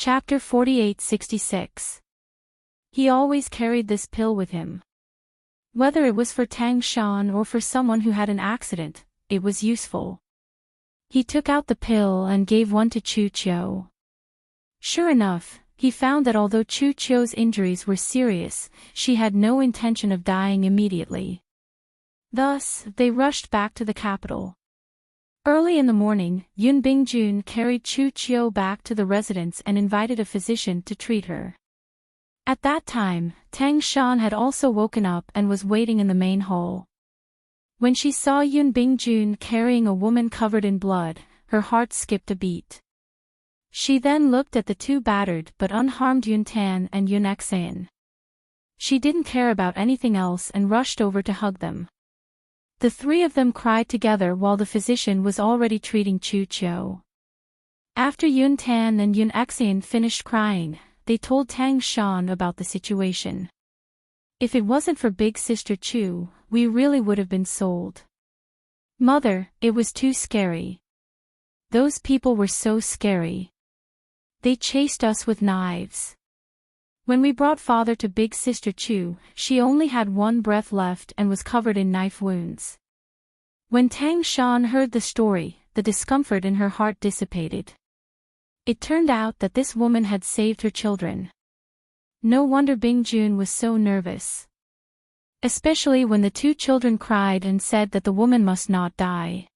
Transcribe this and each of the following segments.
Chapter 4866. He always carried this pill with him. Whether it was for Tang Shan or for someone who had an accident, it was useful. He took out the pill and gave one to Chu Qiu. Sure enough, he found that although Chu Qiu's injuries were serious, she had no intention of dying immediately. Thus, they rushed back to the capital. Early in the morning, Yun Bingjun carried Chu Qiu back to the residence and invited a physician to treat her. At that time, Tang Shan had also woken up and was waiting in the main hall. When she saw Yun Bingjun carrying a woman covered in blood, her heart skipped a beat. She then looked at the two battered but unharmed Yun Tan and Yun Exan. She didn't care about anything else and rushed over to hug them. The three of them cried together while the physician was already treating Chu Qiu. After Yun Tan and Yun Exan finished crying, they told Tang Shan about the situation. If it wasn't for Big Sister Chu, we really would have been sold. Mother, it was too scary. Those people were so scary. They chased us with knives. When we brought father to Big Sister Chu, she only had one breath left and was covered in knife wounds. When Tang Shan heard the story, the discomfort in her heart dissipated. It turned out that this woman had saved her children. No wonder Bingjun was so nervous. Especially when the two children cried and said that the woman must not die.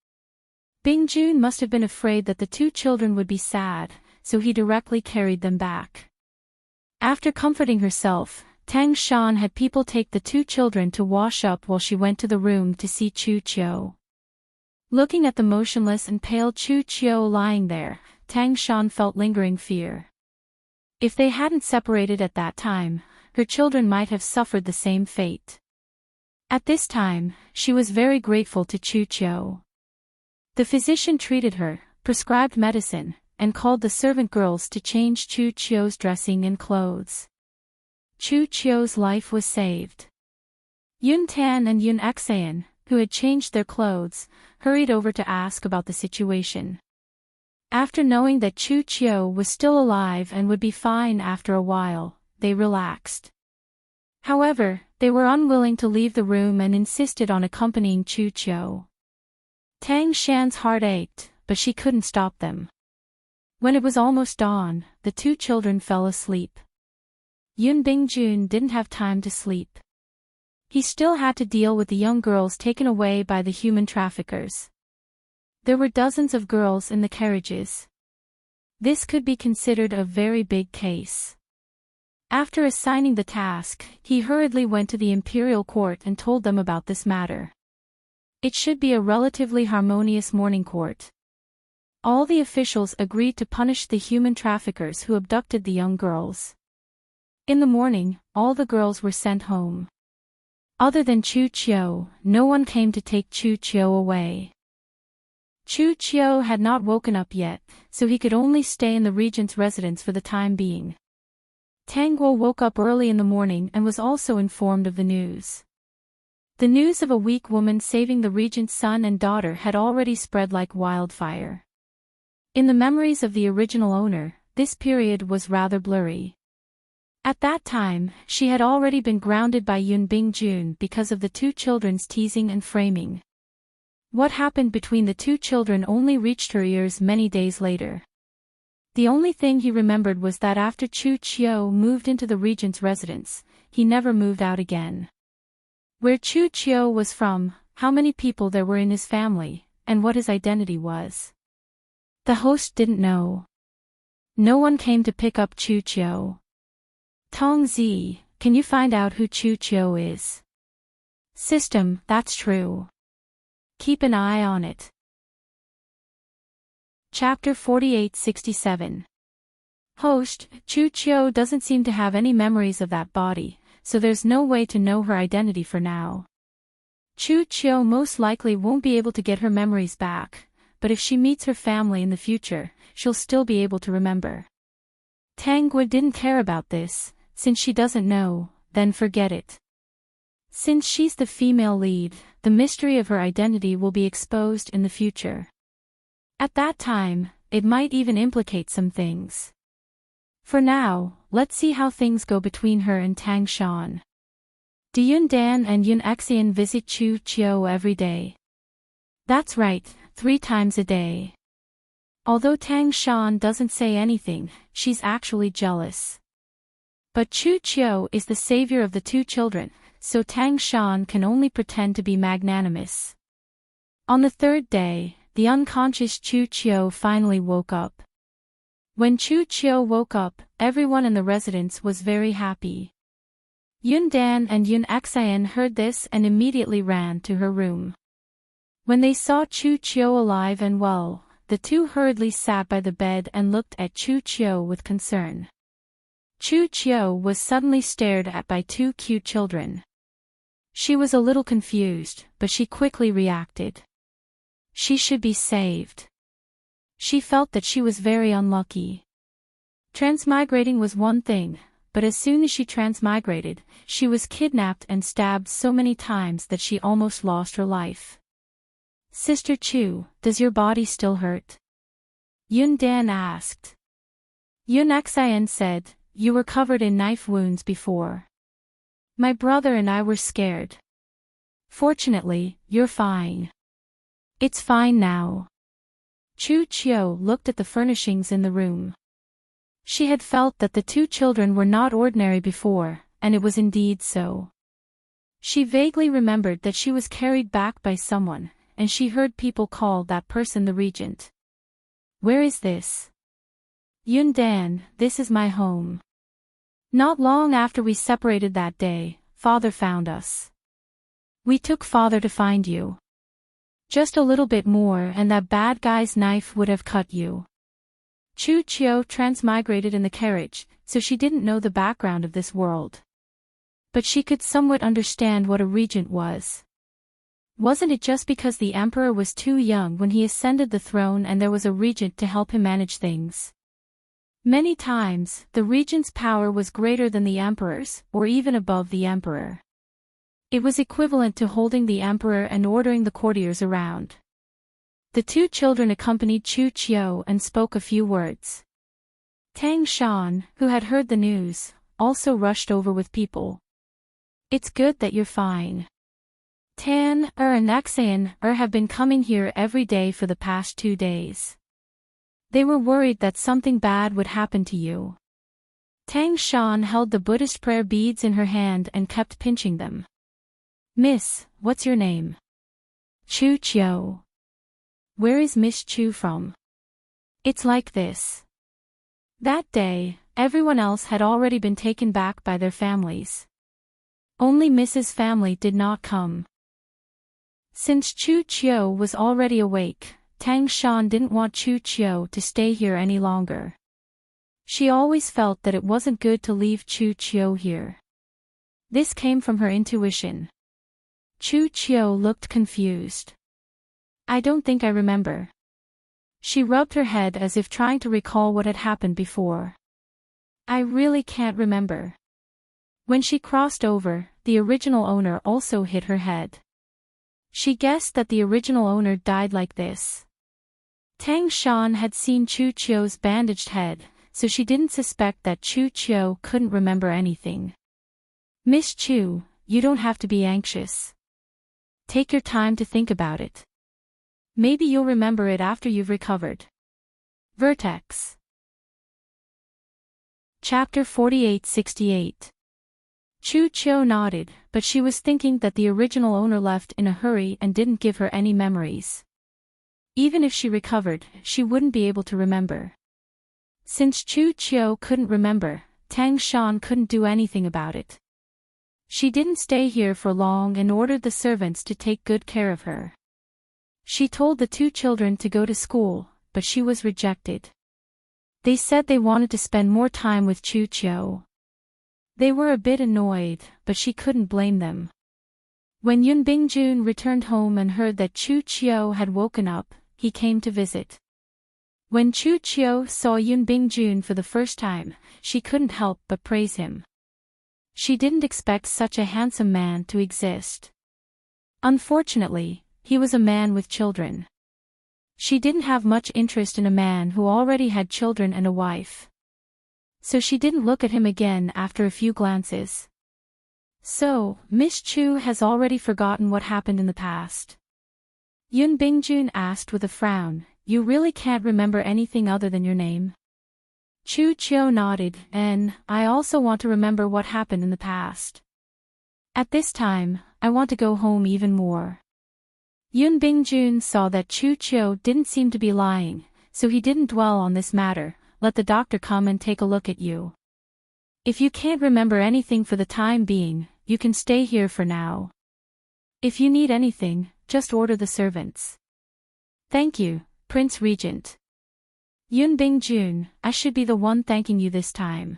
Bingjun must have been afraid that the two children would be sad, so he directly carried them back. After comforting herself, Tang Shan had people take the two children to wash up while she went to the room to see Chu Qiu. Looking at the motionless and pale Chu Qiu lying there, Tang Shan felt lingering fear. If they hadn't separated at that time, her children might have suffered the same fate. At this time, she was very grateful to Chu Qiu. The physician treated her, prescribed medicine, and called the servant girls to change Chu Qiu's dressing and clothes. Chu Qiu's life was saved. Yun Tan and Yun Exan, who had changed their clothes, hurried over to ask about the situation. After knowing that Chu Qiu was still alive and would be fine after a while, they relaxed. However, they were unwilling to leave the room and insisted on accompanying Chu Qiu. Tang Shan's heart ached, but she couldn't stop them. When it was almost dawn, the two children fell asleep. Yun Bingjun didn't have time to sleep. He still had to deal with the young girls taken away by the human traffickers. There were dozens of girls in the carriages. This could be considered a very big case. After assigning the task, he hurriedly went to the imperial court and told them about this matter. It should be a relatively harmonious morning court. All the officials agreed to punish the human traffickers who abducted the young girls. In the morning, all the girls were sent home. Other than Chu Qiu, no one came to take Chu Qiu away. Chu Qiu had not woken up yet, so he could only stay in the regent's residence for the time being. Tang Guo woke up early in the morning and was also informed of the news. The news of a weak woman saving the regent's son and daughter had already spread like wildfire. In the memories of the original owner, this period was rather blurry. At that time, she had already been grounded by Yun Bingjun because of the two children's teasing and framing. What happened between the two children only reached her ears many days later. The only thing he remembered was that after Chu Qiu moved into the regent's residence, he never moved out again. Where Chu Qiu was from, how many people there were in his family, and what his identity was. The host didn't know. No one came to pick up Chu Qiu. Tong Zi, can you find out who Chu Qiu is? System, that's true. Keep an eye on it. Chapter 4867. Host, Chu Qiu doesn't seem to have any memories of that body, so there's no way to know her identity for now. Chu Qiu most likely won't be able to get her memories back, but if she meets her family in the future, she'll still be able to remember. Tang Guo didn't care about this, since she doesn't know, then forget it. Since she's the female lead, the mystery of her identity will be exposed in the future. At that time, it might even implicate some things. For now, let's see how things go between her and Tang Shan. Do Yun Dan and Yun Xian visit Chu Chiu every day? That's right, 3 times a day. Although Tang Shan doesn't say anything, she's actually jealous. But Chu Chiu is the savior of the 2 children, so Tang Shan can only pretend to be magnanimous. On the 3rd day, the unconscious Chu Chiu finally woke up. When Chu Chiu woke up, everyone in the residence was very happy. Yun Dan and Yun Xian heard this and immediately ran to her room. When they saw Chu Chiu alive and well, the 2 hurriedly sat by the bed and looked at Chu Chiu with concern. Chu Chiu was suddenly stared at by 2 cute children. She was a little confused, but she quickly reacted. She should be saved. She felt that she was very unlucky. Transmigrating was one thing, but as soon as she transmigrated, she was kidnapped and stabbed so many times that she almost lost her life. Sister Chu, does your body still hurt? Yun Dan asked. Yun Xian said, you were covered in knife wounds before. My brother and I were scared. Fortunately, you're fine. It's fine now. Chu Chiu looked at the furnishings in the room. She had felt that the 2 children were not ordinary before, and it was indeed so. She vaguely remembered that she was carried back by someone, and she heard people call that person the regent. Where is this? Yun Dan, this is my home. Not long after we separated that day, Father found us. We took Father to find you. Just a little bit more and that bad guy's knife would have cut you. Chu Chiu transmigrated in the carriage, so she didn't know the background of this world. But she could somewhat understand what a regent was. Wasn't it just because the emperor was too young when he ascended the throne and there was a regent to help him manage things? Many times, the regent's power was greater than the emperor's, or even above the emperor. It was equivalent to holding the emperor and ordering the courtiers around. The 2 children accompanied Chu Chiu and spoke a few words. Tang Shan, who had heard the news, also rushed over with people. It's good that you're fine. Tan and Xian have been coming here every day for the past 2 days. They were worried that something bad would happen to you. Tang Shan held the Buddhist prayer beads in her hand and kept pinching them. Miss, what's your name? Chu Chiu. Where is Miss Chu from? It's like this. That day, everyone else had already been taken back by their families. Only Mrs. family did not come. Since Chu Chiu was already awake, Tang Shan didn't want Chu Chiu to stay here any longer. She always felt that it wasn't good to leave Chu Chiu here. This came from her intuition. Chu Chiu looked confused. I don't think I remember. She rubbed her head as if trying to recall what had happened before. I really can't remember. When she crossed over, the original owner also hit her head. She guessed that the original owner died like this. Tang Shan had seen Chu Chiu's bandaged head, so she didn't suspect that Chu Chiu couldn't remember anything. Miss Chu, you don't have to be anxious. Take your time to think about it. Maybe you'll remember it after you've recovered. Vertex. Chapter 4868. Chu Chiu nodded, but she was thinking that the original owner left in a hurry and didn't give her any memories. Even if she recovered, she wouldn't be able to remember. Since Chu Chiu couldn't remember, Tang Shan couldn't do anything about it. She didn't stay here for long and ordered the servants to take good care of her. She told the 2 children to go to school, but she was rejected. They said they wanted to spend more time with Chu Chiu. They were a bit annoyed, but she couldn't blame them. When Yun Bingjun returned home and heard that Chu Chiu had woken up, he came to visit. When Chu Chiu saw Yun Bingjun for the first time, she couldn't help but praise him. She didn't expect such a handsome man to exist. Unfortunately, he was a man with children. She didn't have much interest in a man who already had children and a wife. So she didn't look at him again after a few glances. So, Miss Chu has already forgotten what happened in the past? Yun Bingjun asked with a frown. You really can't remember anything other than your name? Chu Chio nodded, and I also want to remember what happened in the past. At this time, I want to go home even more. Yun Bingjun saw that Chu Chio didn't seem to be lying, so he didn't dwell on this matter. Let the doctor come and take a look at you. If you can't remember anything for the time being, you can stay here for now. If you need anything, just order the servants. Thank you, Prince Regent. Yun Bingjun, I should be the one thanking you this time.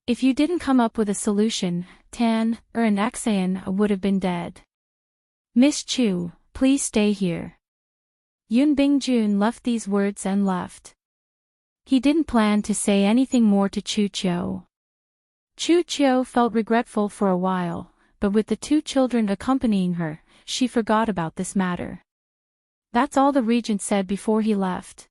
If you didn't come up with a solution, Tan, and Xan would have been dead. Miss Chu, please stay here. Yun Bingjun left these words and left. He didn't plan to say anything more to Chu Chio. Chu Chio felt regretful for a while, but with the two children accompanying her, she forgot about this matter. That's all the regent said before he left.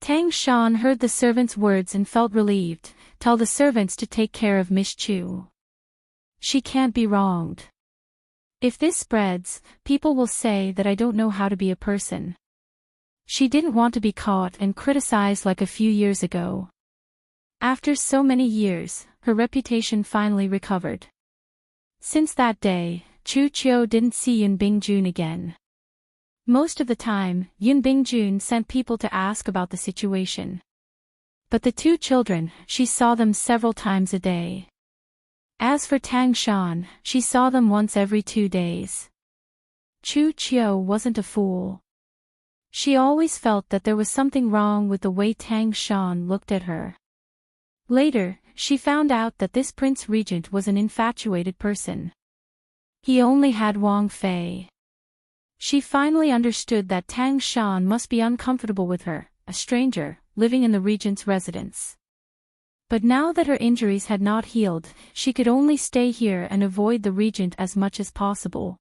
Tang Shan heard the servant's words and felt relieved. Tell the servants to take care of Miss Chu. She can't be wronged. If this spreads, people will say that I don't know how to be a person. She didn't want to be caught and criticized like a few years ago. After so many years, her reputation finally recovered. Since that day, Chu Chio didn't see Yun Bingjun again. Most of the time, Yun Bingjun sent people to ask about the situation. But the two children, she saw them several times a day. As for Tang Shan, she saw them once every 2 days. Chu Chio wasn't a fool. She always felt that there was something wrong with the way Tang Shan looked at her. Later, she found out that this Prince Regent was an infatuated person. He only had Wang Fei. She finally understood that Tang Shan must be uncomfortable with her, a stranger, living in the regent's residence. But now that her injuries had not healed, she could only stay here and avoid the regent as much as possible.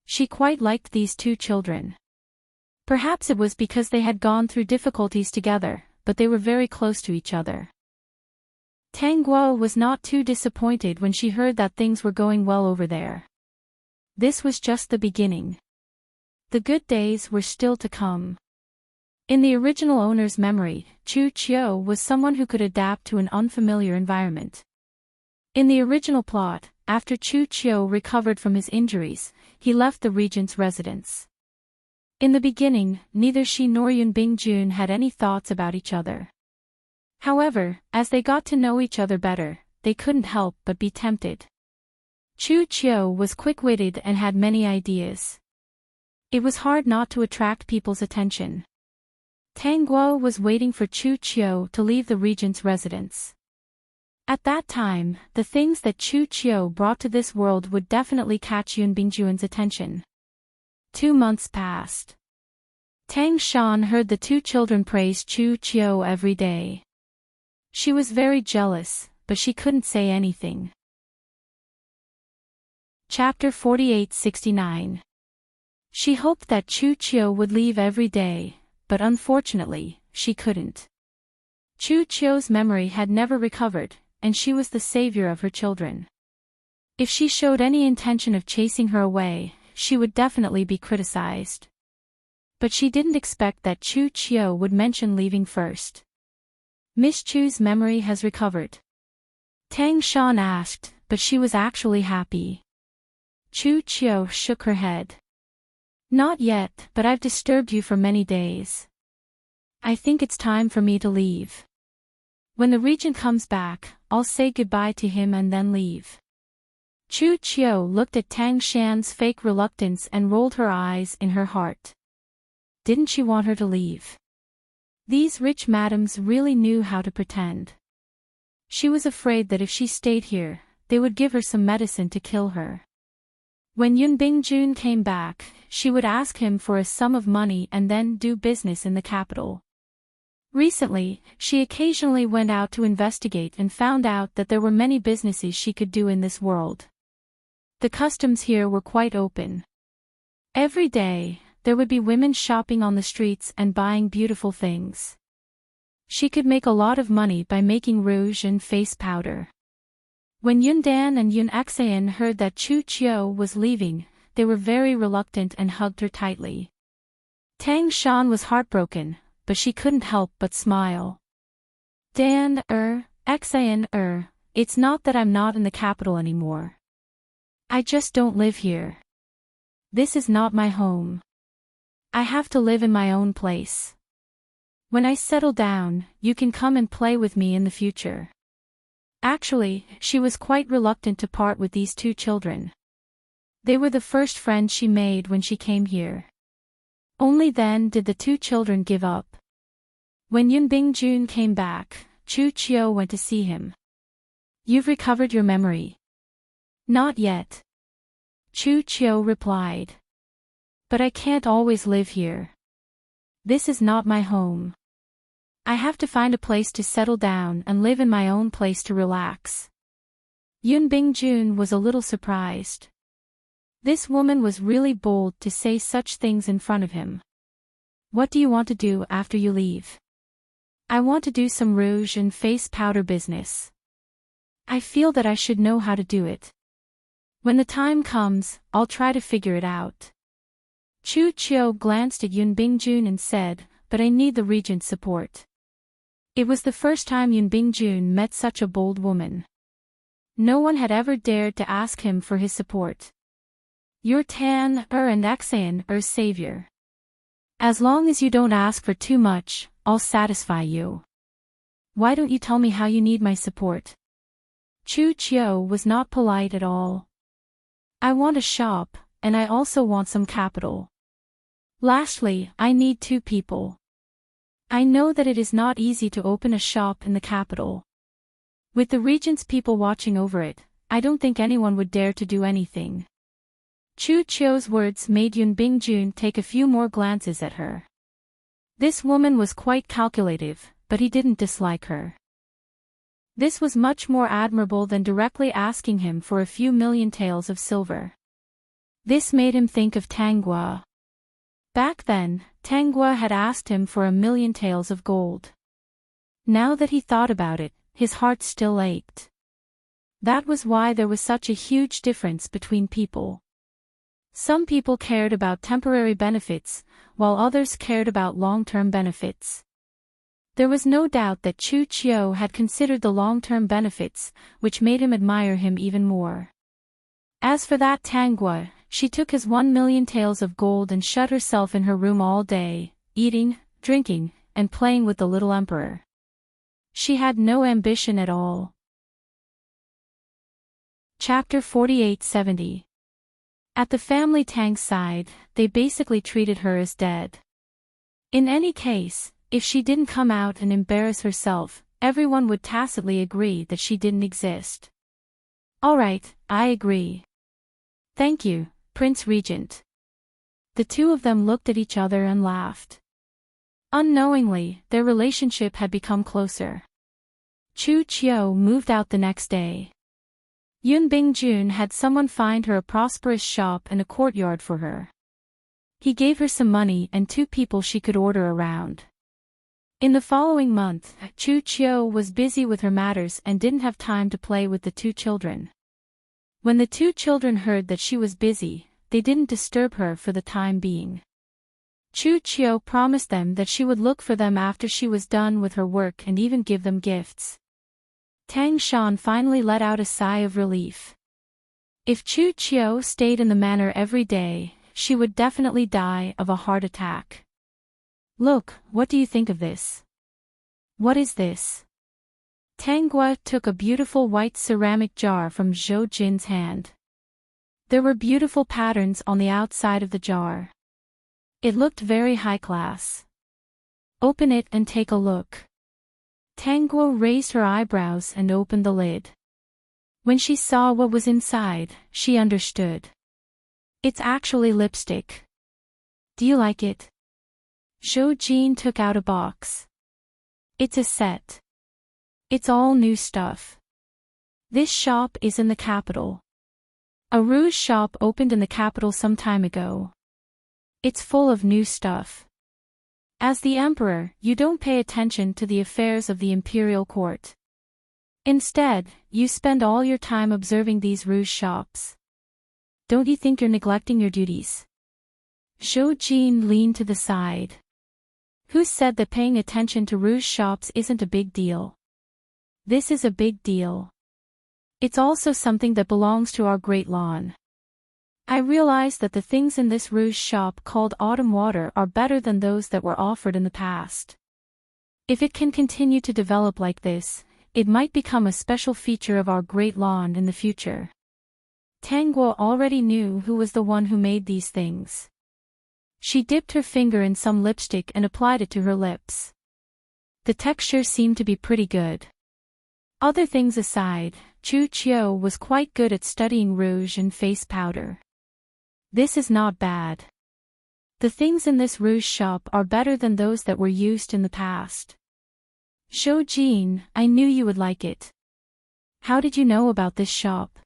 She quite liked these two children. Perhaps it was because they had gone through difficulties together, but they were very close to each other. Tang Guo was not too disappointed when she heard that things were going well over there. This was just the beginning. The good days were still to come. In the original owner's memory, Chu Chio was someone who could adapt to an unfamiliar environment. In the original plot, after Chu Chio recovered from his injuries, he left the regent's residence. In the beginning, neither she nor Yun Bingjun had any thoughts about each other. However, as they got to know each other better, they couldn't help but be tempted. Chu Chio was quick-witted and had many ideas. It was hard not to attract people's attention. Tang Guo was waiting for Chu Chio to leave the regent's residence. At that time, the things that Chu Chio brought to this world would definitely catch Yun Bingjun's attention. 2 months passed. Tang Shan heard the two children praise Chu Chio every day. She was very jealous, but she couldn't say anything. Chapter 4869. She hoped that Chu Chio would leave every day, but unfortunately, she couldn't. Chu Chio's memory had never recovered, and she was the savior of her children. If she showed any intention of chasing her away, she would definitely be criticized. But she didn't expect that Chu Chio would mention leaving first. Miss Chu's memory has recovered. Tang Shan asked, but she was actually happy. Chu Chio shook her head. Not yet, but I've disturbed you for many days. I think it's time for me to leave. When the regent comes back, I'll say goodbye to him and then leave. Chu Chio looked at Tang Shan's fake reluctance and rolled her eyes in her heart. Didn't she want her to leave? These rich madams really knew how to pretend. She was afraid that if she stayed here, they would give her some medicine to kill her. When Yun Bingjun came back, she would ask him for a sum of money and then do business in the capital. Recently, she occasionally went out to investigate and found out that there were many businesses she could do in this world. The customs here were quite open. Every day, there would be women shopping on the streets and buying beautiful things. She could make a lot of money by making rouge and face powder. When Yundan and Yun Xan heard that Chu Qiu was leaving, they were very reluctant and hugged her tightly. Tang Shan was heartbroken, but she couldn't help but smile. Dan, Xan, it's not that I'm not in the capital anymore. I just don't live here. This is not my home. I have to live in my own place. When I settle down, you can come and play with me in the future. Actually, she was quite reluctant to part with these two children. They were the first friends she made when she came here. Only then did the two children give up. When Yun Bingjun came back, Chu Qiu went to see him. You've recovered your memory. Not yet. Chu Qiu replied. But I can't always live here. This is not my home. I have to find a place to settle down and live in my own place to relax. Yun Bingjun was a little surprised. This woman was really bold to say such things in front of him. What do you want to do after you leave? I want to do some rouge and face powder business. I feel that I should know how to do it. When the time comes, I'll try to figure it out. Chu Qiu glanced at Yun Bingjun and said, but I need the regent's support. It was the first time Yun Bingjun met such a bold woman. No one had ever dared to ask him for his support. You're and Xan savior. As long as you don't ask for too much, I'll satisfy you. Why don't you tell me how you need my support? Chu Qiu was not polite at all. I want a shop, and I also want some capital. Lastly, I need 2 people. I know that it is not easy to open a shop in the capital. With the regent's people watching over it, I don't think anyone would dare to do anything. Chu Qiu's words made Yun Bingjun take a few more glances at her. This woman was quite calculative, but he didn't dislike her. This was much more admirable than directly asking him for a few million taels of silver. This made him think of Tanggua. Back then, Tanggua had asked him for 1,000,000 taels of gold. Now that he thought about it, his heart still ached. That was why there was such a huge difference between people. Some people cared about temporary benefits, while others cared about long-term benefits. There was no doubt that Chu Qiu had considered the long-term benefits, which made him admire him even more. As for that Tanggua, she took his 1,000,000 taels of gold and shut herself in her room all day, eating, drinking, and playing with the little emperor. She had no ambition at all. Chapter 48-70. At the family Tang's side, they basically treated her as dead. In any case, if she didn't come out and embarrass herself, everyone would tacitly agree that she didn't exist. All right, I agree. Thank you, Prince Regent. The two of them looked at each other and laughed. Unknowingly, their relationship had become closer. Chu Qiu moved out the next day. Yun Bingjun had someone find her a prosperous shop and a courtyard for her. He gave her some money and 2 people she could order around. In the following month, Chu Qiu was busy with her matters and didn't have time to play with the 2 children. When the 2 children heard that she was busy, they didn't disturb her for the time being. Chu Qiu promised them that she would look for them after she was done with her work and even give them gifts. Tang Shan finally let out a sigh of relief. If Chu Qiu stayed in the manor every day, she would definitely die of a heart attack. Look, what do you think of this? What is this? Tanggua took a beautiful white ceramic jar from Zhou Jin's hand. There were beautiful patterns on the outside of the jar. It looked very high class. Open it and take a look. Tanggua raised her eyebrows and opened the lid. When she saw what was inside, she understood. It's actually lipstick. Do you like it? Zhou Jin took out a box. It's a set. It's all new stuff. This shop is in the capital. A rouge shop opened in the capital some time ago. It's full of new stuff. As the emperor, you don't pay attention to the affairs of the imperial court. Instead, you spend all your time observing these rouge shops. Don't you think you're neglecting your duties? Zhou Jin leaned to the side. Who said that paying attention to rouge shops isn't a big deal? This is a big deal. It's also something that belongs to our great lawn. I realize that the things in this rouge shop called Autumn Water are better than those that were offered in the past. If it can continue to develop like this, it might become a special feature of our great lawn in the future. Tang Guo already knew who was the one who made these things. She dipped her finger in some lipstick and applied it to her lips. The texture seemed to be pretty good. Other things aside, Chu Qiu was quite good at studying rouge and face powder. This is not bad. The things in this rouge shop are better than those that were used in the past. Zhou Jin, I knew you would like it. How did you know about this shop?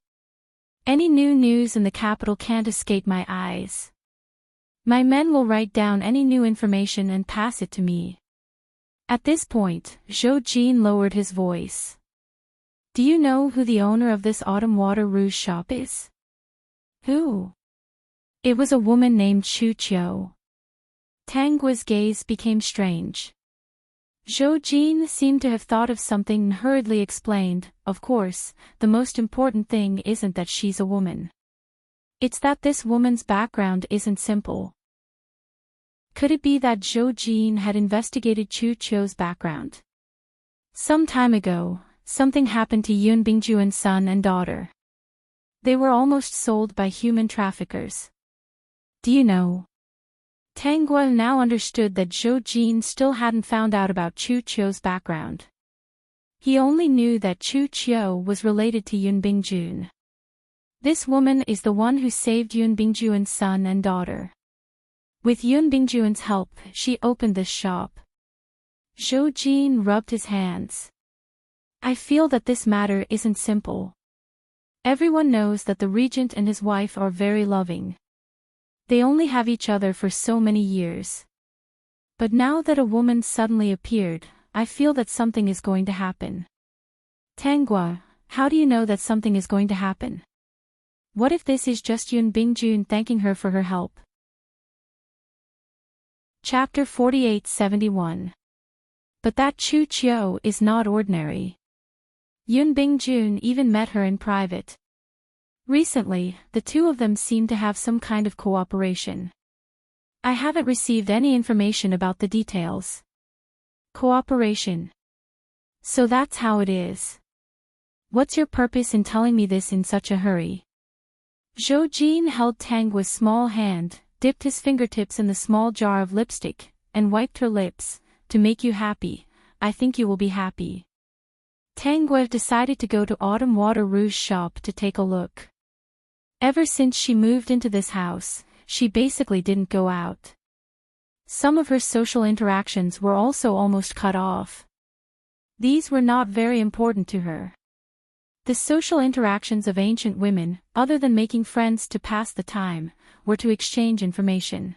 Any new news in the capital can't escape my eyes. My men will write down any new information and pass it to me. At this point, Zhou Jin lowered his voice. Do you know who the owner of this Autumn Water Rouge shop is? Who? It was a woman named Chu Qiu. Tang Guo's gaze became strange. Zhou Jin seemed to have thought of something and hurriedly explained, of course, the most important thing isn't that she's a woman. It's that this woman's background isn't simple. Could it be that Zhou Jin had investigated Chu Qiu's background? Some time ago, something happened to Yun Bingjuan's son and daughter. They were almost sold by human traffickers. Do you know? Tang Guo now understood that Zhou Jin still hadn't found out about Chu Qiu's background. He only knew that Chu Qiu was related to Yun Bingjun. This woman is the one who saved Yun Bingjuan's son and daughter. With Yun Bingjuan's help, she opened this shop. Zhou Jin rubbed his hands. I feel that this matter isn't simple. Everyone knows that the regent and his wife are very loving. They only have each other for so many years. But now that a woman suddenly appeared, I feel that something is going to happen. Tang Guo, how do you know that something is going to happen? What if this is just Yun Bingjun thanking her for her help? Chapter 4871. But that Chu Qiu is not ordinary. Yun Bingjun even met her in private. Recently, the two of them seem to have some kind of cooperation. I haven't received any information about the details. Cooperation. So that's how it is. What's your purpose in telling me this in such a hurry? Zhou Jin held Tang Guo's small hand, dipped his fingertips in the small jar of lipstick, and wiped her lips. To make you happy, I think you will be happy. Tang Guo decided to go to Autumn Water Rouge shop to take a look. Ever since she moved into this house, she basically didn't go out. Some of her social interactions were also almost cut off. These were not very important to her. The social interactions of ancient women, other than making friends to pass the time, were to exchange information.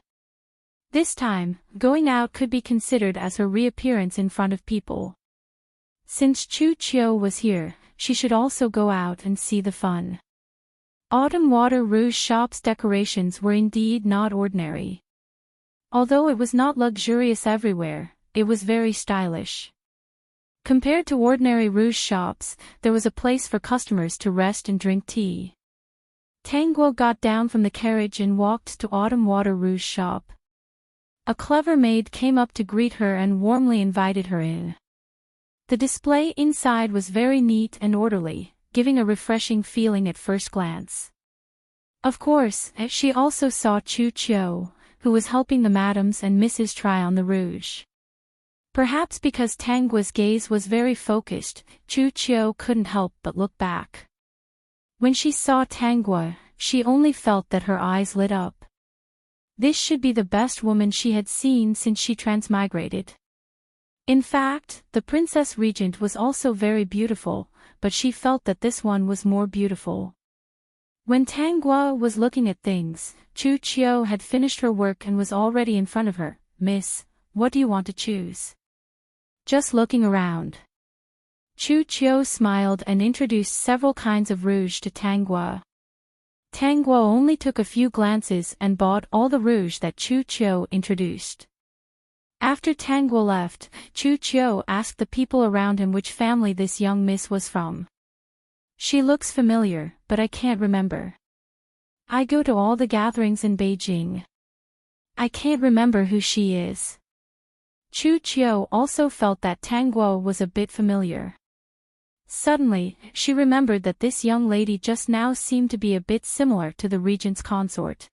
This time, going out could be considered as her reappearance in front of people. Since Chu Qiu was here, she should also go out and see the fun. Autumn Water Rouge shop's decorations were indeed not ordinary. Although it was not luxurious everywhere, it was very stylish. Compared to ordinary rouge shops, there was a place for customers to rest and drink tea. Tang Guo got down from the carriage and walked to Autumn Water Rouge shop. A clever maid came up to greet her and warmly invited her in. The display inside was very neat and orderly, giving a refreshing feeling at first glance. Of course, she also saw Chu Qiu, who was helping the madams and misses try on the rouge. Perhaps because Tang Guo's gaze was very focused, Chu Qiu couldn't help but look back. When she saw Tang Guo, she only felt that her eyes lit up. This should be the best woman she had seen since she transmigrated. In fact, the Princess Regent was also very beautiful, but she felt that this one was more beautiful. When Tang Guo was looking at things, Chu Qiu had finished her work and was already in front of her. Miss, what do you want to choose? Just looking around. Chu Qiu smiled and introduced several kinds of rouge to Tang Guo. Tang Guo only took a few glances and bought all the rouge that Chu Qiu introduced. After Tang Guo left, Chu Qiu asked the people around him which family this young miss was from. She looks familiar, but I can't remember. I go to all the gatherings in Beijing. I can't remember who she is. Chu Qiu also felt that Tang Guo was a bit familiar. Suddenly, she remembered that this young lady just now seemed to be a bit similar to the regent's consort.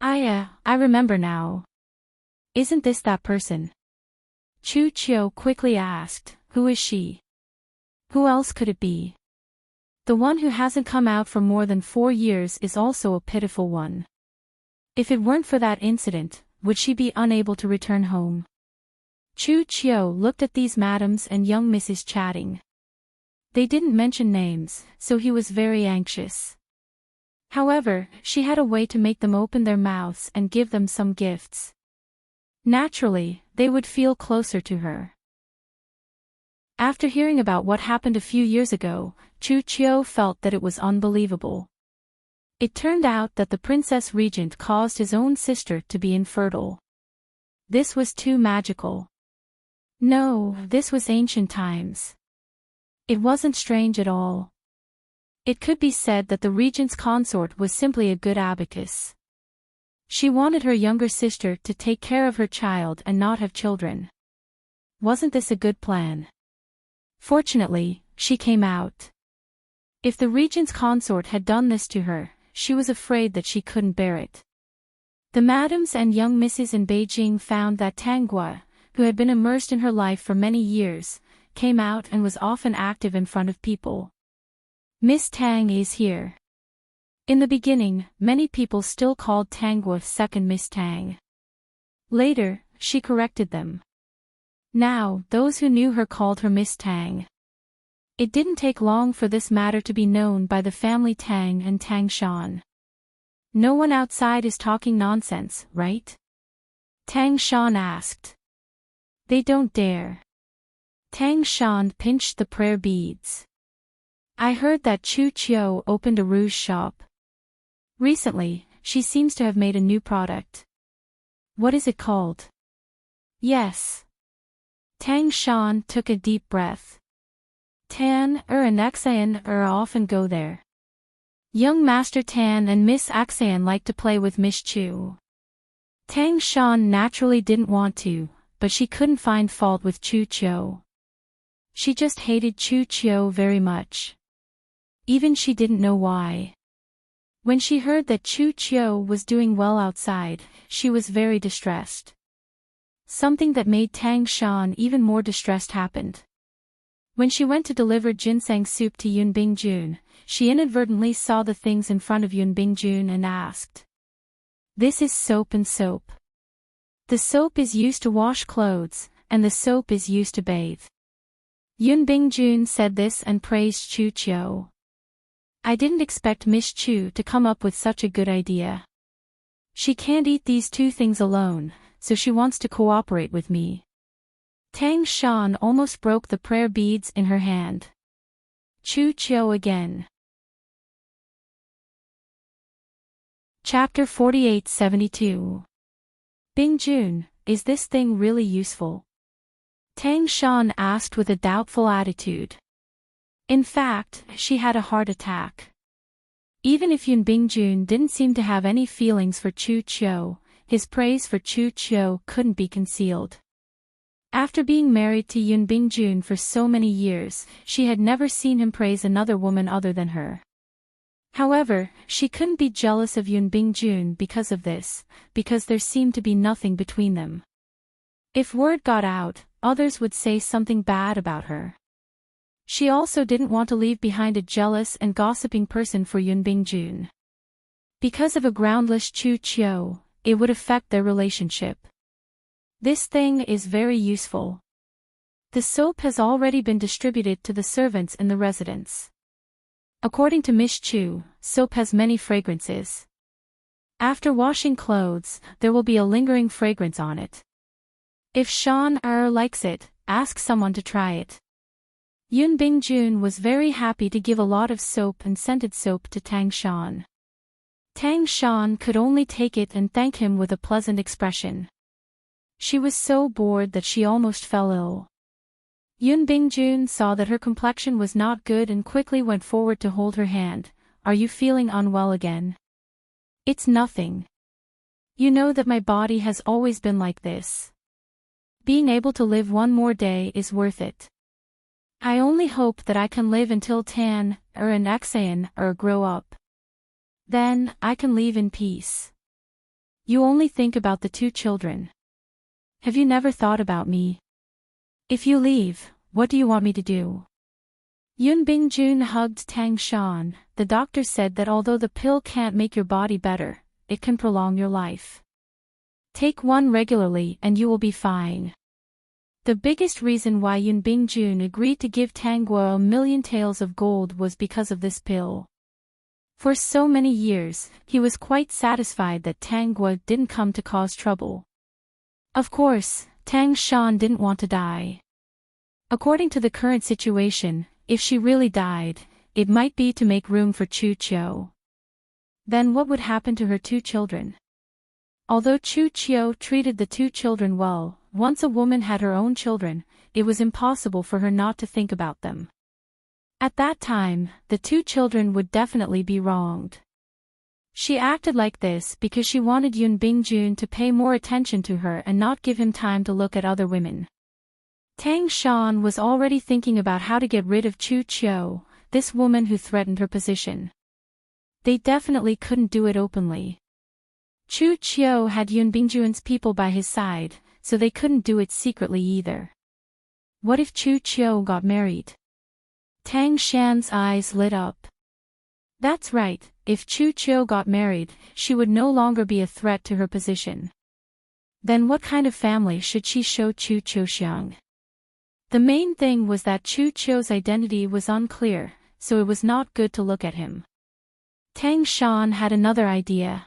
I remember now. Isn't this that person? Chu Qiu quickly asked, who is she? Who else could it be? The one who hasn't come out for more than 4 years is also a pitiful one. If it weren't for that incident, would she be unable to return home? Chu Qiu looked at these madams and young misses chatting. They didn't mention names, so he was very anxious. However, she had a way to make them open their mouths and give them some gifts. Naturally, they would feel closer to her. After hearing about what happened a few years ago, Chu Qiu felt that it was unbelievable. It turned out that the Princess Regent caused his own sister to be infertile. This was too magical. No, this was ancient times. It wasn't strange at all. It could be said that the regent's consort was simply a good abacus. She wanted her younger sister to take care of her child and not have children. Wasn't this a good plan? Fortunately, she came out. If the regent's consort had done this to her, she was afraid that she couldn't bear it. The madams and young misses in Beijing found that Tang Guo, who had been immersed in her life for many years, came out and was often active in front of people. Miss Tang is here. In the beginning, many people still called Tang Guo second Miss Tang. Later, she corrected them. Now, those who knew her called her Miss Tang. It didn't take long for this matter to be known by the family Tang and Tang Shan. No one outside is talking nonsense, right? Tang Shan asked. They don't dare. Tang Shan pinched the prayer beads. I heard that Chu Qiu opened a rouge shop. Recently, she seems to have made a new product. What is it called? Yes. Tang Shan took a deep breath. Tan and Axan often go there. Young Master Tan and Miss Axan like to play with Miss Chu. Tang Shan naturally didn't want to, but she couldn't find fault with Chu Qiu. She just hated Chu Qiu very much. Even she didn't know why. When she heard that Chu Qiu was doing well outside, she was very distressed. Something that made Tang Shan even more distressed happened. When she went to deliver ginseng soup to Yun Bingjun, she inadvertently saw the things in front of Yun Bingjun and asked. This is soap and soap. The soap is used to wash clothes, and the soap is used to bathe. Yun Bingjun said this and praised Chu Qiu. I didn't expect Miss Chu to come up with such a good idea. She can't eat these two things alone, so she wants to cooperate with me. Tang Shan almost broke the prayer beads in her hand. Chu Qiu again. Chapter 4872. Bingjun, is this thing really useful? Tang Shan asked with a doubtful attitude. In fact, she had a heart attack. Even if Yun Bingjun didn't seem to have any feelings for Chu Qiu, his praise for Chu Qiu couldn't be concealed. After being married to Yun Bingjun for so many years, she had never seen him praise another woman other than her. However, she couldn't be jealous of Yun Bingjun because of this, because there seemed to be nothing between them. If word got out, others would say something bad about her. She also didn't want to leave behind a jealous and gossiping person for Yun Bingjun. Because of a groundless Chu Qiu, it would affect their relationship. This thing is very useful. The soap has already been distributed to the servants in the residence. According to Miss Chu, soap has many fragrances. After washing clothes, there will be a lingering fragrance on it. If Sean likes it, ask someone to try it. Yoon Bing-jun was very happy to give a lot of soap and scented soap to Tang Shan. Tang Shan could only take it and thank him with a pleasant expression. She was so bored that she almost fell ill. Yoon Bing-jun saw that her complexion was not good and quickly went forward to hold her hand. Are you feeling unwell again? It's nothing. You know that my body has always been like this. Being able to live one more day is worth it. I only hope that I can live until Tan, and Xan, grow up. Then, I can leave in peace. You only think about the 2 children. Have you never thought about me? If you leave, what do you want me to do? Yoon Bing-jun hugged Tang Shan. The doctor said that although the pill can't make your body better, it can prolong your life. Take one regularly and you will be fine. The biggest reason why Yoon Bing-jun agreed to give Tang Guo 1,000,000 taels of gold was because of this pill. For so many years, he was quite satisfied that Tang Guo didn't come to cause trouble. Of course, Tang Shan didn't want to die. According to the current situation, if she really died, it might be to make room for Chu Chiu. Then what would happen to her 2 children? Although Chu Chiu treated the 2 children well, once a woman had her own children, it was impossible for her not to think about them. At that time, the 2 children would definitely be wronged. She acted like this because she wanted Yoon Bing-jun to pay more attention to her and not give him time to look at other women. Tang Shan was already thinking about how to get rid of Chu Chiu, this woman who threatened her position. They definitely couldn't do it openly. Chu Chiu had Yoon Bing-jun's people by his side, so they couldn't do it secretly either. What if Chu Chiu got married? Tang Shan's eyes lit up. That's right, if Chu Chiu got married, she would no longer be a threat to her position. Then what kind of family should she show Chu Chiu-xiang? The main thing was that Chu Chiu's identity was unclear, so it was not good to look at him. Tang Shan had another idea.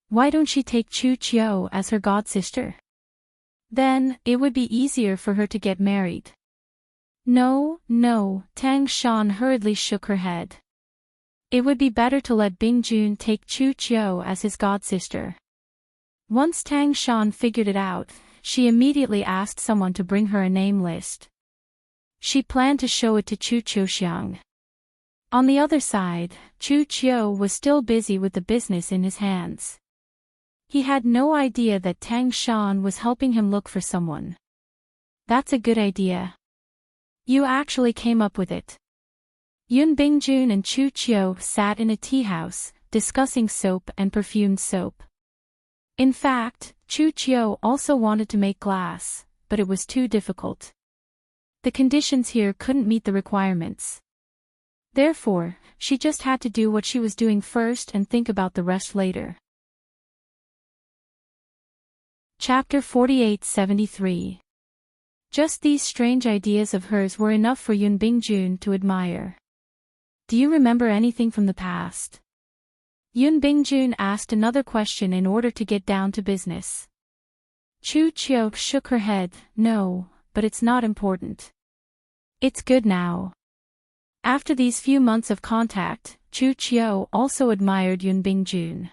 Why don't she take Chu Chiu as her godsister? Then, it would be easier for her to get married. No, Tang Shan hurriedly shook her head. It would be better to let Bing-jun take Chu Chiu as his godsister. Once Tang Shan figured it out, she immediately asked someone to bring her a name list. She planned to show it to Chu Chiu-xiang. On the other side, Chu Chiu was still busy with the business in his hands. He had no idea that Tang Shan was helping him look for someone. That's a good idea. You actually came up with it. Yoon Bing-jun and Chu Chiu sat in a tea house, discussing soap and perfumed soap. In fact, Chu Chiu also wanted to make glass, but it was too difficult. The conditions here couldn't meet the requirements. Therefore, she just had to do what she was doing first and think about the rest later. Chapter 48-73. Just these strange ideas of hers were enough for Yoon Bing-jun to admire. Do you remember anything from the past? Yoon Bing-jun asked another question in order to get down to business. Chu Chiu shook her head. No, but it's not important. It's good now. After these few months of contact, Chu Chiu also admired Yoon Bing-jun.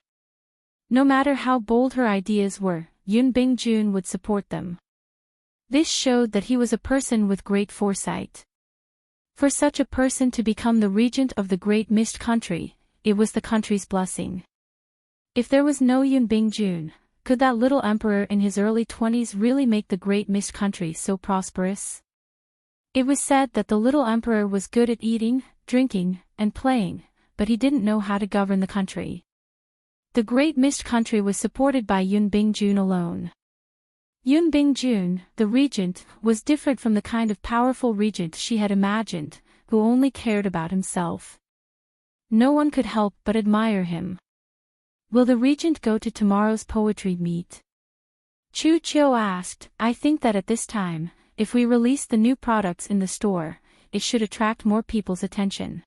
No matter how bold her ideas were, Yoon Bing-jun would support them. This showed that he was a person with great foresight. For such a person to become the regent of the Great Mist Country, it was the country's blessing. If there was no Yoon Bing-jun, could that little emperor in his early 20s really make the Great Mist Country so prosperous? It was said that the little emperor was good at eating, drinking, and playing, but he didn't know how to govern the country. The Great Mist Country was supported by Yoon Bing-jun alone. Yoon Bing-jun, the regent, was different from the kind of powerful regent she had imagined, who only cared about himself. No one could help but admire him. Will the regent go to tomorrow's poetry meet? Chu Chiu asked. I think that at this time, if we release the new products in the store, it should attract more people's attention.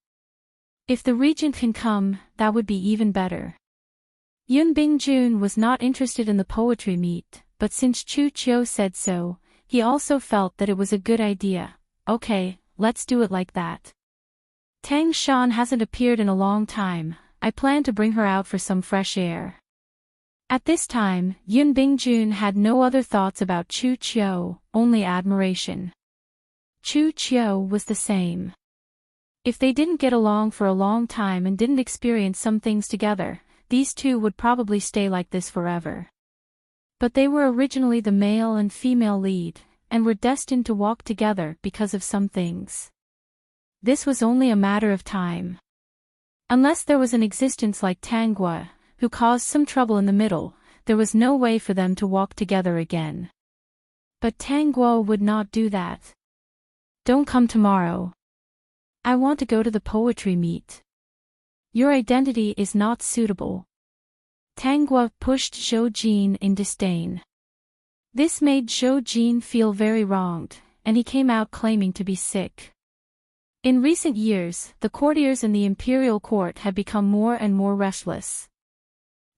If the regent can come, that would be even better. Yoon Bing-jun was not interested in the poetry meet, but since Chu Qiu said so, he also felt that it was a good idea. Okay, let's do it like that. Tang Shan hasn't appeared in a long time, I plan to bring her out for some fresh air. At this time, Yun Bingjun had no other thoughts about Chu Qiu, only admiration. Chu Qiu was the same. If they didn't get along for a long time and didn't experience some things together, these two would probably stay like this forever. But they were originally the male and female lead, and were destined to walk together because of some things. This was only a matter of time. Unless there was an existence like Tanggua, who caused some trouble in the middle, there was no way for them to walk together again. But Tanggua would not do that. Don't come tomorrow. I want to go to the poetry meet. Your identity is not suitable. Tanggua pushed Zhou Jin in disdain. This made Zhou Jin feel very wronged, and he came out claiming to be sick. In recent years, the courtiers in the imperial court had become more and more restless.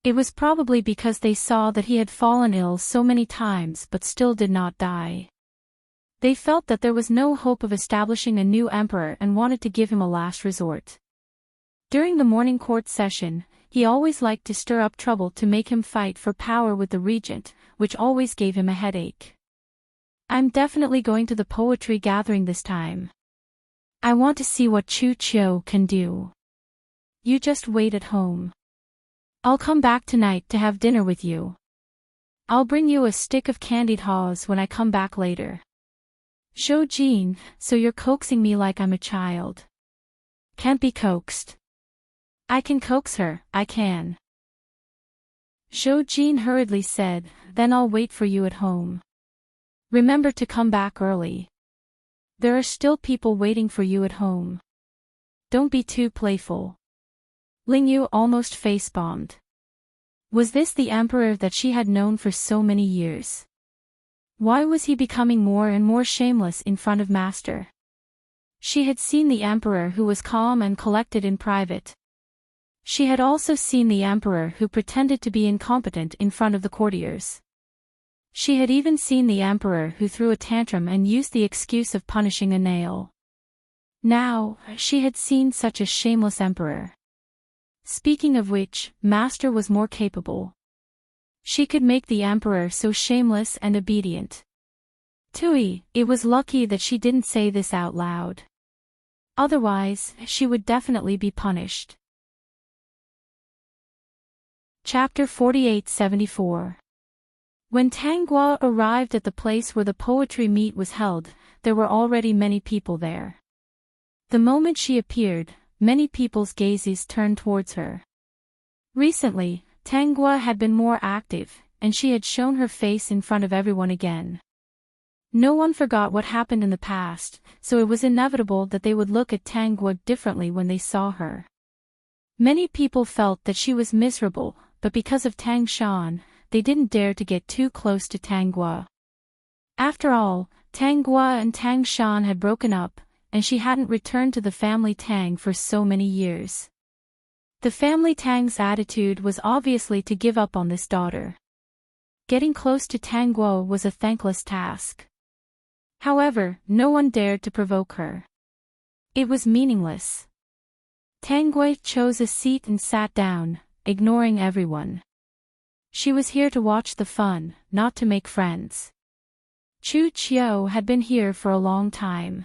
It was probably because they saw that he had fallen ill so many times but still did not die. They felt that there was no hope of establishing a new emperor and wanted to give him a last resort. During the morning court session, he always liked to stir up trouble to make him fight for power with the regent, which always gave him a headache. I'm definitely going to the poetry gathering this time. I want to see what Chu Qiu can do. You just wait at home. I'll come back tonight to have dinner with you. I'll bring you a stick of candied haws when I come back later. Zhou Jin, so you're coaxing me like I'm a child. Can't be coaxed. I can coax her, I can. Zhou Jin hurriedly said, then I'll wait for you at home. Remember to come back early. There are still people waiting for you at home. Don't be too playful. Ling Yu almost face-bombed. Was this the emperor that she had known for so many years? Why was he becoming more and more shameless in front of Master? She had seen the emperor who was calm and collected in private. She had also seen the emperor who pretended to be incompetent in front of the courtiers. She had even seen the emperor who threw a tantrum and used the excuse of punishing a nail. Now, she had seen such a shameless emperor. Speaking of which, Master was more capable. She could make the emperor so shameless and obedient. Tui, it was lucky that she didn't say this out loud. Otherwise, she would definitely be punished. Chapter 48-74. When Tanggua arrived at the place where the poetry meet was held, there were already many people there. The moment she appeared, many people's gazes turned towards her. Recently, Tanggua had been more active, and she had shown her face in front of everyone again. No one forgot what happened in the past, so it was inevitable that they would look at Tanggua differently when they saw her. Many people felt that she was miserable, but because of Tang Shan, they didn't dare to get too close to Tanggua. After all, Tanggua and Tang Shan had broken up, and she hadn't returned to the family Tang for so many years. The family Tang's attitude was obviously to give up on this daughter. Getting close to Tanggua was a thankless task. However, no one dared to provoke her. It was meaningless. Tanggua chose a seat and sat down, ignoring everyone. She was here to watch the fun, not to make friends. Chu Qiu had been here for a long time.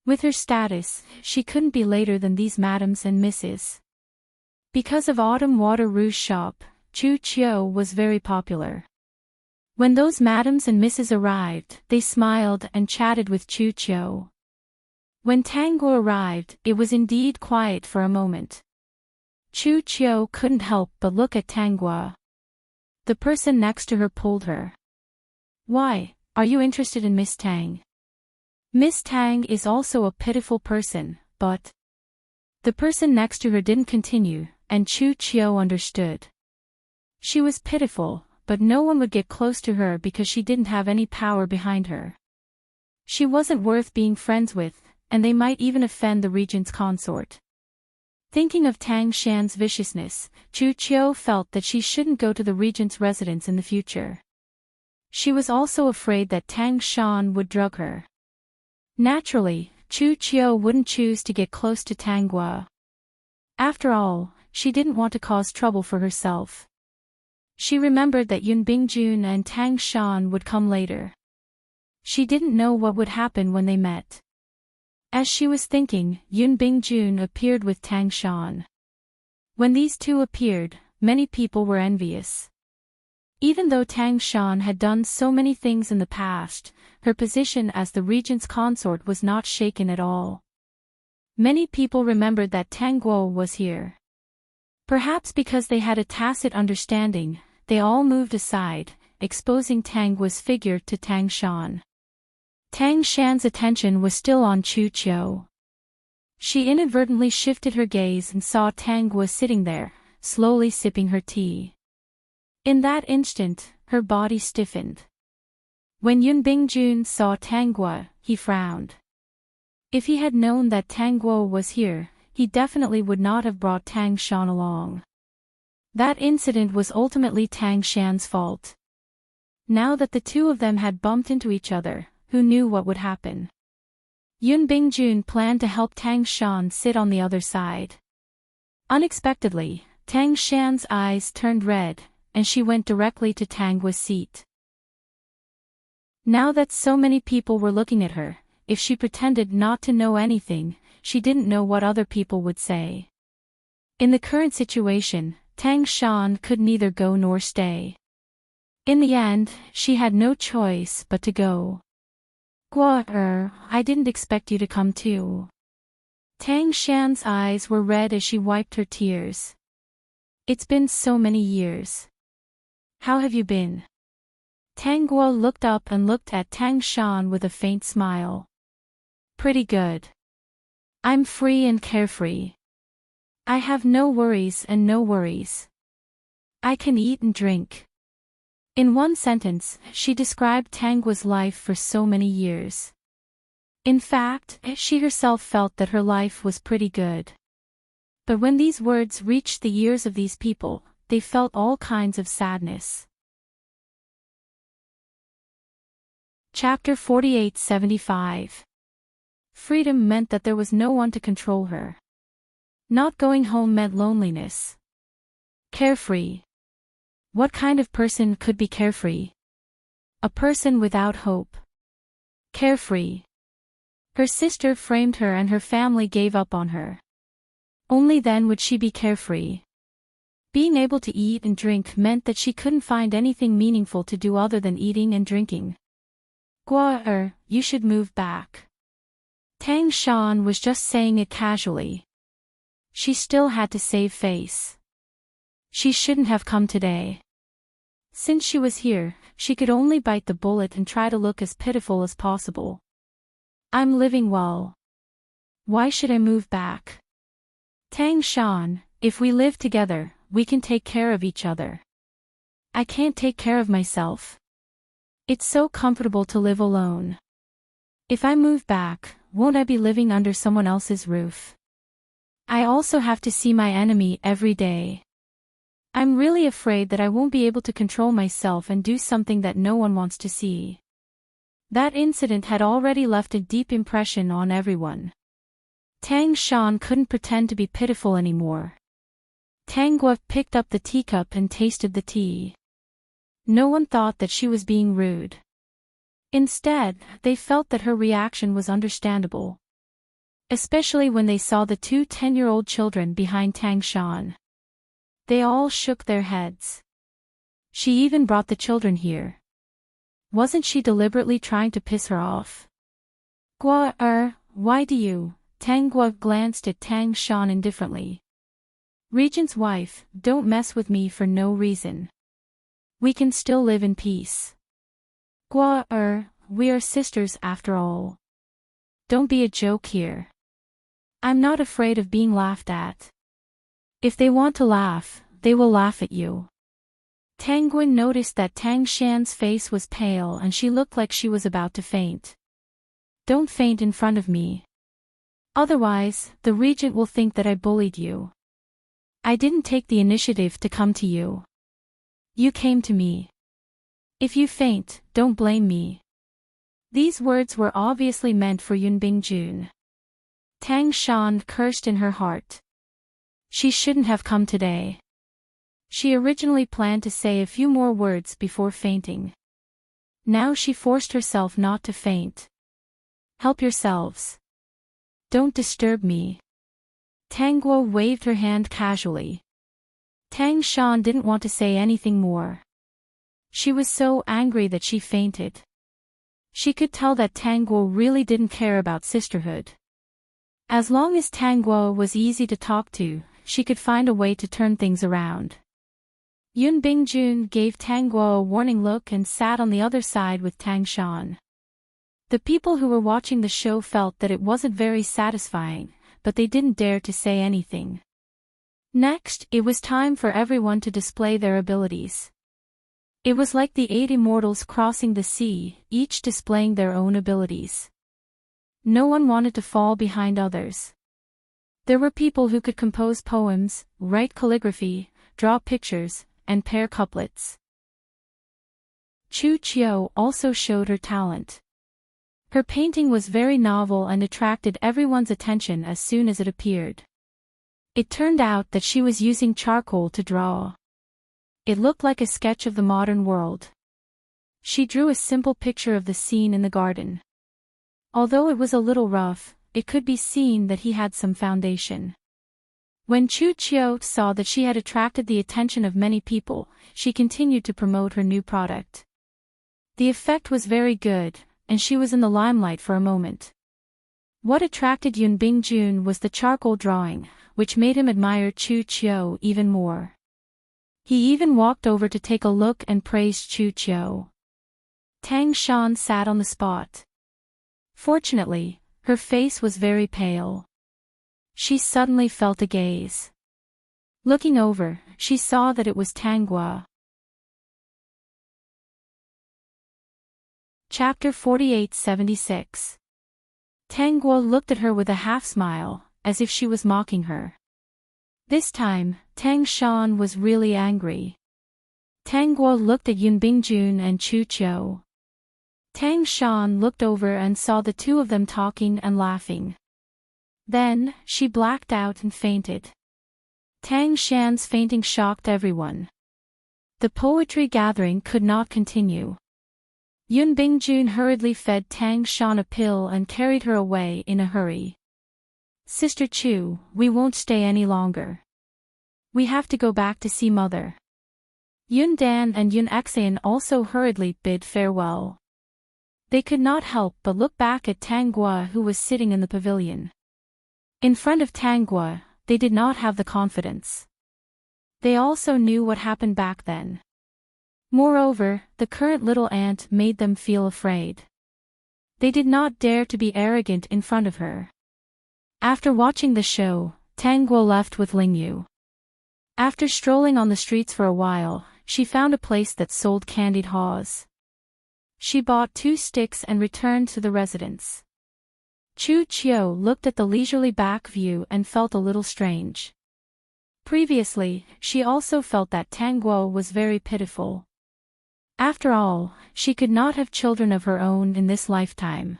With her status, she couldn't be later than these madams and misses. Because of Autumn Water Rouge shop, Chu Qiu was very popular. When those madams and misses arrived, they smiled and chatted with Chu Qiu. When Tanggua arrived, it was indeed quiet for a moment. Chu Qiu couldn't help but look at Tanggua. The person next to her pulled her. Why, are you interested in Miss Tang? Miss Tang is also a pitiful person, but... The person next to her didn't continue, and Chu Qiu understood. She was pitiful, but no one would get close to her because she didn't have any power behind her. She wasn't worth being friends with, and they might even offend the regent's consort. Thinking of Tang Shan's viciousness, Chu Qiu felt that she shouldn't go to the regent's residence in the future. She was also afraid that Tang Shan would drug her. Naturally, Chu Qiu wouldn't choose to get close to Tang Guo. After all, she didn't want to cause trouble for herself. She remembered that Yun Bingjun and Tang Shan would come later. She didn't know what would happen when they met. As she was thinking, Yun Bingjun appeared with Tang Shan. When these two appeared, many people were envious. Even though Tang Shan had done so many things in the past, her position as the regent's consort was not shaken at all. Many people remembered that Tang Guo was here. Perhaps because they had a tacit understanding, they all moved aside, exposing Tang Guo's figure to Tang Shan. Tang Shan's attention was still on Chu Qiu. She inadvertently shifted her gaze and saw Tang Guo sitting there, slowly sipping her tea. In that instant, her body stiffened. When Yun Bingjun saw Tang Guo, he frowned. If he had known that Tang Guo was here, he definitely would not have brought Tang Shan along. That incident was ultimately Tang Shan's fault. Now that the two of them had bumped into each other, who knew what would happen? Yun Bingjun planned to help Tang Shan sit on the other side. Unexpectedly, Tang Shan's eyes turned red, and she went directly to Tang Guo's seat. Now that so many people were looking at her, if she pretended not to know anything, she didn't know what other people would say. In the current situation, Tang Shan could neither go nor stay. In the end, she had no choice but to go. Guo, I didn't expect you to come too. Tang Shan's eyes were red as she wiped her tears. It's been so many years. How have you been? Tang Guo looked up and looked at Tang Shan with a faint smile. Pretty good. I'm free and carefree. I have no worries and no worries. I can eat and drink. In one sentence, she described Tang Guo's life for so many years. In fact, she herself felt that her life was pretty good. But when these words reached the ears of these people, they felt all kinds of sadness. Chapter 4875. Freedom meant that there was no one to control her. Not going home meant loneliness. Carefree. What kind of person could be carefree? A person without hope. Carefree. Her sister framed her and her family gave up on her. Only then would she be carefree. Being able to eat and drink meant that she couldn't find anything meaningful to do other than eating and drinking. Guo, you should move back. Tang Shan was just saying it casually. She still had to save face. She shouldn't have come today. Since she was here, she could only bite the bullet and try to look as pitiful as possible. I'm living well. Why should I move back? Tang Shan, if we live together, we can take care of each other. I can't take care of myself. It's so comfortable to live alone. If I move back, won't I be living under someone else's roof? I also have to see my enemy every day. I'm really afraid that I won't be able to control myself and do something that no one wants to see. That incident had already left a deep impression on everyone. Tang Shan couldn't pretend to be pitiful anymore. Tang Guo picked up the teacup and tasted the tea. No one thought that she was being rude. Instead, they felt that her reaction was understandable. Especially when they saw the two 10-year-old children behind Tang Shan. They all shook their heads. She even brought the children here. Wasn't she deliberately trying to piss her off? Guo, why do you? Tang Guo glanced at Tang Shan indifferently. Regent's wife, don't mess with me for no reason. We can still live in peace. Guo, we are sisters after all. Don't be a joke here. I'm not afraid of being laughed at. If they want to laugh, they will laugh at you. Tang Guo noticed that Tang Shan's face was pale and she looked like she was about to faint. Don't faint in front of me. Otherwise, the regent will think that I bullied you. I didn't take the initiative to come to you. You came to me. If you faint, don't blame me. These words were obviously meant for Yun Bingjun. Tang Shan cursed in her heart. She shouldn't have come today. She originally planned to say a few more words before fainting. Now she forced herself not to faint. Help yourselves. Don't disturb me. Tang Guo waved her hand casually. Tang Shan didn't want to say anything more. She was so angry that she fainted. She could tell that Tang Guo really didn't care about sisterhood. As long as Tang Guo was easy to talk to, she could find a way to turn things around. Yun Bingjun gave Tang Guo a warning look and sat on the other side with Tang Shan. The people who were watching the show felt that it wasn't very satisfying, but they didn't dare to say anything. Next, it was time for everyone to display their abilities. It was like the 8 immortals crossing the sea, each displaying their own abilities. No one wanted to fall behind others. There were people who could compose poems, write calligraphy, draw pictures, and pair couplets. Chu Qiu also showed her talent. Her painting was very novel and attracted everyone's attention as soon as it appeared. It turned out that she was using charcoal to draw. It looked like a sketch of the modern world. She drew a simple picture of the scene in the garden. Although it was a little rough, it could be seen that he had some foundation. When Chu Qiu saw that she had attracted the attention of many people, she continued to promote her new product. The effect was very good, and she was in the limelight for a moment. What attracted Yun Bingjun was the charcoal drawing, which made him admire Chu Qiu even more. He even walked over to take a look and praised Chu Qiu. Tang Shan sat on the spot. Fortunately, her face was very pale. She suddenly felt a gaze. Looking over, she saw that it was Tang Guo. Chapter 4876. Tang Guo looked at her with a half-smile, as if she was mocking her. This time, Tang Shan was really angry. Tang Guo looked at Yun Bingjun and Chu Qiu. Tang Shan looked over and saw the two of them talking and laughing. Then, she blacked out and fainted. Tang Shan's fainting shocked everyone. The poetry gathering could not continue. Yun Bingjun hurriedly fed Tang Shan a pill and carried her away in a hurry. Sister Chu, we won't stay any longer. We have to go back to see Mother. Yun Dan and Yun Exayan also hurriedly bid farewell. They could not help but look back at Tang Guo, who was sitting in the pavilion. In front of Tang Guo, they did not have the confidence. They also knew what happened back then. Moreover, the current little aunt made them feel afraid. They did not dare to be arrogant in front of her. After watching the show, Tang Guo left with Lingyu. After strolling on the streets for a while, she found a place that sold candied haws. She bought 2 sticks and returned to the residence. Chu Qiu looked at the leisurely back view and felt a little strange. Previously, she also felt that Tang Guo was very pitiful. After all, she could not have children of her own in this lifetime.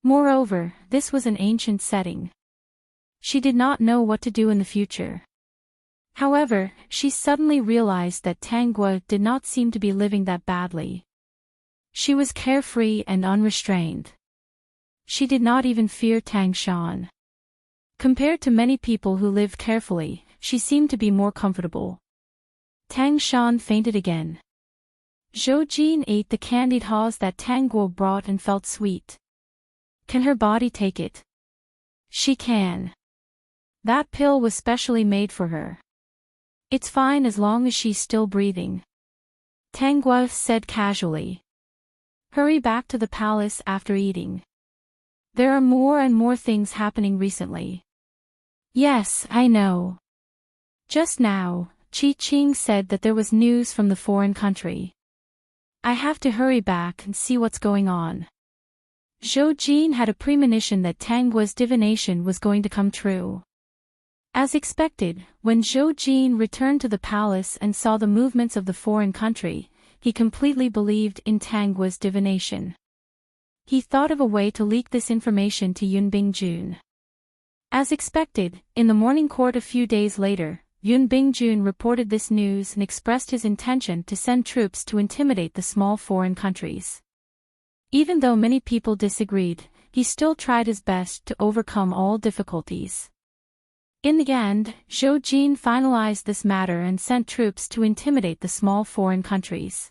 Moreover, this was an ancient setting. She did not know what to do in the future. However, she suddenly realized that Tang Guo did not seem to be living that badly. She was carefree and unrestrained. She did not even fear Tang Shan. Compared to many people who lived carefully, she seemed to be more comfortable. Tang Shan fainted again. Zhou Jin ate the candied haws that Tang Guo brought and felt sweet. Can her body take it? She can. That pill was specially made for her. It's fine as long as she's still breathing. Tang Guo said casually. Hurry back to the palace after eating. There are more and more things happening recently. Yes, I know. Just now, Qi Qing said that there was news from the foreign country. I have to hurry back and see what's going on. Zhou Jin had a premonition that Tang Guo's divination was going to come true. As expected, when Zhou Jin returned to the palace and saw the movements of the foreign country, he completely believed in Tangwa's divination. He thought of a way to leak this information to Yun Bingjun. As expected, in the morning court a few days later, Yun Bingjun reported this news and expressed his intention to send troops to intimidate the small foreign countries. Even though many people disagreed, he still tried his best to overcome all difficulties. In the end, Zhou Jin finalized this matter and sent troops to intimidate the small foreign countries.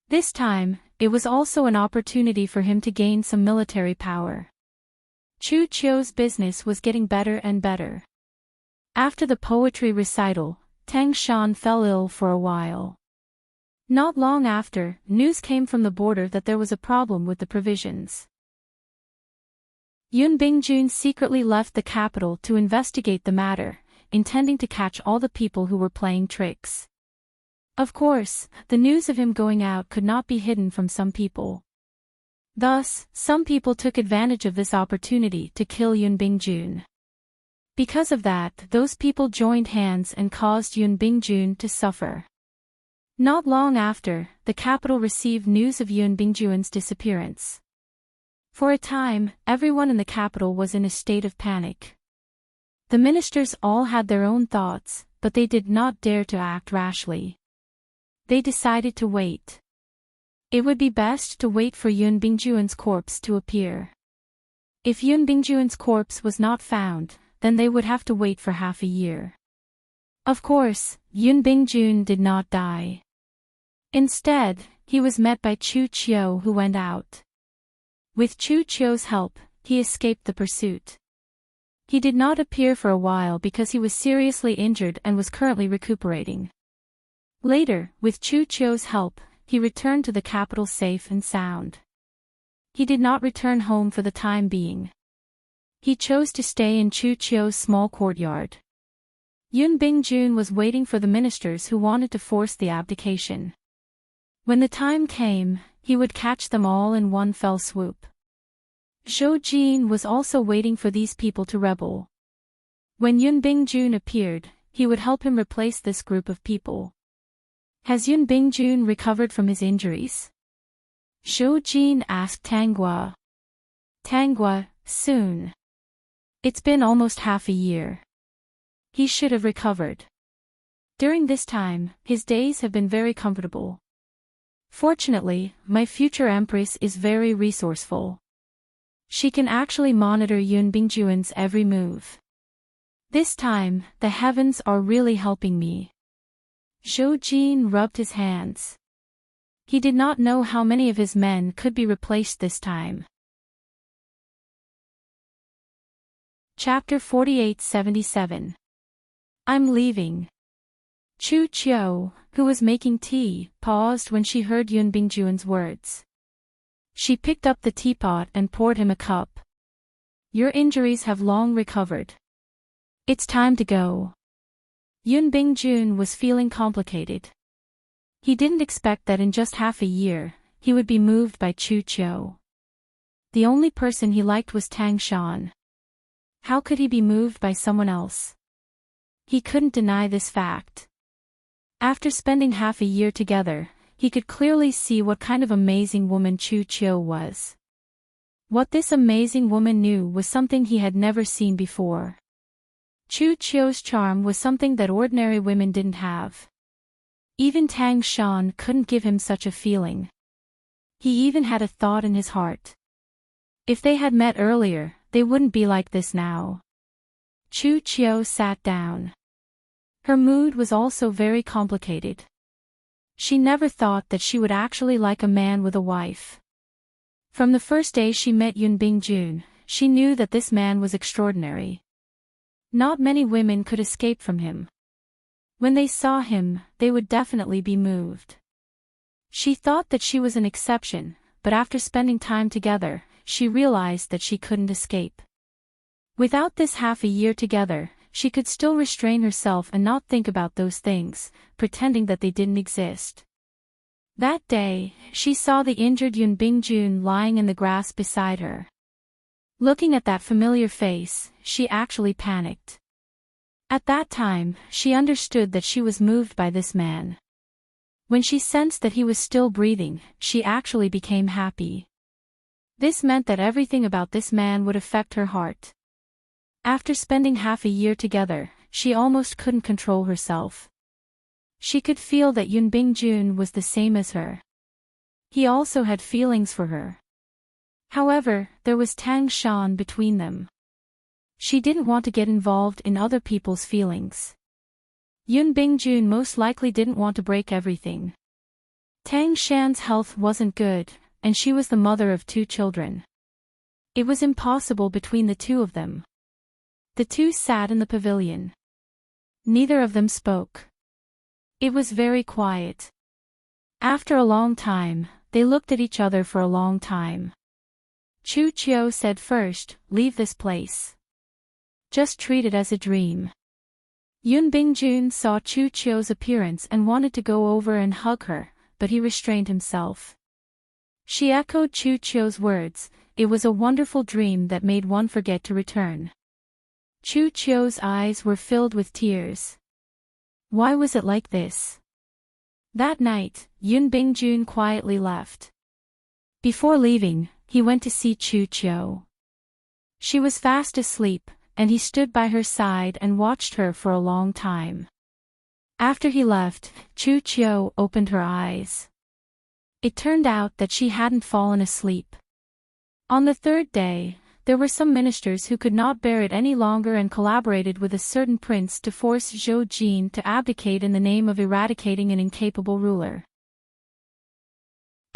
This time, it was also an opportunity for him to gain some military power. Chu Qiu's business was getting better and better. After the poetry recital, Tang Shan fell ill for a while. Not long after, news came from the border that there was a problem with the provisions. Yun Bingjun secretly left the capital to investigate the matter, intending to catch all the people who were playing tricks. Of course, the news of him going out could not be hidden from some people. Thus, some people took advantage of this opportunity to kill Yun Bingjun. Because of that, those people joined hands and caused Yun Bingjun to suffer. Not long after, the capital received news of Yun Bingjun's disappearance. For a time, everyone in the capital was in a state of panic. The ministers all had their own thoughts, but they did not dare to act rashly. They decided to wait. It would be best to wait for Yun Bingjun's corpse to appear. If Yun Bingjun's corpse was not found, then they would have to wait for half a year. Of course, Yun Bingjun did not die. Instead, he was met by Chu Qiu, who went out. With Chu Qiu's help, he escaped the pursuit. He did not appear for a while because he was seriously injured and was currently recuperating. Later, with Chu Qiu's help, he returned to the capital safe and sound. He did not return home for the time being. He chose to stay in Chu Qiu's small courtyard. Yun Bingjun was waiting for the ministers who wanted to force the abdication. When the time came, he would catch them all in one fell swoop. Zhou Jin was also waiting for these people to rebel. When Yun Bingjun appeared, he would help him replace this group of people. Has Yun Bingjun recovered from his injuries? Zhou Jin asked Tangua. Tangua, soon. It's been almost half a year. He should have recovered. During this time, his days have been very comfortable. Fortunately, my future empress is very resourceful. She can actually monitor Yun Bingjun's every move. This time, the heavens are really helping me. Zhou Jin rubbed his hands. He did not know how many of his men could be replaced this time. Chapter 4877. I'm leaving. Chu Qiu, who was making tea, paused when she heard Yun Bingjun's words. She picked up the teapot and poured him a cup. Your injuries have long recovered. It's time to go. Yun Bingjun was feeling complicated. He didn't expect that in just half a year, he would be moved by Chu Qiu. The only person he liked was Tang Shan. How could he be moved by someone else? He couldn't deny this fact. After spending half a year together, he could clearly see what kind of amazing woman Chu Qiu was. What this amazing woman knew was something he had never seen before. Chu Qiu's charm was something that ordinary women didn't have. Even Tang Shan couldn't give him such a feeling. He even had a thought in his heart. If they had met earlier, they wouldn't be like this now. Chu Qiu sat down. Her mood was also very complicated. She never thought that she would actually like a man with a wife. From the first day she met Yun Bingjun, she knew that this man was extraordinary. Not many women could escape from him. When they saw him, they would definitely be moved. She thought that she was an exception, but after spending time together, she realized that she couldn't escape. Without this half a year together, she could still restrain herself and not think about those things, pretending that they didn't exist. That day, she saw the injured Yun Bingjun lying in the grass beside her. Looking at that familiar face, she actually panicked. At that time, she understood that she was moved by this man. When she sensed that he was still breathing, she actually became happy. This meant that everything about this man would affect her heart. After spending half a year together, she almost couldn't control herself. She could feel that Yoon Bing-jun was the same as her. He also had feelings for her. However, there was Tang Shan between them. She didn't want to get involved in other people's feelings. Yoon Bing-jun most likely didn't want to break everything. Tang Shan's health wasn't good, and she was the mother of 2 children. It was impossible between the two of them. The two sat in the pavilion. Neither of them spoke. It was very quiet. After a long time, they looked at each other for a long time. Chu Chio said first, "Leave this place. Just treat it as a dream." Yoon Bing-jun saw Chu Chio's appearance and wanted to go over and hug her, but he restrained himself. She echoed Chu Chio's words, "It was a wonderful dream that made one forget to return." Chu Chio's eyes were filled with tears. Why was it like this? That night, Yoon Bing-jun quietly left. Before leaving, he went to see Chu Chio. She was fast asleep, and he stood by her side and watched her for a long time. After he left, Chu Chio opened her eyes. It turned out that she hadn't fallen asleep. On the 3rd day, there were some ministers who could not bear it any longer and collaborated with a certain prince to force Zhou Jin to abdicate in the name of eradicating an incapable ruler.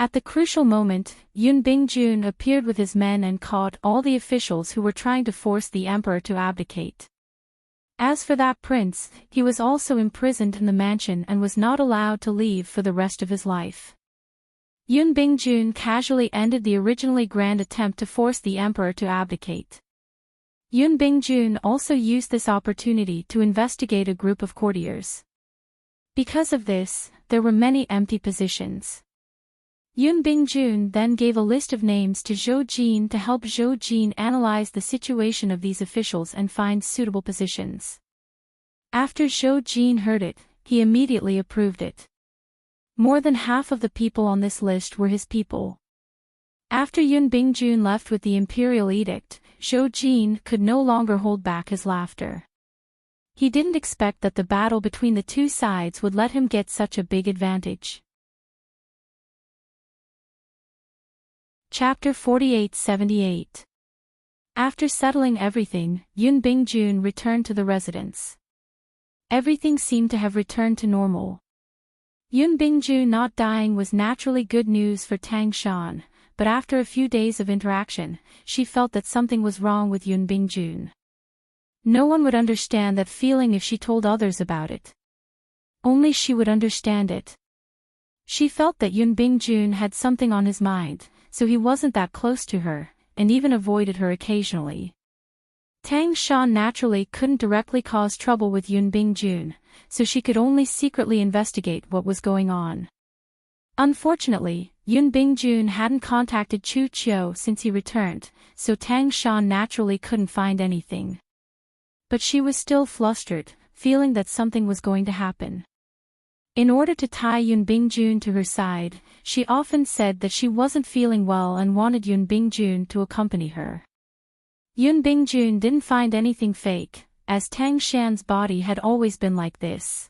At the crucial moment, Yoon Bing-jun appeared with his men and caught all the officials who were trying to force the emperor to abdicate. As for that prince, he was also imprisoned in the mansion and was not allowed to leave for the rest of his life. Yoon Bing-jun casually ended the originally grand attempt to force the emperor to abdicate. Yoon Bing-jun also used this opportunity to investigate a group of courtiers. Because of this, there were many empty positions. Yoon Bing-jun then gave a list of names to Zhou Jin to help Zhou Jin analyze the situation of these officials and find suitable positions. After Zhou Jin heard it, he immediately approved it. More than half of the people on this list were his people. After Yoon Bing-jun left with the imperial edict, Zhou Jin could no longer hold back his laughter. He didn't expect that the battle between the two sides would let him get such a big advantage. Chapter 48-78. After settling everything, Yoon Bing-jun returned to the residence. Everything seemed to have returned to normal. Yoon Bing-jun not dying was naturally good news for Tang Shan, but after a few days of interaction, she felt that something was wrong with Yoon Bing-jun. No one would understand that feeling if she told others about it. Only she would understand it. She felt that Yoon Bing-jun had something on his mind, so he wasn't that close to her, and even avoided her occasionally. Tang Shan naturally couldn't directly cause trouble with Yoon Bing-jun, so she could only secretly investigate what was going on. Unfortunately, Yoon Bing-jun hadn't contacted Chu Chio since he returned, so Tang Shan naturally couldn't find anything. But she was still flustered, feeling that something was going to happen. In order to tie Yoon Bing-jun to her side, she often said that she wasn't feeling well and wanted Yoon Bing-jun to accompany her. Yoon Bing-jun didn't find anything fake, as Tang Shan's body had always been like this.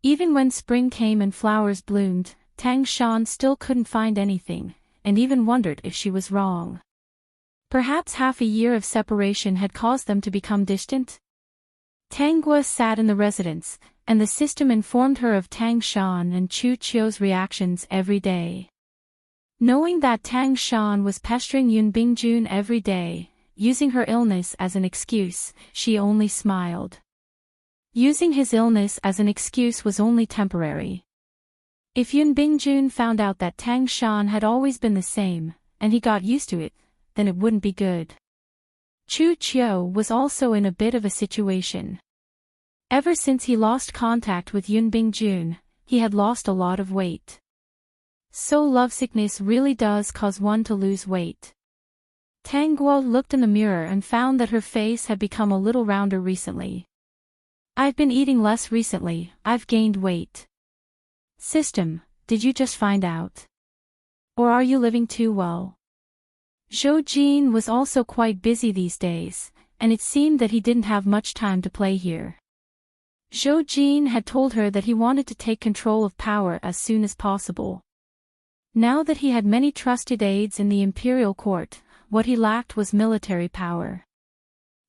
Even when spring came and flowers bloomed, Tang Shan still couldn't find anything, and even wondered if she was wrong. Perhaps half a year of separation had caused them to become distant? Tang Gua sat in the residence, and the system informed her of Tang Shan and Chu Chio's reactions every day. Knowing that Tang Shan was pestering Yoon Bing-jun every day, using her illness as an excuse, she only smiled. Using his illness as an excuse was only temporary. If Yoon Bing-jun found out that Tang Shan had always been the same, and he got used to it, then it wouldn't be good. Chu Chio was also in a bit of a situation. Ever since he lost contact with Yoon Bing-jun, he had lost a lot of weight. So lovesickness really does cause one to lose weight. Tang Guo looked in the mirror and found that her face had become a little rounder recently. "I've been eating less recently, I've gained weight." System, did you just find out? Or are you living too well? Zhou Jin was also quite busy these days, and it seemed that he didn't have much time to play here. Zhou Jin had told her that he wanted to take control of power as soon as possible. Now that he had many trusted aides in the imperial court, what he lacked was military power.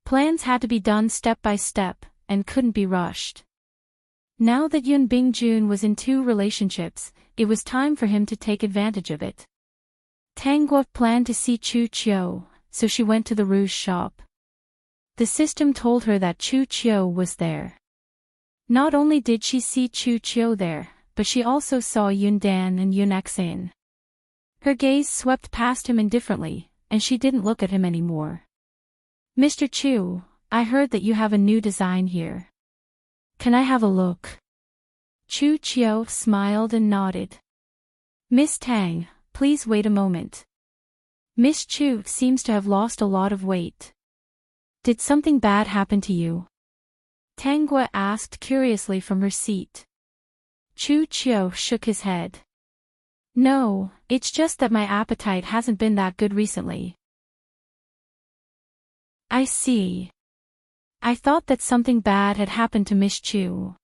Plans had to be done step by step, and couldn't be rushed. Now that Yun Bingjun was in 2 relationships, it was time for him to take advantage of it. Tang Guo planned to see Chu Qiu, so she went to the rouge shop. The system told her that Chu Qiu was there. Not only did she see Chu Qiu there, but she also saw Yun Dan and Yun Xin. Her gaze swept past him indifferently, and she didn't look at him anymore. Mr. Chu, I heard that you have a new design here. Can I have a look? Chu Qiu smiled and nodded. Miss Tang, please wait a moment. Miss Chu seems to have lost a lot of weight. Did something bad happen to you? Tang Guo asked curiously from her seat. Chu Qiu shook his head. No, it's just that my appetite hasn't been that good recently. I see. I thought that something bad had happened to Miss Chu.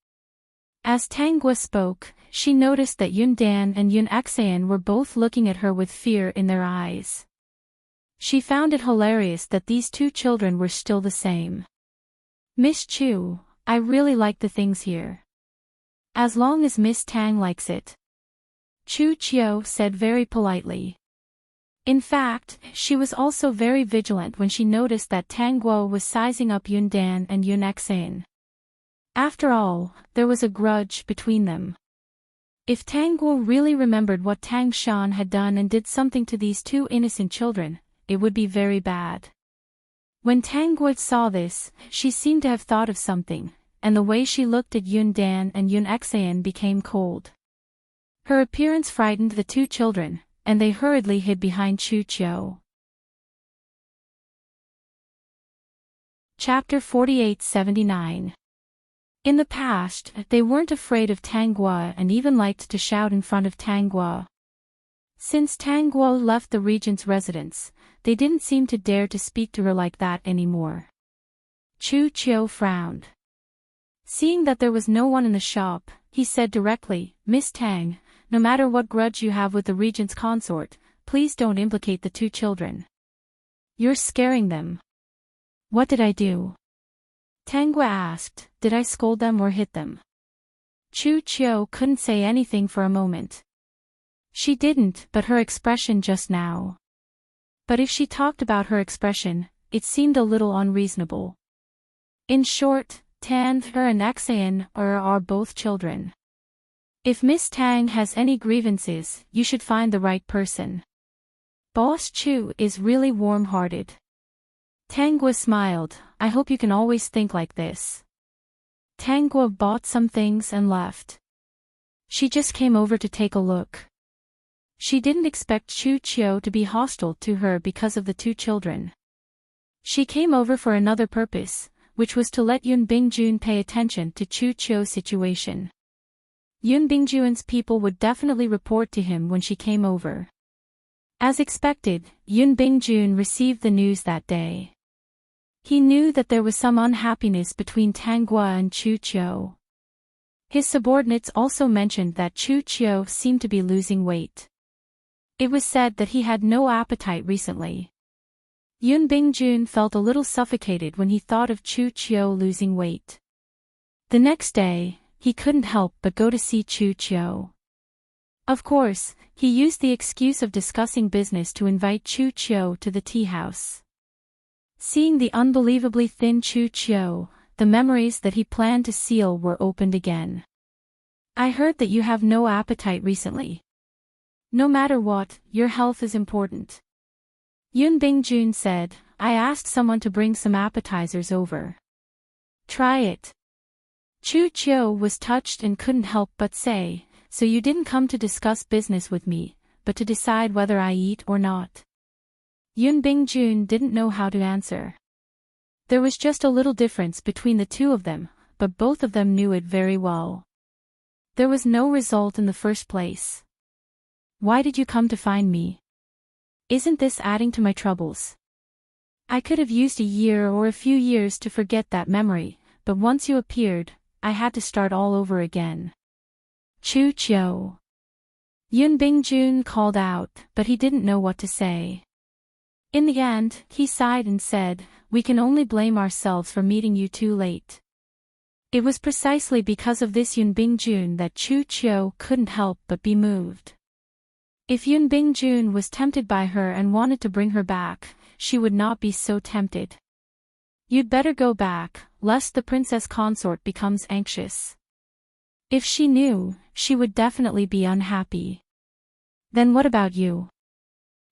As Tang Guo spoke, she noticed that Yun Dan and Yun Xin were both looking at her with fear in their eyes. She found it hilarious that these 2 children were still the same. Miss Chu, I really like the things here. As long as Miss Tang likes it. Chu Qiu said very politely. In fact, she was also very vigilant when she noticed that Tang Guo was sizing up Yun Dan and Yun Xin. After all, there was a grudge between them. If Tang Guo really remembered what Tang Shan had done and did something to these 2 innocent children, it would be very bad. When Tang Guo saw this, she seemed to have thought of something, and the way she looked at Yun Dan and Yun Xin became cold. Her appearance frightened the 2 children, and they hurriedly hid behind Chu Qiu. Chapter 48-79. In the past, they weren't afraid of Tang Guo and even liked to shout in front of Tang Guo. Since Tang Guo left the regent's residence, they didn't seem to dare to speak to her like that anymore. Chu Qiu frowned. Seeing that there was no one in the shop, he said directly, Miss Tang, no matter what grudge you have with the regent's consort, please don't implicate the 2 children. You're scaring them. What did I do? Tang Guo asked, did I scold them or hit them? Chu Qiu couldn't say anything for a moment. She didn't, but her expression just now. But if she talked about her expression, it seemed a little unreasonable. In short, Tan and Xin are both children. If Miss Tang has any grievances, you should find the right person. Boss Chu is really warm-hearted. Tang Guo smiled, I hope you can always think like this. Tang Guo bought some things and left. She just came over to take a look. She didn't expect Chu Qiu to be hostile to her because of the 2 children. She came over for another purpose, which was to let Yun Bingjun pay attention to Chu Qiu's situation. Yun Bingjun's people would definitely report to him when she came over. As expected, Yun Bingjun received the news that day. He knew that there was some unhappiness between Tang Guo and Chu Qiu. His subordinates also mentioned that Chu Qiu seemed to be losing weight. It was said that he had no appetite recently. Yun Bingjun felt a little suffocated when he thought of Chu Qiu losing weight. The next day, he couldn't help but go to see Chu Qiu. Of course, he used the excuse of discussing business to invite Chu Qiu to the tea house. Seeing the unbelievably thin Chu Qiu, the memories that he planned to seal were opened again. I heard that you have no appetite recently. No matter what, your health is important. Yun Bingjun said, I asked someone to bring some appetizers over. Try it. Chu Qiu was touched and couldn't help but say, so you didn't come to discuss business with me, but to decide whether I eat or not. Yun Bingjun didn't know how to answer. There was just a little difference between the 2 of them, but both of them knew it very well. There was no result in the first place. Why did you come to find me? Isn't this adding to my troubles? I could have used a year or a few years to forget that memory, but once you appeared, I had to start all over again. Chu Chiu. Yun Bingjun called out, but he didn't know what to say. In the end, he sighed and said, "We can only blame ourselves for meeting you too late." It was precisely because of this Yun Bingjun that Chu Chiu couldn't help but be moved. If Yun Bingjun was tempted by her and wanted to bring her back, she would not be so tempted. You'd better go back, lest the princess consort becomes anxious. If she knew, she would definitely be unhappy. Then what about you?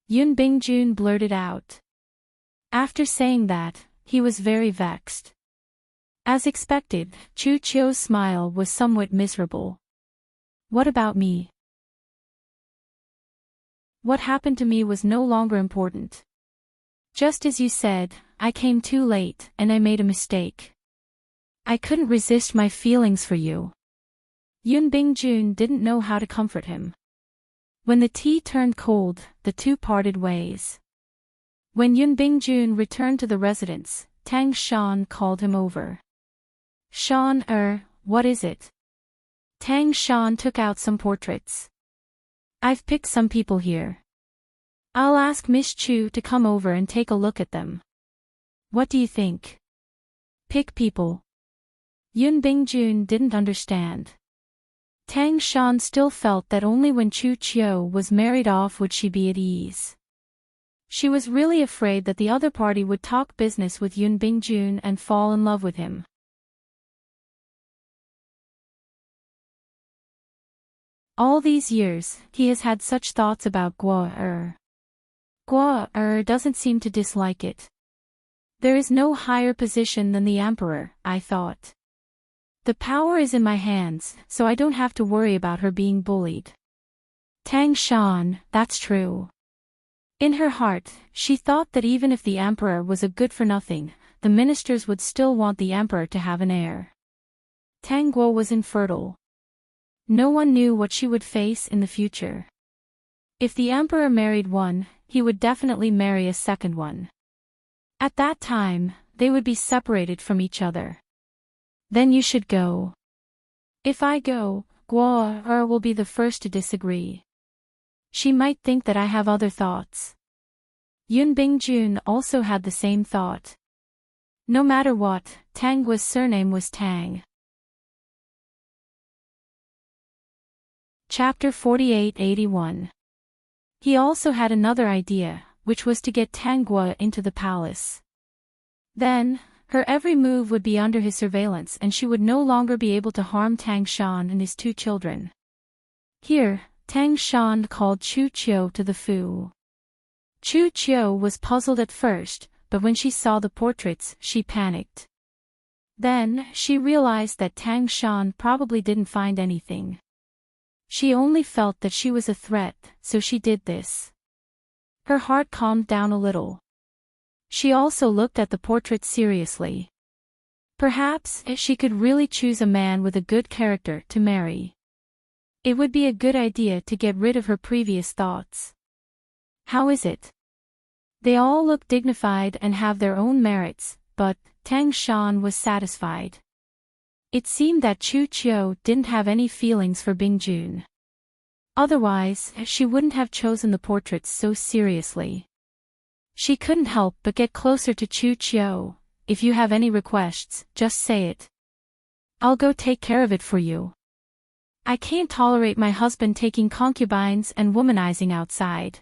Yun Bingjun blurted out. After saying that, he was very vexed. As expected, Chu Chiu's smile was somewhat miserable. What about me? What happened to me was no longer important. Just as you said, I came too late, and I made a mistake. I couldn't resist my feelings for you. Yun Bingjun didn't know how to comfort him. When the tea turned cold, the two parted ways. When Yun Bingjun returned to the residence, Tang Shan called him over. Shan, what is it? Tang Shan took out some portraits. I've picked some people here. I'll ask Miss Chu to come over and take a look at them. What do you think? Pick people. Yun Bingjun didn't understand. Tang Shan still felt that only when Chu Chiu was married off would she be at ease. She was really afraid that the other party would talk business with Yun Bingjun and fall in love with him. All these years, he has had such thoughts about Guo. Guo doesn't seem to dislike it. There is no higher position than the emperor, I thought. The power is in my hands, so I don't have to worry about her being bullied. Tang Shan, that's true. In her heart, she thought that even if the emperor was a good-for-nothing, the ministers would still want the emperor to have an heir. Tang Guo was infertile. No one knew what she would face in the future. If the emperor married one, he would definitely marry a second one. At that time, they would be separated from each other. Then you should go. If I go, Guo will be the first to disagree. She might think that I have other thoughts. Yun Bingjun also had the same thought. No matter what, Tang Guo's surname was Tang. Chapter 48-81. He also had another idea, which was to get Tang Guo into the palace. Then, her every move would be under his surveillance and she would no longer be able to harm Tang Shan and his two children. Here, Tang Shan called Chu Chiu to the fu. Chu Chiu was puzzled at first, but when she saw the portraits, she panicked. Then, she realized that Tang Shan probably didn't find anything. She only felt that she was a threat, so she did this. Her heart calmed down a little. She also looked at the portrait seriously. Perhaps she could really choose a man with a good character to marry. It would be a good idea to get rid of her previous thoughts. How is it? They all look dignified and have their own merits, but Tang Shan was satisfied. It seemed that Chu Chiu didn't have any feelings for Bingjun. Otherwise, she wouldn't have chosen the portraits so seriously. She couldn't help but get closer to Chu Chiu. If you have any requests, just say it. I'll go take care of it for you. I can't tolerate my husband taking concubines and womanizing outside.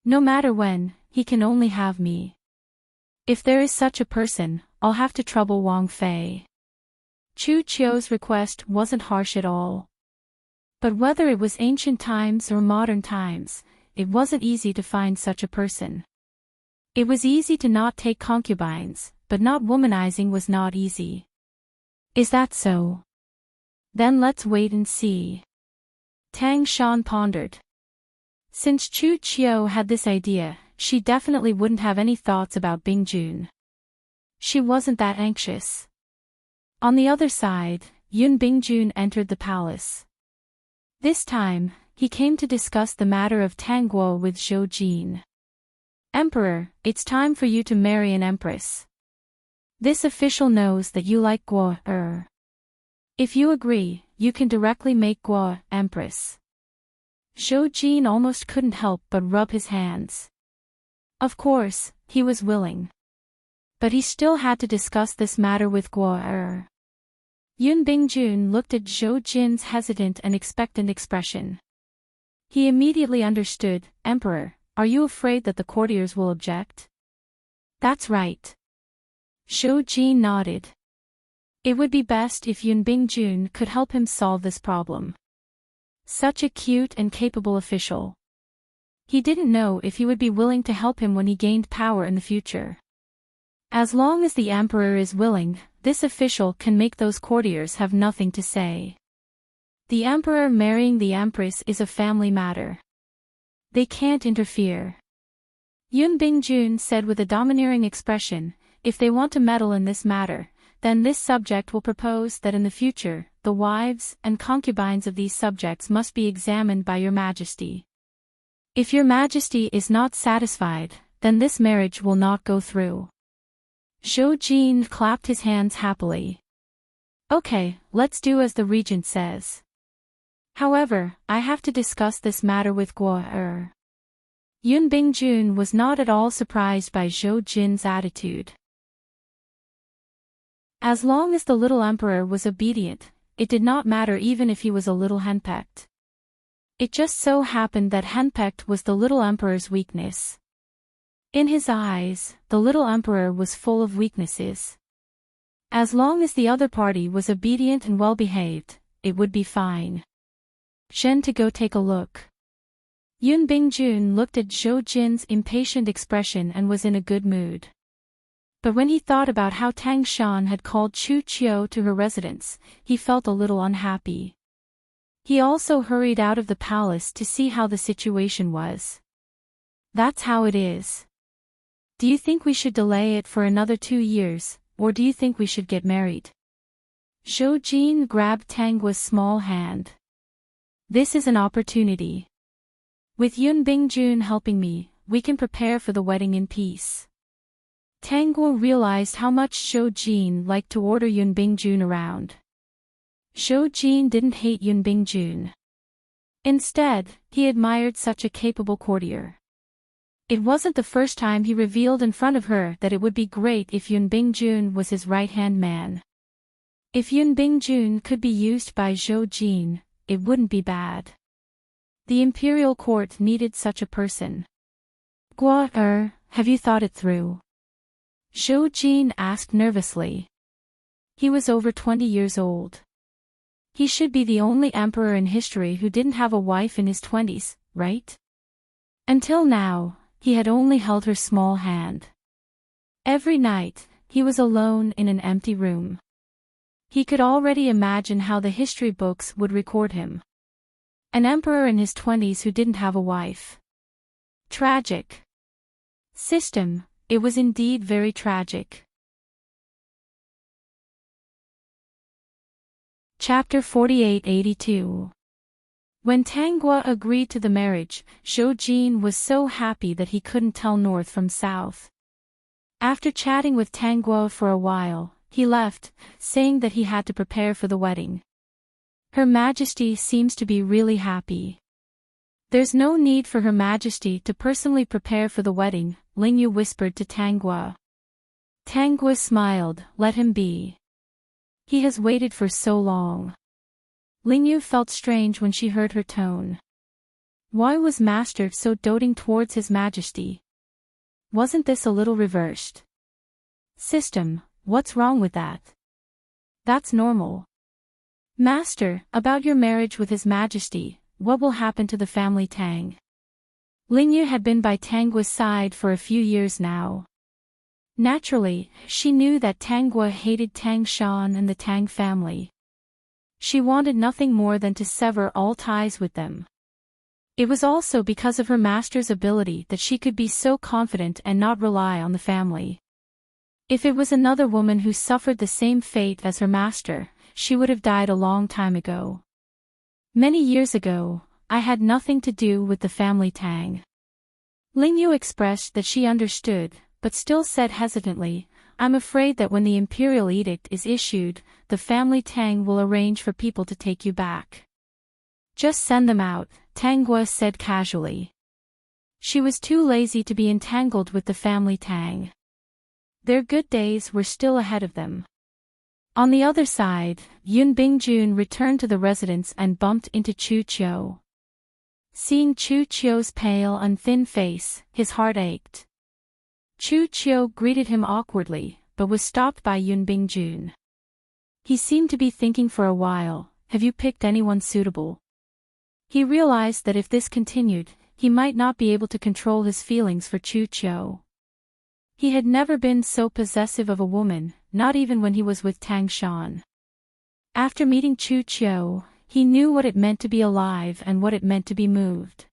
No matter when, he can only have me. If there is such a person, I'll have to trouble Wang Fei. Chu Chiu's request wasn't harsh at all. But whether it was ancient times or modern times, it wasn't easy to find such a person. It was easy to not take concubines, but not womanizing was not easy. Is that so? Then let's wait and see. Tang Shan pondered. Since Chu Chiu had this idea, she definitely wouldn't have any thoughts about Bingjun. She wasn't that anxious. On the other side, Yun Bingjun entered the palace. This time, he came to discuss the matter of Tang Guo with Zhou Jin. Emperor, it's time for you to marry an empress. This official knows that you like Guo. If you agree, you can directly make Guo empress. Zhou Jin almost couldn't help but rub his hands. Of course, he was willing. But he still had to discuss this matter with Guo. Yun Bingjun looked at Zhou Jin's hesitant and expectant expression. He immediately understood. Emperor, are you afraid that the courtiers will object? That's right. Zhou Jin nodded. It would be best if Yun Bingjun could help him solve this problem. Such a cute and capable official. He didn't know if he would be willing to help him when he gained power in the future. As long as the emperor is willing, this official can make those courtiers have nothing to say. The emperor marrying the empress is a family matter. They can't interfere. Yun Bingjun said with a domineering expression, if they want to meddle in this matter, then this subject will propose that in the future, the wives and concubines of these subjects must be examined by your majesty. If your majesty is not satisfied, then this marriage will not go through. Zhou Jin clapped his hands happily. Okay, let's do as the regent says. However, I have to discuss this matter with Guo. Yun Bingjun was not at all surprised by Zhou Jin's attitude. As long as the little emperor was obedient, it did not matter even if he was a little henpecked. It just so happened that henpecked was the little emperor's weakness. In his eyes, the little emperor was full of weaknesses. As long as the other party was obedient and well-behaved, it would be fine. Shen to go take a look. Yun Bingjun looked at Zhou Jin's impatient expression and was in a good mood. But when he thought about how Tang Shan had called Chu Qiu to her residence, he felt a little unhappy. He also hurried out of the palace to see how the situation was. That's how it is. Do you think we should delay it for another 2 years, or do you think we should get married? Zhou Jin grabbed Tang Guo's small hand. This is an opportunity. With Yun Bingjun helping me, we can prepare for the wedding in peace. Tang Guo realized how much Zhou Jin liked to order Yun Bingjun around. Zhou Jin didn't hate Yun Bingjun. Instead, he admired such a capable courtier. It wasn't the first time he revealed in front of her that it would be great if Yun Bingjun was his right-hand man. If Yun Bingjun could be used by Zhou Jin, it wouldn't be bad. The imperial court needed such a person. Guo, have you thought it through? Zhou Jin asked nervously. He was over 20 years old. He should be the only emperor in history who didn't have a wife in his 20s, right? Until now, he had only held her small hand. Every night, he was alone in an empty room. He could already imagine how the history books would record him. An emperor in his 20s who didn't have a wife. Tragic. System, it was indeed very tragic. Chapter 4882. When Tang Guo agreed to the marriage, Zhou Jin was so happy that he couldn't tell north from south. After chatting with Tang Guo for a while, he left, saying that he had to prepare for the wedding. Her Majesty seems to be really happy. There's no need for Her Majesty to personally prepare for the wedding, Lingyu whispered to Tang Guo. Tang Guo smiled, let him be. He has waited for so long. Lingyu felt strange when she heard her tone. Why was Master so doting towards His Majesty? Wasn't this a little reversed? System, what's wrong with that? That's normal. Master, about your marriage with His Majesty, what will happen to the family Tang? Lingyu had been by Tang Guo's side for a few years now. Naturally, she knew that Tang Guo hated Tang Shan and the Tang family. She wanted nothing more than to sever all ties with them. It was also because of her master's ability that she could be so confident and not rely on the family. If it was another woman who suffered the same fate as her master, she would have died a long time ago. Many years ago, I had nothing to do with the family Tang. Lingyu expressed that she understood, but still said hesitantly, I'm afraid that when the imperial edict is issued, the family Tang will arrange for people to take you back. Just send them out, Tang Gua said casually. She was too lazy to be entangled with the family Tang. Their good days were still ahead of them. On the other side, Yun Bingjun returned to the residence and bumped into Chu Qiu. Seeing Chu Qiu's pale and thin face, his heart ached. Chu Qiu greeted him awkwardly, but was stopped by Yun Bingjun. He seemed to be thinking for a while, have you picked anyone suitable? He realized that if this continued, he might not be able to control his feelings for Chu Qiu. He had never been so possessive of a woman, not even when he was with Tang Shan. After meeting Chu Qiu, he knew what it meant to be alive and what it meant to be moved.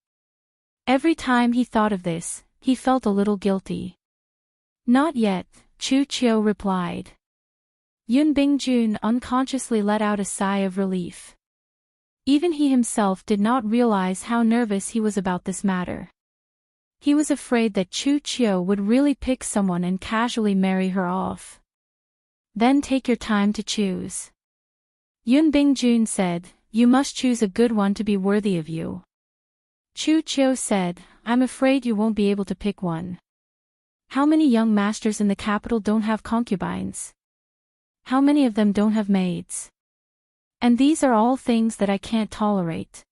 Every time he thought of this, he felt a little guilty. Not yet, Chu Qiu replied. Yun Bingjun unconsciously let out a sigh of relief. Even he himself did not realize how nervous he was about this matter. He was afraid that Chu Qiu would really pick someone and casually marry her off. Then take your time to choose. Yun Bingjun said, you must choose a good one to be worthy of you. Chu Qiu said, I'm afraid you won't be able to pick one. How many young masters in the capital don't have concubines? How many of them don't have maids? And these are all things that I can't tolerate.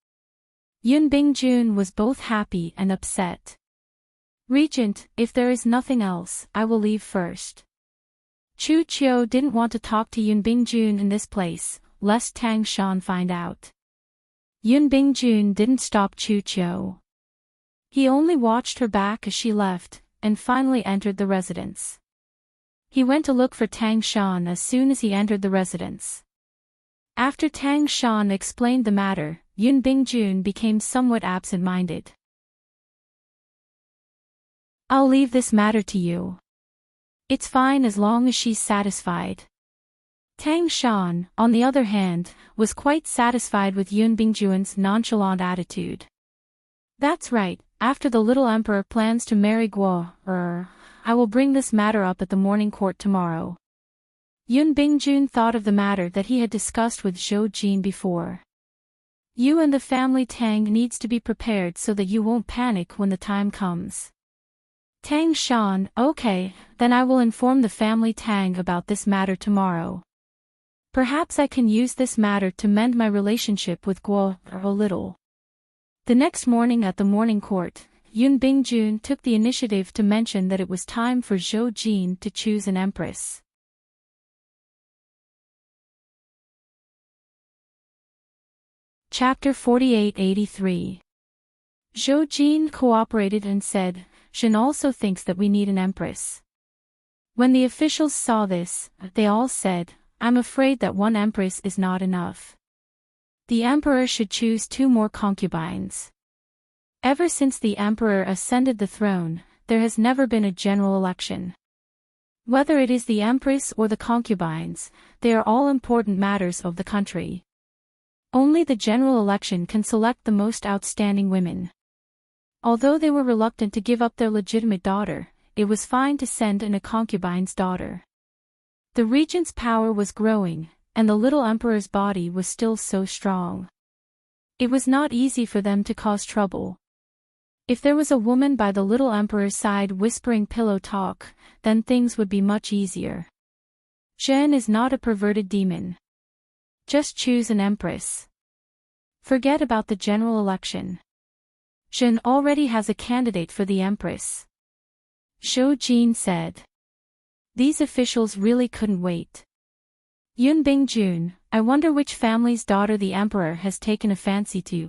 Yun Bingjun was both happy and upset. Regent, if there is nothing else, I will leave first. Chu Qiu didn't want to talk to Yun Bingjun in this place, lest Tang Shan find out. Yun Bingjun didn't stop Chu Qiu. He only watched her back as she left, and finally entered the residence. He went to look for Tang Shan as soon as he entered the residence. After Tang Shan explained the matter, Yun Bingjun became somewhat absent-minded. I'll leave this matter to you. It's fine as long as she's satisfied. Tang Shan, on the other hand, was quite satisfied with Yun Bingjun's nonchalant attitude. That's right, after the little emperor plans to marry Guo, I will bring this matter up at the morning court tomorrow. Yun Bingjun thought of the matter that he had discussed with Zhou Jin before. You and the family Tang needs to be prepared so that you won't panic when the time comes. Tang Shan, okay, then I will inform the family Tang about this matter tomorrow. Perhaps I can use this matter to mend my relationship with Guo a little. The next morning at the morning court, Yun Bingjun took the initiative to mention that it was time for Zhou Jin to choose an empress. Chapter 4883. Zhou Jin cooperated and said, Shen also thinks that we need an empress. When the officials saw this, they all said, I'm afraid that one empress is not enough. The emperor should choose 2 more concubines. Ever since the emperor ascended the throne, there has never been a general election. Whether it is the empress or the concubines, they are all important matters of the country. Only the general election can select the most outstanding women. Although they were reluctant to give up their legitimate daughter, it was fine to send in a concubine's daughter. The regent's power was growing, and the little emperor's body was still so strong. It was not easy for them to cause trouble. If there was a woman by the little emperor's side whispering pillow talk, then things would be much easier. Zhen is not a perverted demon. Just choose an empress. Forget about the general election. Zhen already has a candidate for the empress. Zhou Jin said. These officials really couldn't wait. Yun Bingjun, I wonder which family's daughter the emperor has taken a fancy to.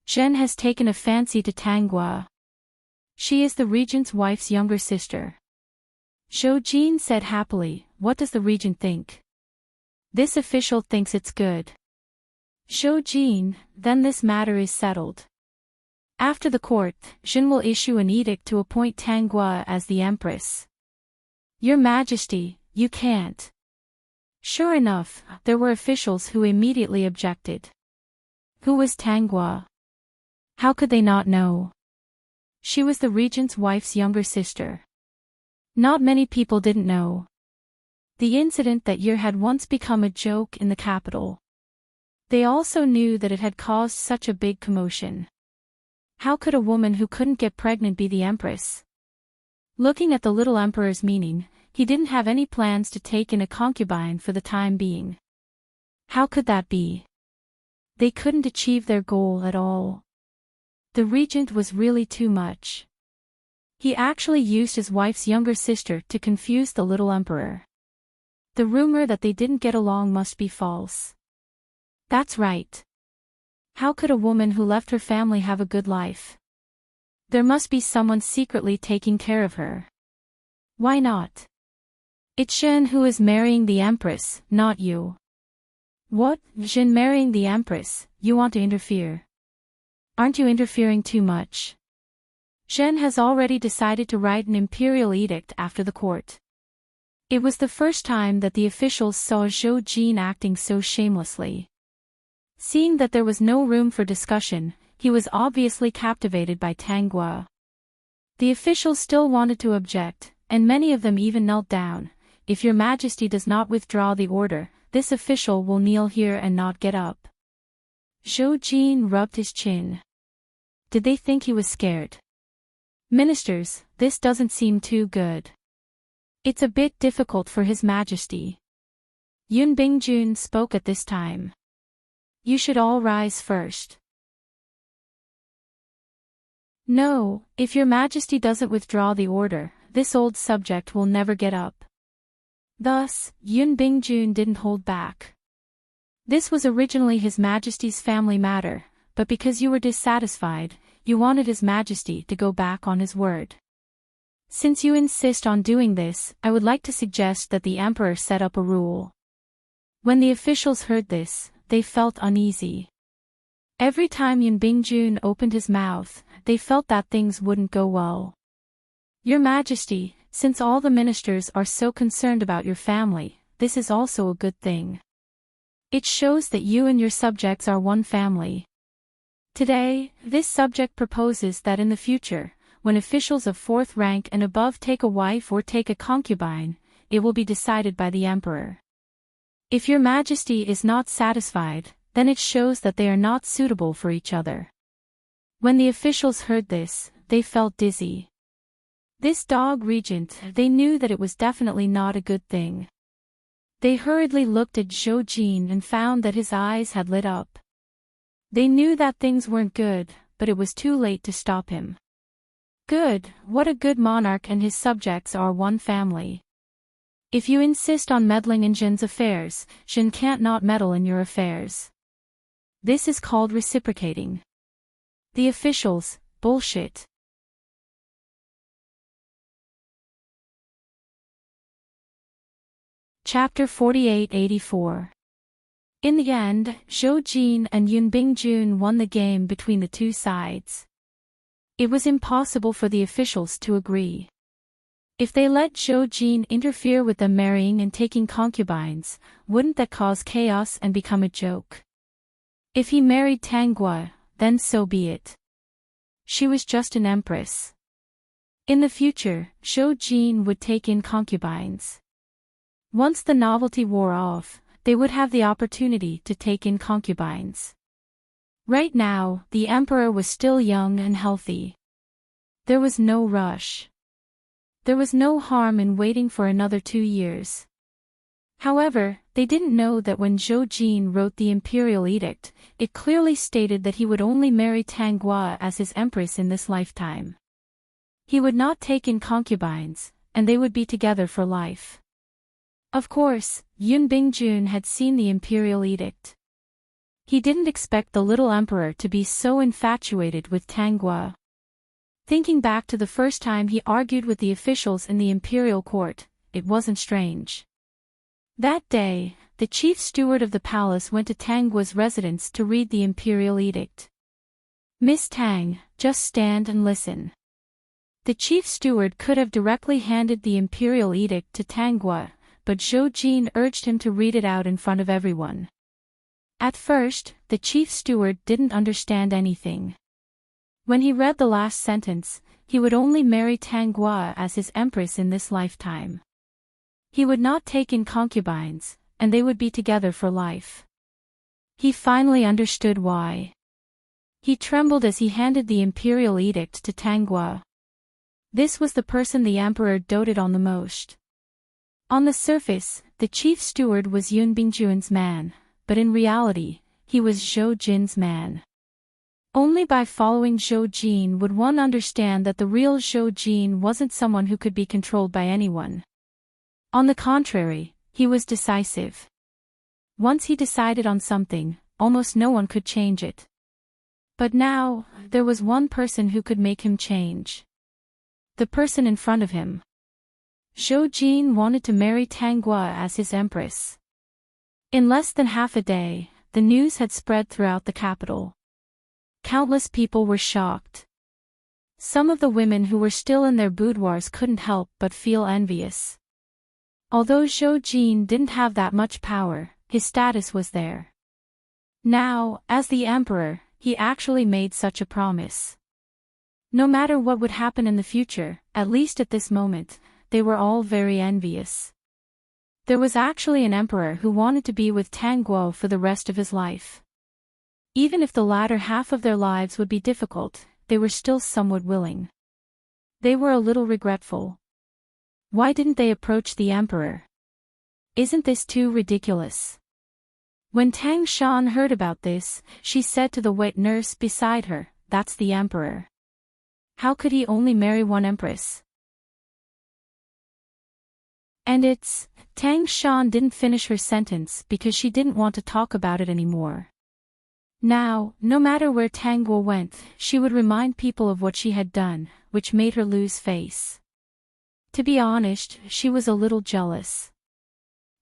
Zhen has taken a fancy to Tang Gua. She is the regent's wife's younger sister. Zhou Jin said happily, what does the regent think? This official thinks it's good. Zhou Jin, then this matter is settled. After the court, Zhen will issue an edict to appoint Tang Gua as the empress. Your Majesty, you can't. Sure enough, there were officials who immediately objected. Who was Tanghua? How could they not know? She was the regent's wife's younger sister. Not many people didn't know. The incident that year had once become a joke in the capital. They also knew that it had caused such a big commotion. How could a woman who couldn't get pregnant be the empress? Looking at the little emperor's meaning, he didn't have any plans to take in a concubine for the time being. How could that be? They couldn't achieve their goal at all. The regent was really too much. He actually used his wife's younger sister to confuse the little emperor. The rumor that they didn't get along must be false. That's right. How could a woman who left her family have a good life? There must be someone secretly taking care of her. Why not? It's Shen who is marrying the empress, not you. What? Shen marrying the empress, you want to interfere? Aren't you interfering too much? Shen has already decided to write an imperial edict after the court. It was the first time that the officials saw Zhou Jin acting so shamelessly. Seeing that there was no room for discussion, he was obviously captivated by Tanghua. The officials still wanted to object, and many of them even knelt down. If your majesty does not withdraw the order, this official will kneel here and not get up. Zhou Jin rubbed his chin. Did they think he was scared? Ministers, this doesn't seem too good. It's a bit difficult for His Majesty. Yun Bingjun spoke at this time. You should all rise first. No, if your majesty doesn't withdraw the order, this old subject will never get up. Thus, Yun Bingjun didn't hold back. This was originally His Majesty's family matter, but because you were dissatisfied, you wanted His Majesty to go back on his word. Since you insist on doing this, I would like to suggest that the emperor set up a rule. When the officials heard this, they felt uneasy. Every time Yun Bingjun opened his mouth, they felt that things wouldn't go well. Your Majesty, since all the ministers are so concerned about your family, this is also a good thing. It shows that you and your subjects are one family. Today, this subject proposes that in the future, when officials of 4th rank and above take a wife or take a concubine, it will be decided by the emperor. If your majesty is not satisfied, then it shows that they are not suitable for each other. When the officials heard this, they felt dizzy. This dog regent, they knew that it was definitely not a good thing. They hurriedly looked at Zhou Jin and found that his eyes had lit up. They knew that things weren't good, but it was too late to stop him. Good, what a good monarch and his subjects are one family. If you insist on meddling in Zhen's affairs, Zhen can't not meddle in your affairs. This is called reciprocating. The officials, bullshit. Chapter 48-84. In the end, Zhou Jin and Yun Bingjun won the game between the two sides. It was impossible for the officials to agree. If they let Zhou Jin interfere with them marrying and taking concubines, wouldn't that cause chaos and become a joke? If he married Tanghua, then so be it. She was just an empress. In the future, Zhou Jin would take in concubines. Once the novelty wore off, they would have the opportunity to take in concubines. Right now, the emperor was still young and healthy. There was no rush. There was no harm in waiting for another 2 years. However, they didn't know that when Zhou Jin wrote the imperial edict, it clearly stated that he would only marry Tanghua as his empress in this lifetime. He would not take in concubines, and they would be together for life. Of course, Yun Bingjun had seen the imperial edict. He didn't expect the little emperor to be so infatuated with Tanghua. Thinking back to the first time he argued with the officials in the imperial court, it wasn't strange. That day, the chief steward of the palace went to Tanghua's residence to read the imperial edict. Miss Tang, just stand and listen. The chief steward could have directly handed the imperial edict to Tanghua, but Zhou Jin urged him to read it out in front of everyone. At first, the chief steward didn't understand anything. When he read the last sentence, he would only marry Tang Guo as his empress in this lifetime. He would not take in concubines, and they would be together for life. He finally understood why. He trembled as he handed the imperial edict to Tang Guo. This was the person the emperor doted on the most. On the surface, the chief steward was Yun Bingjuan's man, but in reality, he was Zhou Jin's man. Only by following Zhou Jin would one understand that the real Zhou Jin wasn't someone who could be controlled by anyone. On the contrary, he was decisive. Once he decided on something, almost no one could change it. But now, there was one person who could make him change. The person in front of him. Zhou Jin wanted to marry Tang Guo as his empress. In less than half a day, the news had spread throughout the capital. Countless people were shocked. Some of the women who were still in their boudoirs couldn't help but feel envious. Although Zhou Jin didn't have that much power, his status was there. Now, as the emperor, he actually made such a promise. No matter what would happen in the future, at least at this moment, they were all very envious. There was actually an emperor who wanted to be with Tang Guo for the rest of his life. Even if the latter half of their lives would be difficult, they were still somewhat willing. They were a little regretful. Why didn't they approach the emperor? Isn't this too ridiculous? When Tang Shan heard about this, she said to the wet nurse beside her, "That's the emperor. How could he only marry one empress?" And Tang Shan didn't finish her sentence because she didn't want to talk about it anymore. Now, no matter where Tang Guo went, she would remind people of what she had done, which made her lose face. To be honest, she was a little jealous.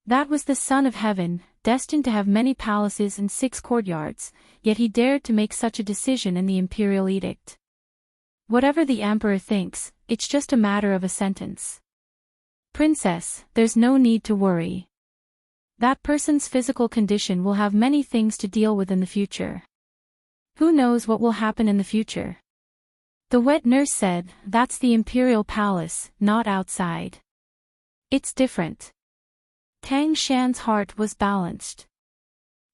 That was the son of heaven, destined to have many palaces and 6 courtyards, yet he dared to make such a decision in the imperial edict. Whatever the emperor thinks, it's just a matter of a sentence. Princess, there's no need to worry. That person's physical condition will have many things to deal with in the future. Who knows what will happen in the future? The wet nurse said, "That's the imperial palace, not outside. It's different." Tang Shan's heart was balanced.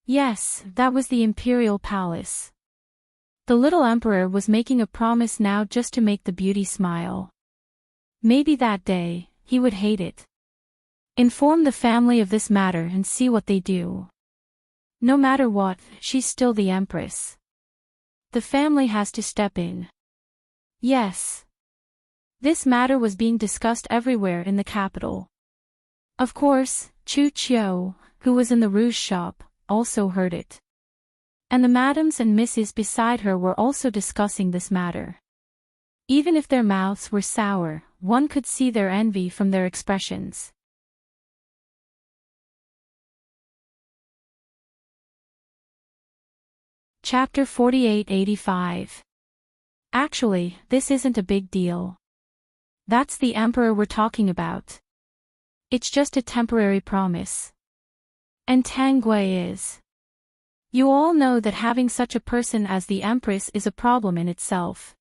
Yes, that was the imperial palace. The little emperor was making a promise now just to make the beauty smile. Maybe that day, he would hate it. Inform the family of this matter and see what they do. No matter what, she's still the empress. The family has to step in. Yes. This matter was being discussed everywhere in the capital. Of course, Chu Qiu, who was in the rouge shop, also heard it. And the madams and misses beside her were also discussing this matter. Even if their mouths were sour, one could see their envy from their expressions. Chapter 4885. Actually, this isn't a big deal. That's the emperor we're talking about. It's just a temporary promise. And Tang Guo is. You all know that having such a person as the empress is a problem in itself.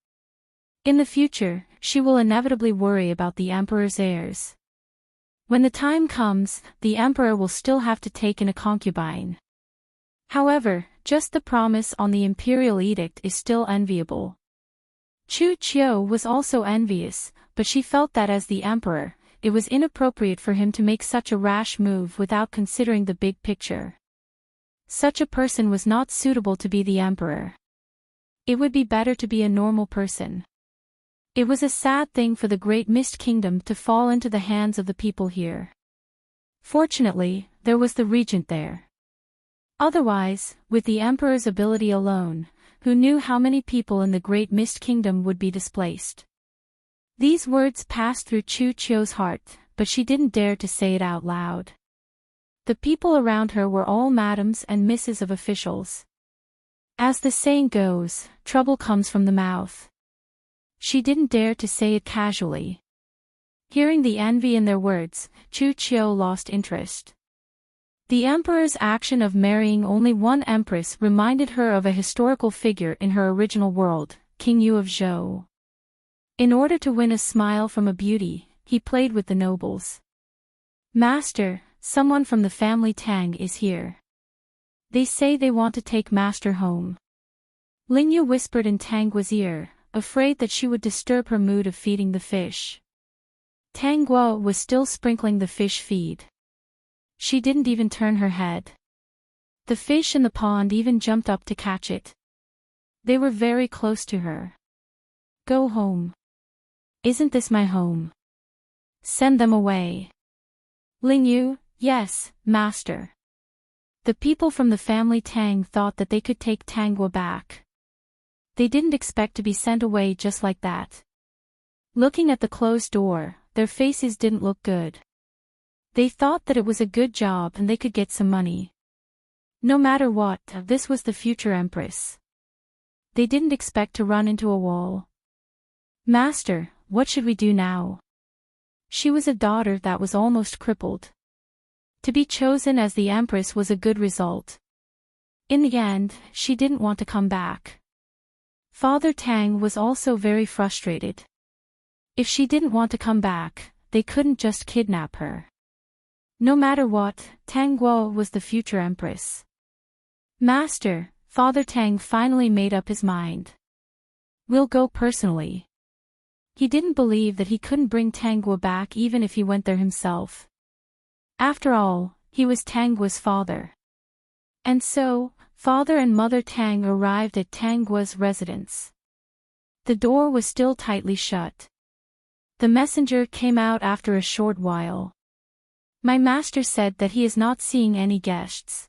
In the future, she will inevitably worry about the emperor's heirs. When the time comes, the emperor will still have to take in a concubine. However, just the promise on the imperial edict is still enviable. Chu Qiu was also envious, but she felt that as the emperor, it was inappropriate for him to make such a rash move without considering the big picture. Such a person was not suitable to be the emperor. It would be better to be a normal person. It was a sad thing for the Great Mist Kingdom to fall into the hands of the people here. Fortunately, there was the regent there. Otherwise, with the emperor's ability alone, who knew how many people in the Great Mist Kingdom would be displaced? These words passed through Chu Qiu's heart, but she didn't dare to say it out loud. The people around her were all madams and misses of officials. As the saying goes, trouble comes from the mouth. She didn't dare to say it casually. Hearing the envy in their words, Chu Qiu lost interest. The emperor's action of marrying only one empress reminded her of a historical figure in her original world, King Yu of Zhou. In order to win a smile from a beauty, he played with the nobles. Master, someone from the family Tang is here. They say they want to take Master home. Ling Yu whispered in Tang Guo's ear, afraid that she would disturb her mood of feeding the fish. Tang Guo was still sprinkling the fish feed. She didn't even turn her head. The fish in the pond even jumped up to catch it. They were very close to her. Go home. Isn't this my home? Send them away. Ling Yu, yes, master. The people from the family Tang thought that they could take Tang Guo back. They didn't expect to be sent away just like that. Looking at the closed door, their faces didn't look good. They thought that it was a good job and they could get some money. No matter what, this was the future empress. They didn't expect to run into a wall. Master, what should we do now? She was a daughter that was almost crippled. To be chosen as the empress was a good result. In the end, she didn't want to come back. Father Tang was also very frustrated. If she didn't want to come back, they couldn't just kidnap her. No matter what, Tang Guo was the future empress. Master, Father Tang finally made up his mind. We'll go personally. He didn't believe that he couldn't bring Tang Guo back even if he went there himself. After all, he was Tang Guo's father. And so, Father and Mother Tang arrived at Tang Guo's residence. The door was still tightly shut. The messenger came out after a short while. My master said that he is not seeing any guests.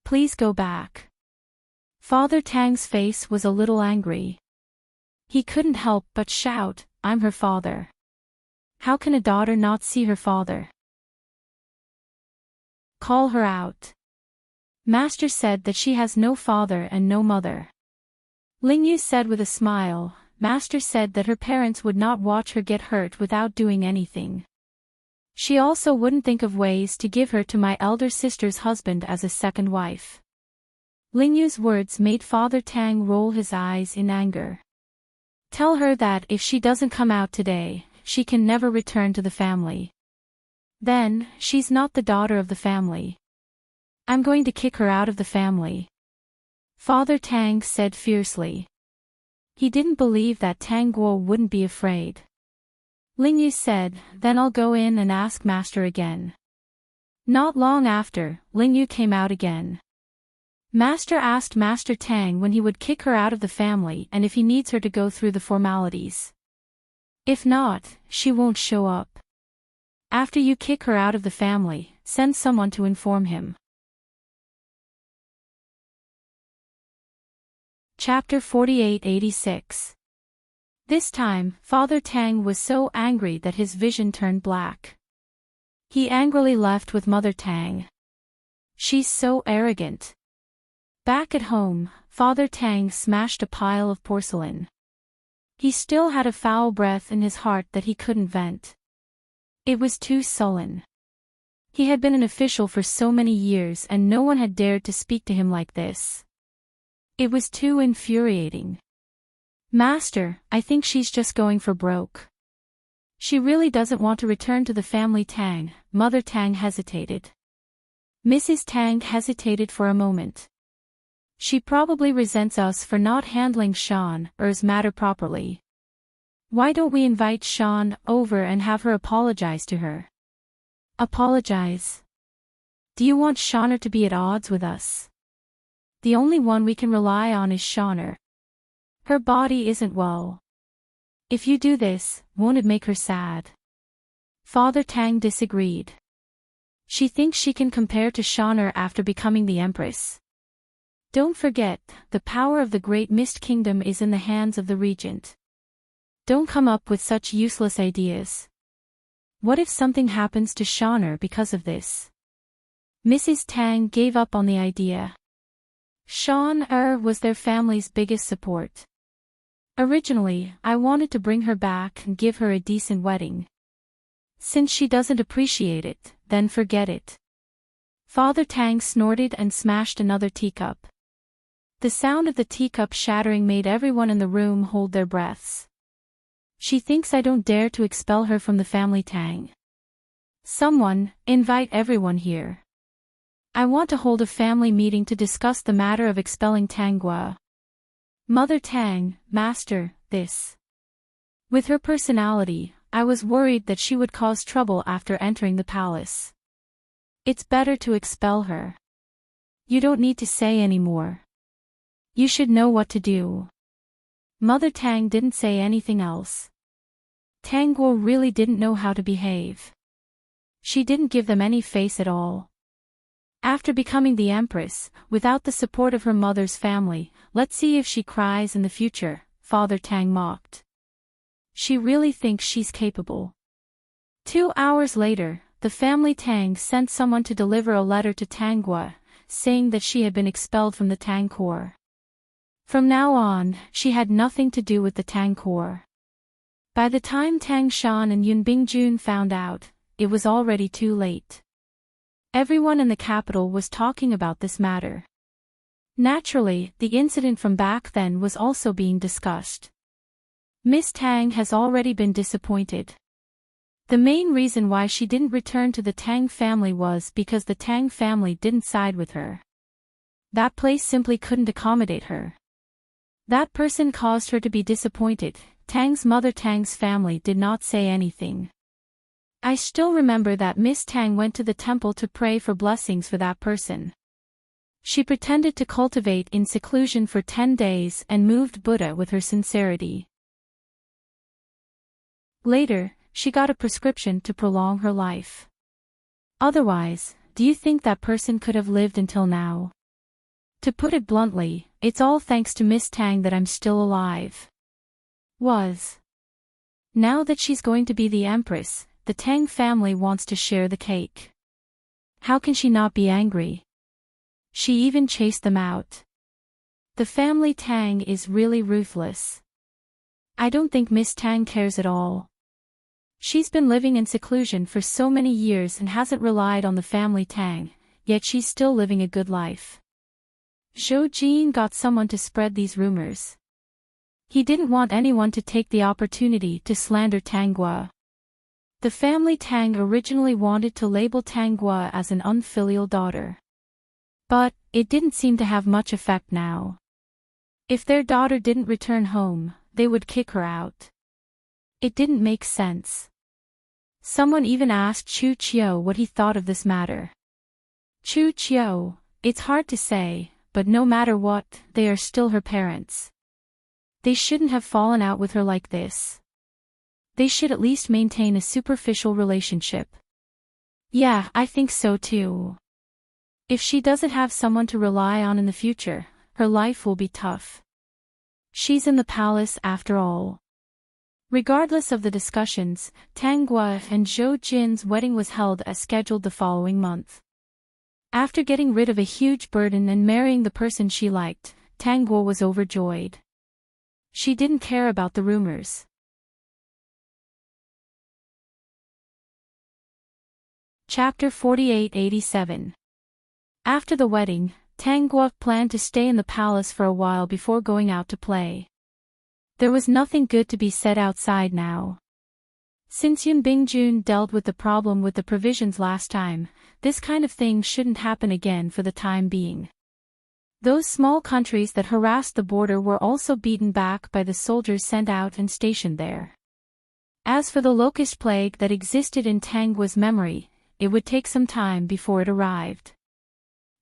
Please go back. Father Tang's face was a little angry. He couldn't help but shout, I'm her father. How can a daughter not see her father? Call her out. Master said that she has no father and no mother. Ling Yu said with a smile, Master said that her parents would not watch her get hurt without doing anything. She also wouldn't think of ways to give her to my elder sister's husband as a second wife. Ling Yu's words made Father Tang roll his eyes in anger. Tell her that if she doesn't come out today, she can never return to the family. Then, she's not the daughter of the family. I'm going to kick her out of the family. Father Tang said fiercely. He didn't believe that Tang Guo wouldn't be afraid. Ling Yu said, then I'll go in and ask Master again. Not long after, Ling Yu came out again. Master asked Master Tang when he would kick her out of the family and if he needs her to go through the formalities. If not, she won't show up. After you kick her out of the family, send someone to inform him. Chapter 48-86. This time, Father Tang was so angry that his vision turned black. He angrily left with Mother Tang. She's so arrogant. Back at home, Father Tang smashed a pile of porcelain. He still had a foul breath in his heart that he couldn't vent. It was too sullen. He had been an official for so many years and no one had dared to speak to him like this. It was too infuriating. Master, I think she's just going for broke. She really doesn't want to return to the family Tang. Mother Tang hesitated. Mrs. Tang hesitated for a moment. She probably resents us for not handling Sean's matter properly. Why don't we invite Sean over and have her apologize to her? Apologize? Do you want Sean to be at odds with us? The only one we can rely on is Sean. Her body isn't well. If you do this, won't it make her sad? Father Tang disagreed. She thinks she can compare to Sean after becoming the empress. Don't forget, the power of the Great Mist Kingdom is in the hands of the regent. Don't come up with such useless ideas. What if something happens to Sean because of this? Mrs. Tang gave up on the idea. Sean was their family's biggest support. Originally, I wanted to bring her back and give her a decent wedding. Since she doesn't appreciate it, then forget it. Father Tang snorted and smashed another teacup. The sound of the teacup shattering made everyone in the room hold their breaths. She thinks I don't dare to expel her from the family Tang. Someone, invite everyone here. I want to hold a family meeting to discuss the matter of expelling Tanggua. Mother Tang, master, this. With her personality, I was worried that she would cause trouble after entering the palace. It's better to expel her. You don't need to say any more. You should know what to do. Mother Tang didn't say anything else. Tanggua really didn't know how to behave. She didn't give them any face at all. After becoming the empress, without the support of her mother's family, let's see if she cries in the future, Father Tang mocked. She really thinks she's capable. 2 hours later, the family Tang sent someone to deliver a letter to Tanggua, saying that she had been expelled from the Tang Corps. From now on, she had nothing to do with the Tang Corps. By the time Tang Shan and Yun Bingjun found out, it was already too late. Everyone in the capital was talking about this matter. Naturally, the incident from back then was also being discussed. Miss Tang has already been disappointed. The main reason why she didn't return to the Tang family was because the Tang family didn't side with her. That place simply couldn't accommodate her. That person caused her to be disappointed. Tang's mother Tang's family did not say anything. I still remember that Miss Tang went to the temple to pray for blessings for that person. She pretended to cultivate in seclusion for 10 days and moved Buddha with her sincerity. Later, she got a prescription to prolong her life. Otherwise, do you think that person could have lived until now? To put it bluntly, it's all thanks to Miss Tang that I'm still alive. Now that she's going to be the empress, the Tang family wants to share the cake. How can she not be angry? She even chased them out. The family Tang is really ruthless. I don't think Miss Tang cares at all. She's been living in seclusion for so many years and hasn't relied on the family Tang, yet she's still living a good life. Zhou Jin got someone to spread these rumors. He didn't want anyone to take the opportunity to slander Tanggua. The family Tang originally wanted to label Tanggua as an unfilial daughter. But, it didn't seem to have much effect now. If their daughter didn't return home, they would kick her out. It didn't make sense. Someone even asked Chu Qiu what he thought of this matter. Chu Qiu, it's hard to say, but no matter what, they are still her parents. They shouldn't have fallen out with her like this. They should at least maintain a superficial relationship. Yeah, I think so too. If she doesn't have someone to rely on in the future, her life will be tough. She's in the palace after all. Regardless of the discussions, Tanggua and Zhou Jin's wedding was held as scheduled the following month. After getting rid of a huge burden and marrying the person she liked, Tanggua was overjoyed. She didn't care about the rumors. Chapter 48-87. After the wedding, Tanggua planned to stay in the palace for a while before going out to play. There was nothing good to be said outside now. Since Yun Bingjun dealt with the problem with the provisions last time, this kind of thing shouldn't happen again for the time being. Those small countries that harassed the border were also beaten back by the soldiers sent out and stationed there. As for the locust plague that existed in Tanggua's memory, it would take some time before it arrived.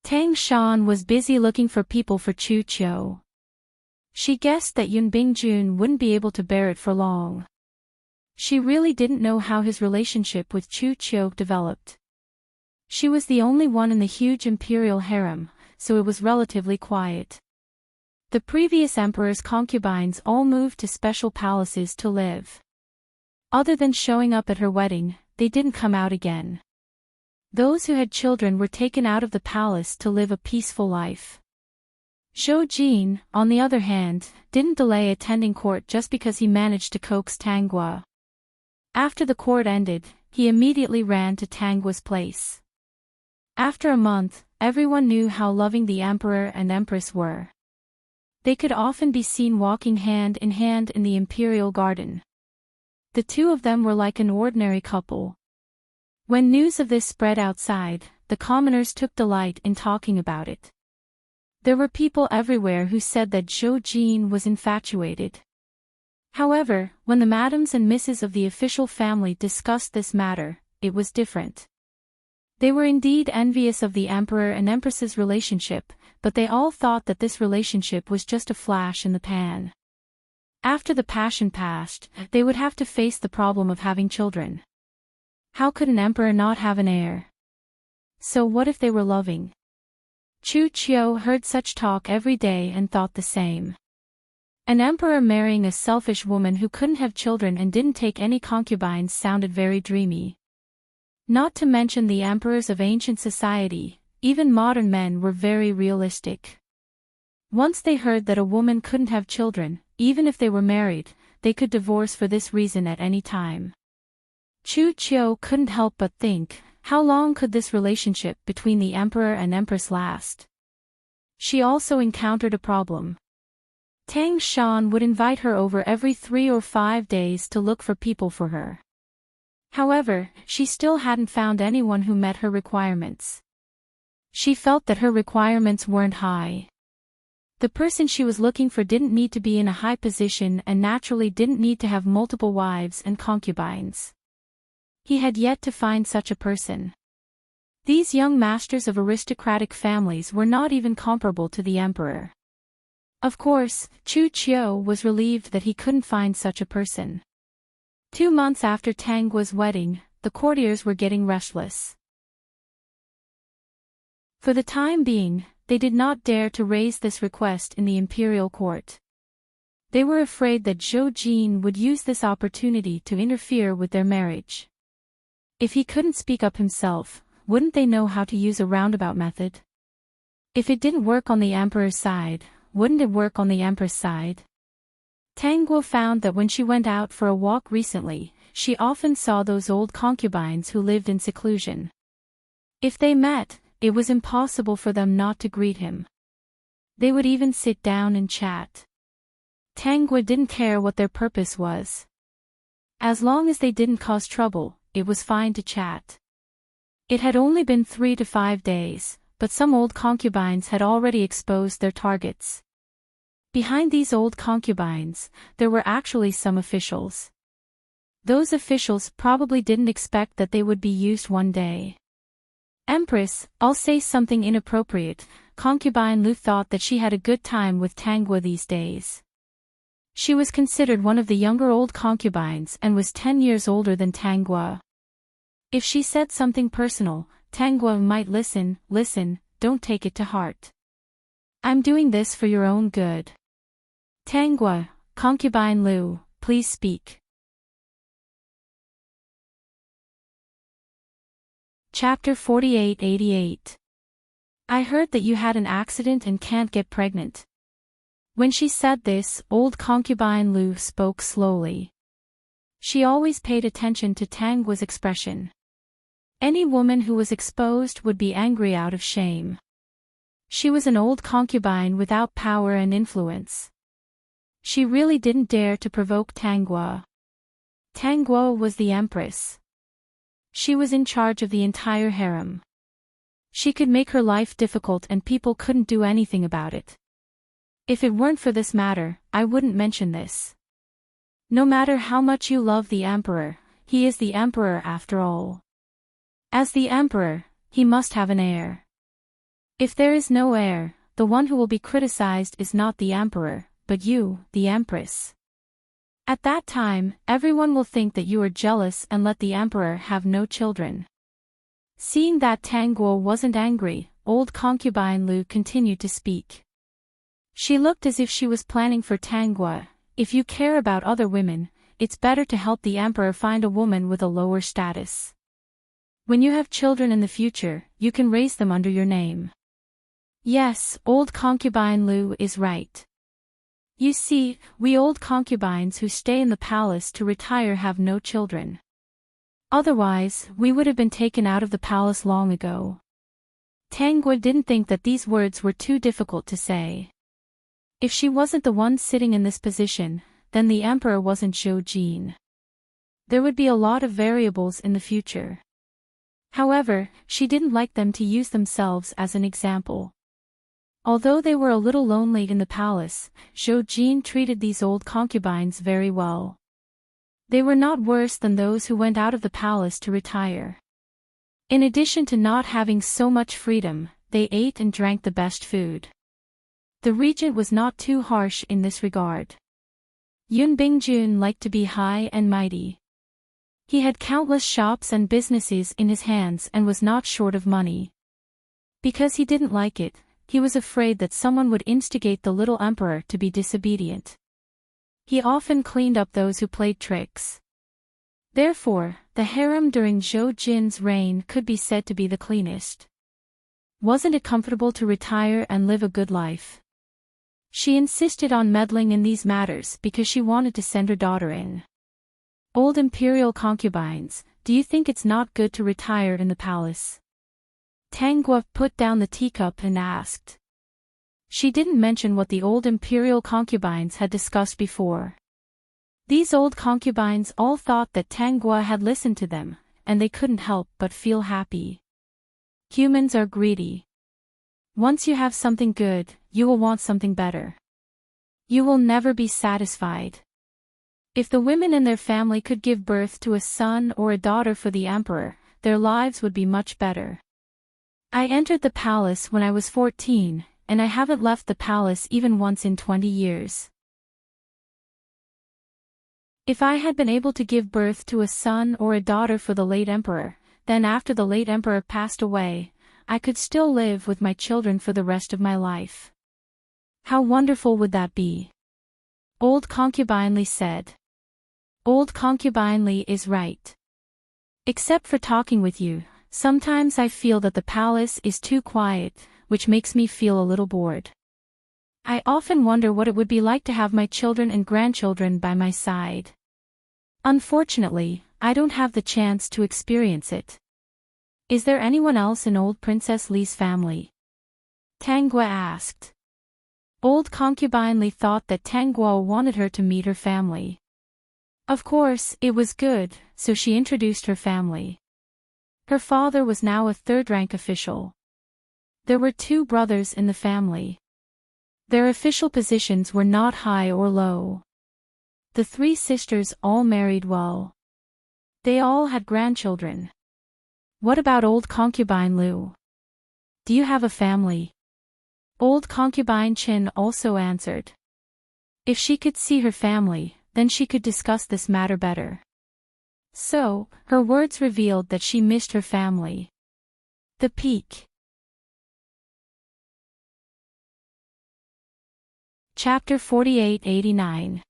Tang Shan was busy looking for people for Chu Qiu. She guessed that Yun Bingjun wouldn't be able to bear it for long. She really didn't know how his relationship with Chu Qiu developed. She was the only one in the huge imperial harem, so it was relatively quiet. The previous emperor's concubines all moved to special palaces to live. Other than showing up at her wedding, they didn't come out again. Those who had children were taken out of the palace to live a peaceful life. Zhou Jin, on the other hand, didn't delay attending court just because he managed to coax Tanggua. After the court ended, he immediately ran to Tanggua's place. After a month, everyone knew how loving the emperor and empress were. They could often be seen walking hand in hand in the imperial garden. The two of them were like an ordinary couple. When news of this spread outside, the commoners took delight in talking about it. There were people everywhere who said that Zhou Jin was infatuated. However, when the madams and misses of the official family discussed this matter, it was different. They were indeed envious of the emperor and empress's relationship, but they all thought that this relationship was just a flash in the pan. After the passion passed, they would have to face the problem of having children. How could an emperor not have an heir? So what if they were loving? Chu Qiu heard such talk every day and thought the same. An emperor marrying a selfish woman who couldn't have children and didn't take any concubines sounded very dreamy. Not to mention the emperors of ancient society, even modern men were very realistic. Once they heard that a woman couldn't have children, even if they were married, they could divorce for this reason at any time. Chu Qiu couldn't help but think, how long could this relationship between the emperor and empress last? She also encountered a problem. Tang Shan would invite her over every 3 or 5 days to look for people for her. However, she still hadn't found anyone who met her requirements. She felt that her requirements weren't high. The person she was looking for didn't need to be in a high position and naturally didn't need to have multiple wives and concubines. He had yet to find such a person. These young masters of aristocratic families were not even comparable to the emperor. Of course, Chu Qiu was relieved that he couldn't find such a person. 2 months after Tanggua's wedding, the courtiers were getting restless. For the time being, they did not dare to raise this request in the imperial court. They were afraid that Zhou Jin would use this opportunity to interfere with their marriage. If he couldn't speak up himself, wouldn't they know how to use a roundabout method? If it didn't work on the emperor's side, wouldn't it work on the empress side? Tanggua found that when she went out for a walk recently, she often saw those old concubines who lived in seclusion. If they met, it was impossible for them not to greet him. They would even sit down and chat. Tanggua didn't care what their purpose was. As long as they didn't cause trouble, it was fine to chat. It had only been 3 to 5 days, but some old concubines had already exposed their targets. Behind these old concubines, there were actually some officials. Those officials probably didn't expect that they would be used one day. Empress, I'll say something inappropriate, concubine Lu thought that she had a good time with Tanggua these days. She was considered one of the younger old concubines and was 10 years older than Tanggua. If she said something personal, Tanggua might listen, don't take it to heart. I'm doing this for your own good. Tanggua, concubine Lu, please speak. Chapter 4888. I heard that you had an accident and can't get pregnant. When she said this, old concubine Lu spoke slowly. She always paid attention to Tanggua's expression. Any woman who was exposed would be angry out of shame. She was an old concubine without power and influence. She really didn't dare to provoke Tanggua. Tanggua was the empress. She was in charge of the entire harem. She could make her life difficult and people couldn't do anything about it. If it weren't for this matter, I wouldn't mention this. No matter how much you love the emperor, he is the emperor after all. As the emperor, he must have an heir. If there is no heir, the one who will be criticized is not the emperor, but you, the empress. At that time, everyone will think that you are jealous and let the emperor have no children. Seeing that Tanggua wasn't angry, old concubine Lu continued to speak. She looked as if she was planning for Tanggua. If you care about other women, it's better to help the emperor find a woman with a lower status. When you have children in the future, you can raise them under your name. Yes, old concubine Lu is right. You see, we old concubines who stay in the palace to retire have no children. Otherwise, we would have been taken out of the palace long ago. Tang Gua didn't think that these words were too difficult to say. If she wasn't the one sitting in this position, then the emperor wasn't Zhou Jin. There would be a lot of variables in the future. However, she didn't like them to use themselves as an example. Although they were a little lonely in the palace, Zhou Jin treated these old concubines very well. They were not worse than those who went out of the palace to retire. In addition to not having so much freedom, they ate and drank the best food. The regent was not too harsh in this regard. Yun Bingjun liked to be high and mighty. He had countless shops and businesses in his hands and was not short of money. Because he didn't like it, he was afraid that someone would instigate the little emperor to be disobedient. He often cleaned up those who played tricks. Therefore, the harem during Zhou Jin's reign could be said to be the cleanest. Wasn't it comfortable to retire and live a good life? She insisted on meddling in these matters because she wanted to send her daughter in. Old imperial concubines, do you think it's not good to retire in the palace? Tang Gua put down the teacup and asked. She didn't mention what the old imperial concubines had discussed before. These old concubines all thought that Tang Gua had listened to them, and they couldn't help but feel happy. Humans are greedy. Once you have something good, you will want something better. You will never be satisfied. If the women in their family could give birth to a son or a daughter for the emperor, their lives would be much better. I entered the palace when I was 14, and I haven't left the palace even once in 20 years. If I had been able to give birth to a son or a daughter for the late emperor, then after the late emperor passed away, I could still live with my children for the rest of my life. How wonderful would that be? Old Concubine Li said. Old Concubine Li is right. Except for talking with you, sometimes I feel that the palace is too quiet, which makes me feel a little bored. I often wonder what it would be like to have my children and grandchildren by my side. Unfortunately, I don't have the chance to experience it. Is there anyone else in old Princess Li's family? Tang Gua asked. Old Concubine Li thought that Tang Gua wanted her to meet her family. Of course, it was good, so she introduced her family. Her father was now a third-rank official. There were 2 brothers in the family. Their official positions were not high or low. The 3 sisters all married well. They all had grandchildren. What about old Concubine Lu? Do you have a family? Old Concubine Qin also answered. If she could see her family, then she could discuss this matter better. So, her words revealed that she missed her family. The Peak. Chapter 48-89.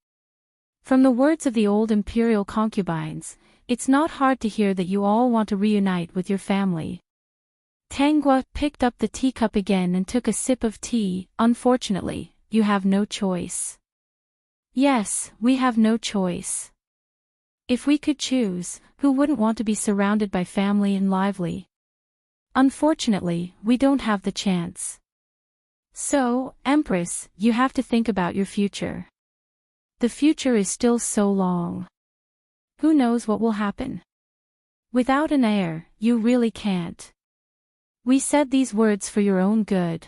From the words of the old imperial concubines, it's not hard to hear that you all want to reunite with your family. Tang Gua picked up the teacup again and took a sip of tea. Unfortunately, you have no choice. Yes, we have no choice. If we could choose, who wouldn't want to be surrounded by family and lively? Unfortunately, we don't have the chance. So, Empress, you have to think about your future. The future is still so long. Who knows what will happen? Without an heir, you really can't. We said these words for your own good.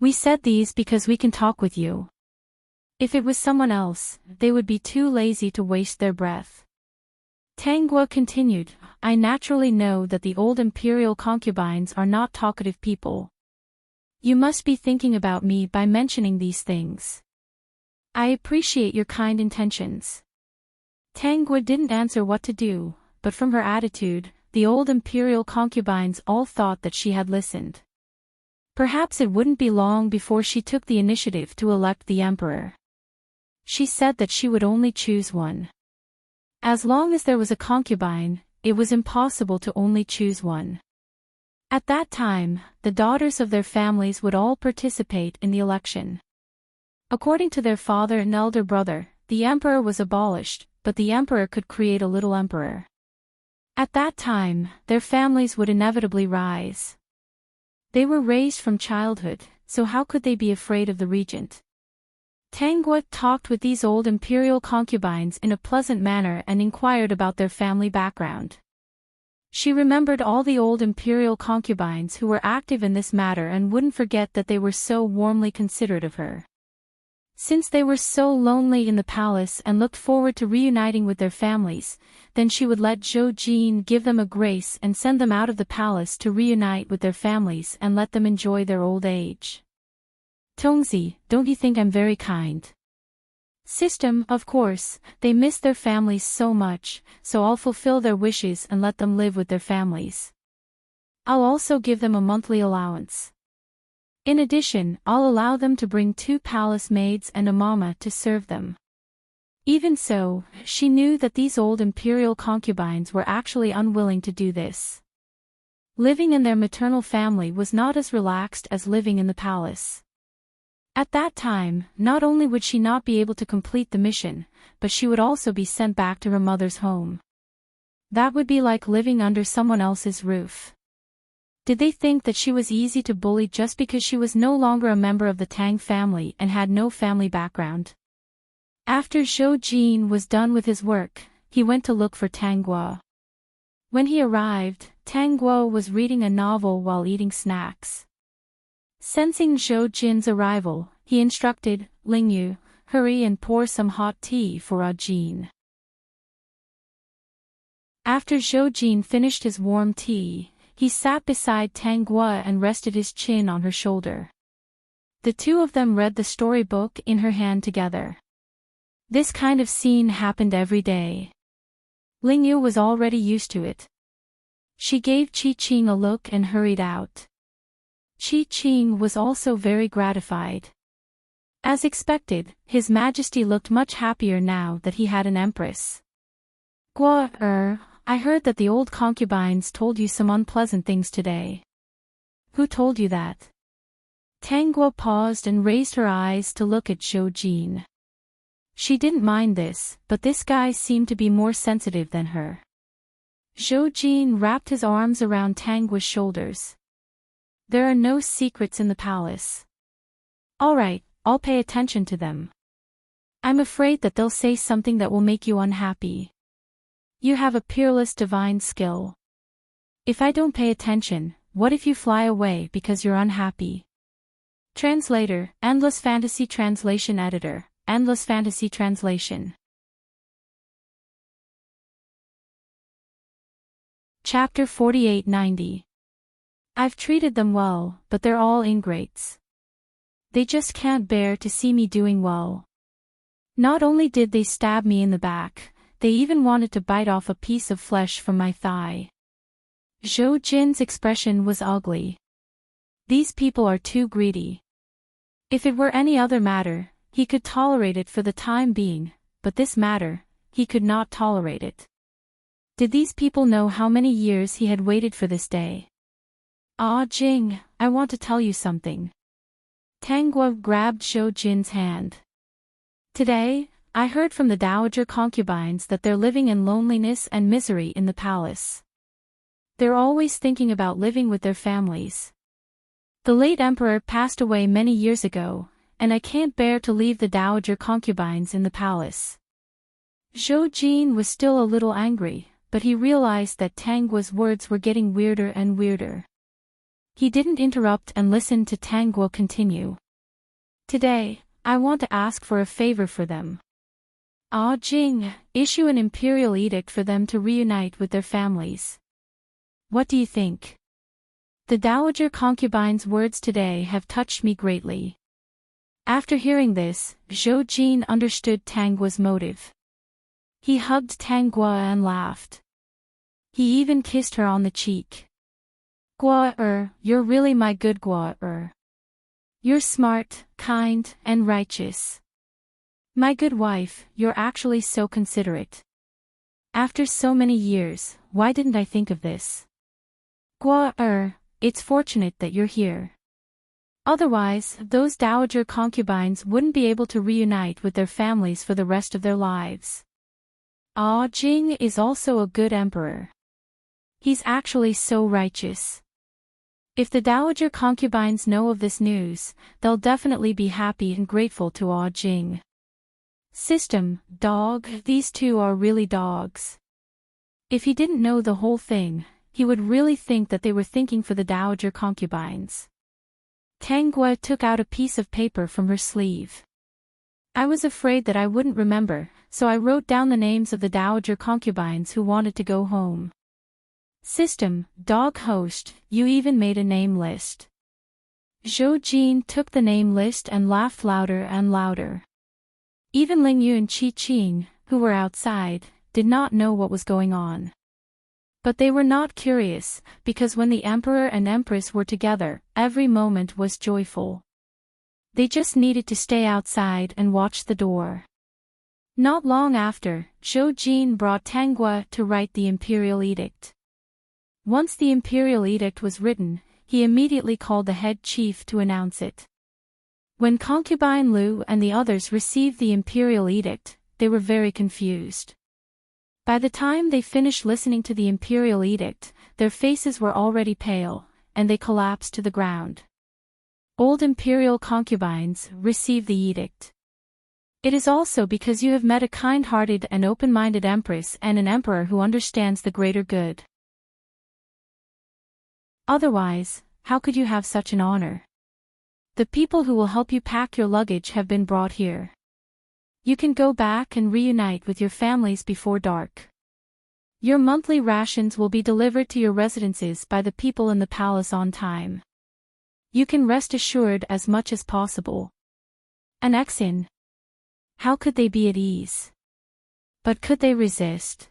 We said these because we can talk with you. If it was someone else, they would be too lazy to waste their breath. Tang Gua continued, I naturally know that the old imperial concubines are not talkative people. You must be thinking about me by mentioning these things. I appreciate your kind intentions. Tang Gua didn't answer what to do, but from her attitude, the old imperial concubines all thought that she had listened. Perhaps it wouldn't be long before she took the initiative to elect the emperor. She said that she would only choose one. As long as there was a concubine, it was impossible to only choose one. At that time, the daughters of their families would all participate in the election. According to their father and elder brother, the emperor was abolished, but the emperor could create a little emperor. At that time, their families would inevitably rise. They were raised from childhood, so how could they be afraid of the regent? Tangua talked with these old imperial concubines in a pleasant manner and inquired about their family background. She remembered all the old imperial concubines who were active in this matter and wouldn't forget that they were so warmly considerate of her. Since they were so lonely in the palace and looked forward to reuniting with their families, then she would let Zhou Jin give them a grace and send them out of the palace to reunite with their families and let them enjoy their old age. Tongzi, don't you think I'm very kind? System, of course, they miss their families so much, so I'll fulfill their wishes and let them live with their families. I'll also give them a monthly allowance. In addition, I'll allow them to bring 2 palace maids and a mama to serve them. Even so, she knew that these old imperial concubines were actually unwilling to do this. Living in their maternal family was not as relaxed as living in the palace. At that time, not only would she not be able to complete the mission, but she would also be sent back to her mother's home. That would be like living under someone else's roof. Did they think that she was easy to bully just because she was no longer a member of the Tang family and had no family background? After Zhou Jin was done with his work, he went to look for Tang Guo. When he arrived, Tang Guo was reading a novel while eating snacks. Sensing Zhou Jin's arrival, he instructed Ling Yu, hurry and pour some hot tea for Jin. After Zhou Jin finished his warm tea, he sat beside Tang Guo and rested his chin on her shoulder. The two of them read the storybook in her hand together. This kind of scene happened every day. Ling Yu was already used to it. She gave Qi Qing a look and hurried out. Qi Qing was also very gratified. As expected, His Majesty looked much happier now that he had an empress. Guo, I heard that the old concubines told you some unpleasant things today. Who told you that? Tang Guo paused and raised her eyes to look at Zhou Jin. She didn't mind this, but this guy seemed to be more sensitive than her. Zhou Jin wrapped his arms around Tang Guo's shoulders. There are no secrets in the palace. All right, I'll pay attention to them. I'm afraid that they'll say something that will make you unhappy. You have a peerless divine skill. If I don't pay attention, what if you fly away because you're unhappy? Translator, Endless Fantasy Translation Editor, Endless Fantasy Translation. Chapter 4890. I've treated them well, but they're all ingrates. They just can't bear to see me doing well. Not only did they stab me in the back, they even wanted to bite off a piece of flesh from my thigh. Zhou Jin's expression was ugly. These people are too greedy. If it were any other matter, he could tolerate it for the time being, but this matter, he could not tolerate it. Did these people know how many years he had waited for this day? Ah Jing, I want to tell you something. Tang Guo grabbed Zhou Jin's hand. Today, I heard from the dowager concubines that they're living in loneliness and misery in the palace. They're always thinking about living with their families. The late emperor passed away many years ago, and I can't bear to leave the dowager concubines in the palace. Zhou Jin was still a little angry, but he realized that Tang Guo's words were getting weirder and weirder. He didn't interrupt and listened to Tang Guo continue. Today, I want to ask for a favor for them. Ah Jing, issue an imperial edict for them to reunite with their families. What do you think? The dowager concubine's words today have touched me greatly. After hearing this, Zhou Jin understood Tang Guo's motive. He hugged Tang Guo and laughed. He even kissed her on the cheek. Guo, you're really my good Guo. You're smart, kind, and righteous. My good wife, you're actually so considerate. After so many years, why didn't I think of this? Guo, it's fortunate that you're here. Otherwise, those dowager concubines wouldn't be able to reunite with their families for the rest of their lives. Ah Jing is also a good emperor. He's actually so righteous. If the dowager concubines know of this news, they'll definitely be happy and grateful to Ah Jing. System, dog, these two are really dogs. If he didn't know the whole thing, he would really think that they were thinking for the dowager concubines. Tang Gua took out a piece of paper from her sleeve. I was afraid that I wouldn't remember, so I wrote down the names of the dowager concubines who wanted to go home. System, dog host, you even made a name list. Zhou Jin took the name list and laughed louder and louder. Even Ling Yu and Qi Qing, who were outside, did not know what was going on. But they were not curious, because when the Emperor and Empress were together, every moment was joyful. They just needed to stay outside and watch the door. Not long after, Zhou Jin brought Tang Gua to write the imperial edict. Once the imperial edict was written, he immediately called the head chief to announce it. When concubine Lu and the others received the imperial edict, they were very confused. By the time they finished listening to the imperial edict, their faces were already pale, and they collapsed to the ground. Old imperial concubines, receive the edict. It is also because you have met a kind-hearted and open-minded empress and an emperor who understands the greater good. Otherwise, how could you have such an honor? The people who will help you pack your luggage have been brought here. You can go back and reunite with your families before dark. Your monthly rations will be delivered to your residences by the people in the palace on time. You can rest assured as much as possible. An Exin. How could they be at ease? But could they resist?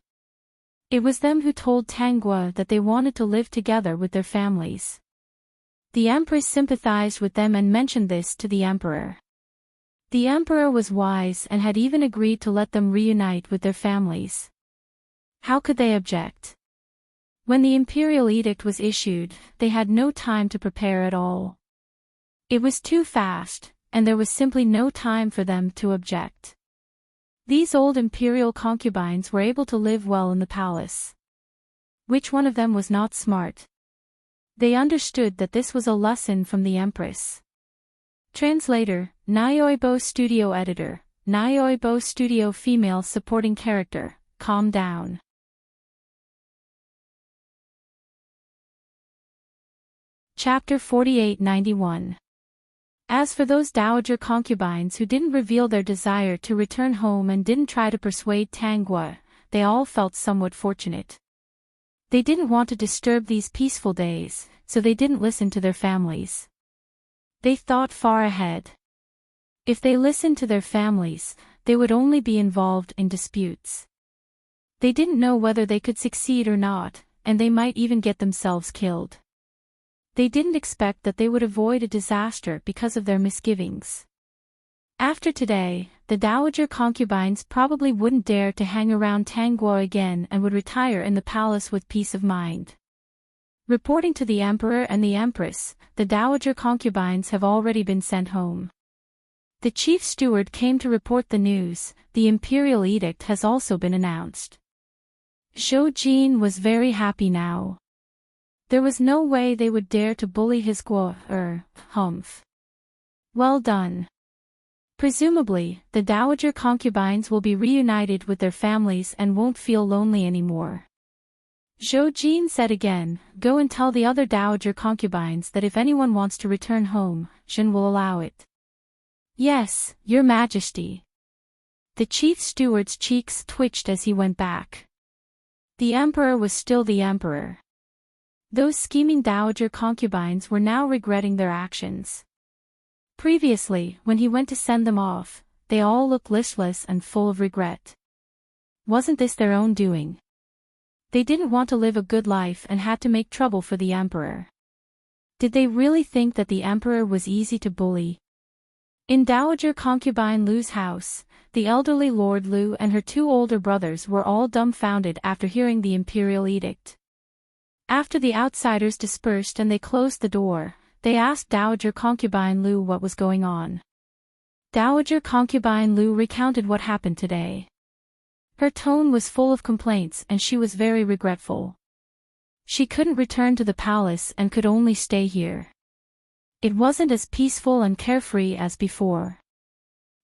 It was them who told Tang Gua that they wanted to live together with their families. The Empress sympathized with them and mentioned this to the Emperor. The Emperor was wise and had even agreed to let them reunite with their families. How could they object? When the imperial edict was issued, they had no time to prepare at all. It was too fast, and there was simply no time for them to object. These old imperial concubines were able to live well in the palace. Which one of them was not smart? They understood that this was a lesson from the Empress. Translator, Nyoibo Studio Editor, Nyoibo Studio Female Supporting Character, calm down. Chapter 4891. As for those dowager concubines who didn't reveal their desire to return home and didn't try to persuade Tang Gua, they all felt somewhat fortunate. They didn't want to disturb these peaceful days, so they didn't listen to their families. They thought far ahead. If they listened to their families, they would only be involved in disputes. They didn't know whether they could succeed or not, and they might even get themselves killed. They didn't expect that they would avoid a disaster because of their misgivings. After today, the dowager concubines probably wouldn't dare to hang around Tang Gua again and would retire in the palace with peace of mind. Reporting to the Emperor and the Empress, the dowager concubines have already been sent home. The chief steward came to report the news. The imperial edict has also been announced. Zhou Jin was very happy now. There was no way they would dare to bully his humph. Well done. Presumably, the dowager concubines will be reunited with their families and won't feel lonely anymore. Zhou Jin said again, go and tell the other dowager concubines that if anyone wants to return home, Shen will allow it. Yes, Your Majesty. The chief steward's cheeks twitched as he went back. The Emperor was still the Emperor. Those scheming dowager concubines were now regretting their actions. Previously, when he went to send them off, they all looked listless and full of regret. Wasn't this their own doing? They didn't want to live a good life and had to make trouble for the Emperor. Did they really think that the Emperor was easy to bully? In dowager concubine Lu's house, the elderly Lord Lu and her two older brothers were all dumbfounded after hearing the imperial edict. After the outsiders dispersed and they closed the door, they asked dowager concubine Lu what was going on. Dowager concubine Lu recounted what happened today. Her tone was full of complaints and she was very regretful. She couldn't return to the palace and could only stay here. It wasn't as peaceful and carefree as before.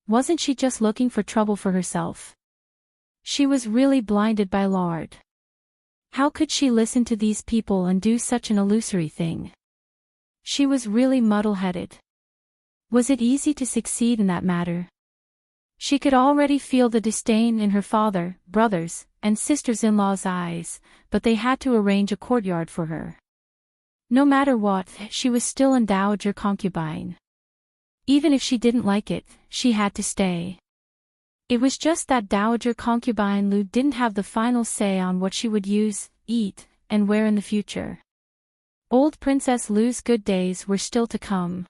Wasn't she just looking for trouble for herself? She was really blinded by Lard. How could she listen to these people and do such an illusory thing? She was really muddle-headed. Was it easy to succeed in that matter? She could already feel the disdain in her father, brothers, and sisters-in-law's eyes, but they had to arrange a courtyard for her. No matter what, she was still a dowager concubine. Even if she didn't like it, she had to stay. It was just that dowager concubine Lu didn't have the final say on what she would use, eat, and wear in the future. Old Princess Lu's good days were still to come.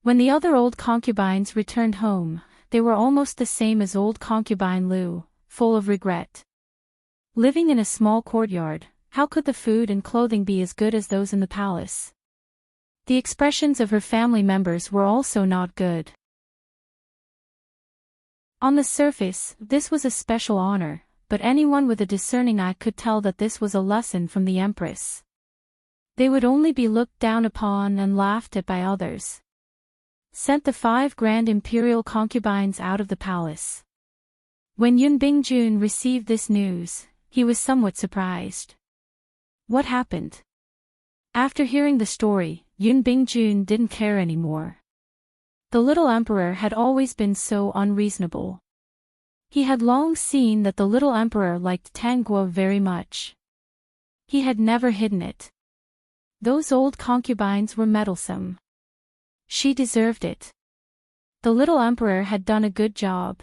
When the other old concubines returned home, they were almost the same as old concubine Lu, full of regret. Living in a small courtyard, how could the food and clothing be as good as those in the palace? The expressions of her family members were also not good. On the surface, this was a special honor, but anyone with a discerning eye could tell that this was a lesson from the Empress. They would only be looked down upon and laughed at by others. Sent the 5 grand imperial concubines out of the palace. When Yun Bingjun received this news, he was somewhat surprised. What happened? After hearing the story, Yun Bingjun didn't care anymore. The little emperor had always been so unreasonable. He had long seen that the little emperor liked Tang Guo very much. He had never hidden it. Those old concubines were meddlesome. She deserved it. The little emperor had done a good job.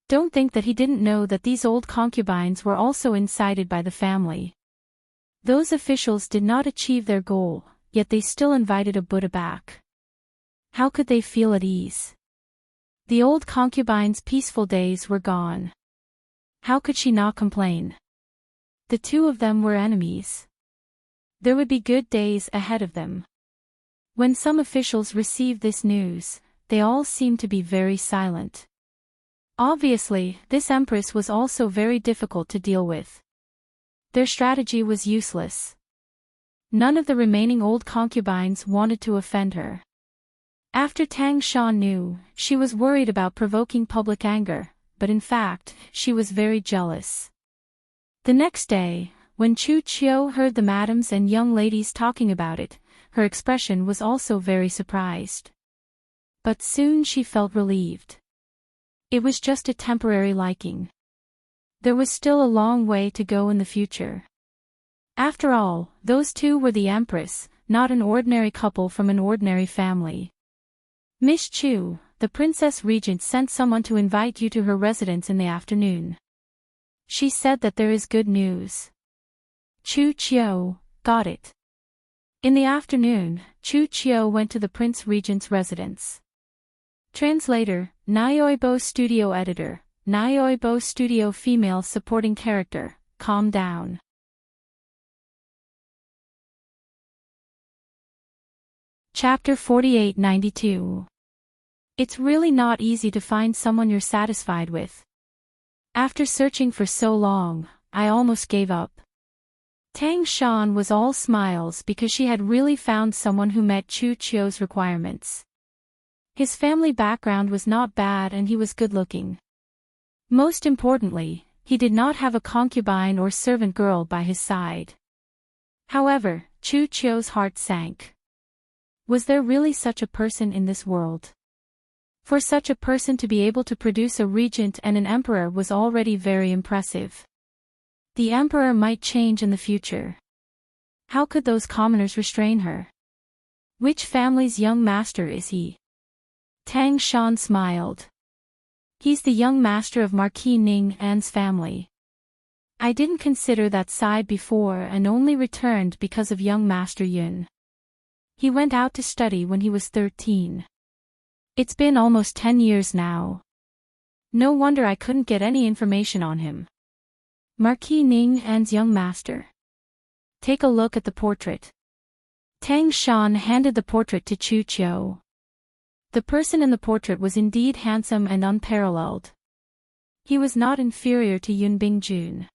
Don't think that he didn't know that these old concubines were also incited by the family. Those officials did not achieve their goal, yet they still invited a Buddha back. How could they feel at ease? The old concubine's peaceful days were gone. How could she not complain? The two of them were enemies. There would be good days ahead of them. When some officials received this news, they all seemed to be very silent. Obviously, this empress was also very difficult to deal with. Their strategy was useless. None of the remaining old concubines wanted to offend her. After Tang Shan knew, she was worried about provoking public anger, but in fact, she was very jealous. The next day, when Chu Qiu heard the madams and young ladies talking about it, her expression was also very surprised. But soon she felt relieved. It was just a temporary liking. There was still a long way to go in the future. After all, those two were the empress, not an ordinary couple from an ordinary family. Miss Chu, the princess regent sent someone to invite you to her residence in the afternoon. She said that there is good news. Chu Qiu, got it. In the afternoon, Chu Qiu went to the Prince Regent's residence. Translator, Nayoibo Studio Editor, Nayoibo Studio Female Supporting Character, calm down. Chapter 4892. It's really not easy to find someone you're satisfied with. After searching for so long, I almost gave up. Tang Shan was all smiles because she had really found someone who met Chu Qiu's requirements. His family background was not bad and he was good-looking. Most importantly, he did not have a concubine or servant girl by his side. However, Chu Qiu's heart sank. Was there really such a person in this world? For such a person to be able to produce a regent and an emperor was already very impressive. The emperor might change in the future. How could those commoners restrain her? Which family's young master is he? Tang Shan smiled. He's the young master of Marquis Ning An's family. I didn't consider that side before and only returned because of young Master Yun. He went out to study when he was 13. It's been almost 10 years now. No wonder I couldn't get any information on him. Marquis Ning An's young master. Take a look at the portrait. Tang Shan handed the portrait to Chu Qiu. The person in the portrait was indeed handsome and unparalleled. He was not inferior to Yun Bingjun.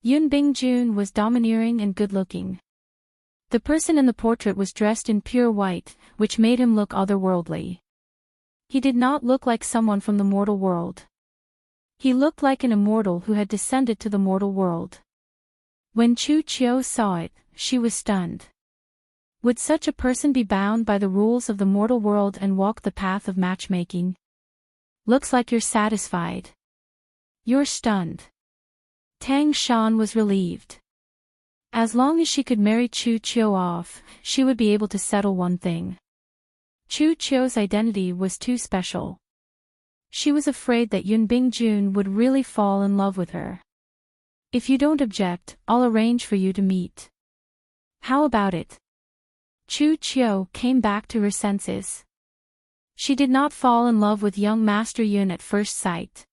Yun Bingjun was domineering and good-looking. The person in the portrait was dressed in pure white, which made him look otherworldly. He did not look like someone from the mortal world. He looked like an immortal who had descended to the mortal world. When Chu Chiu saw it, she was stunned. Would such a person be bound by the rules of the mortal world and walk the path of matchmaking? Looks like you're satisfied. You're stunned. Tang Shan was relieved. As long as she could marry Chu Chiu off, she would be able to settle one thing. Chu Chiu's identity was too special. She was afraid that Yun Bingjun would really fall in love with her. If you don't object, I'll arrange for you to meet. How about it? Chu Chiu came back to her senses. She did not fall in love with young Master Yun at first sight.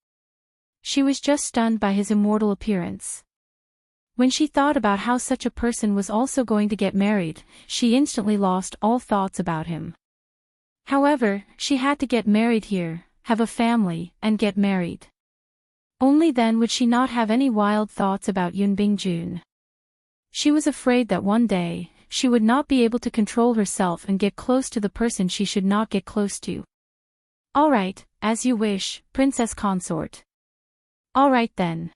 She was just stunned by his immortal appearance. When she thought about how such a person was also going to get married, she instantly lost all thoughts about him. However, she had to get married here, have a family, and get married. Only then would she not have any wild thoughts about Yun Bingjun. She was afraid that one day, she would not be able to control herself and get close to the person she should not get close to. All right, as you wish, Princess Consort. All right then.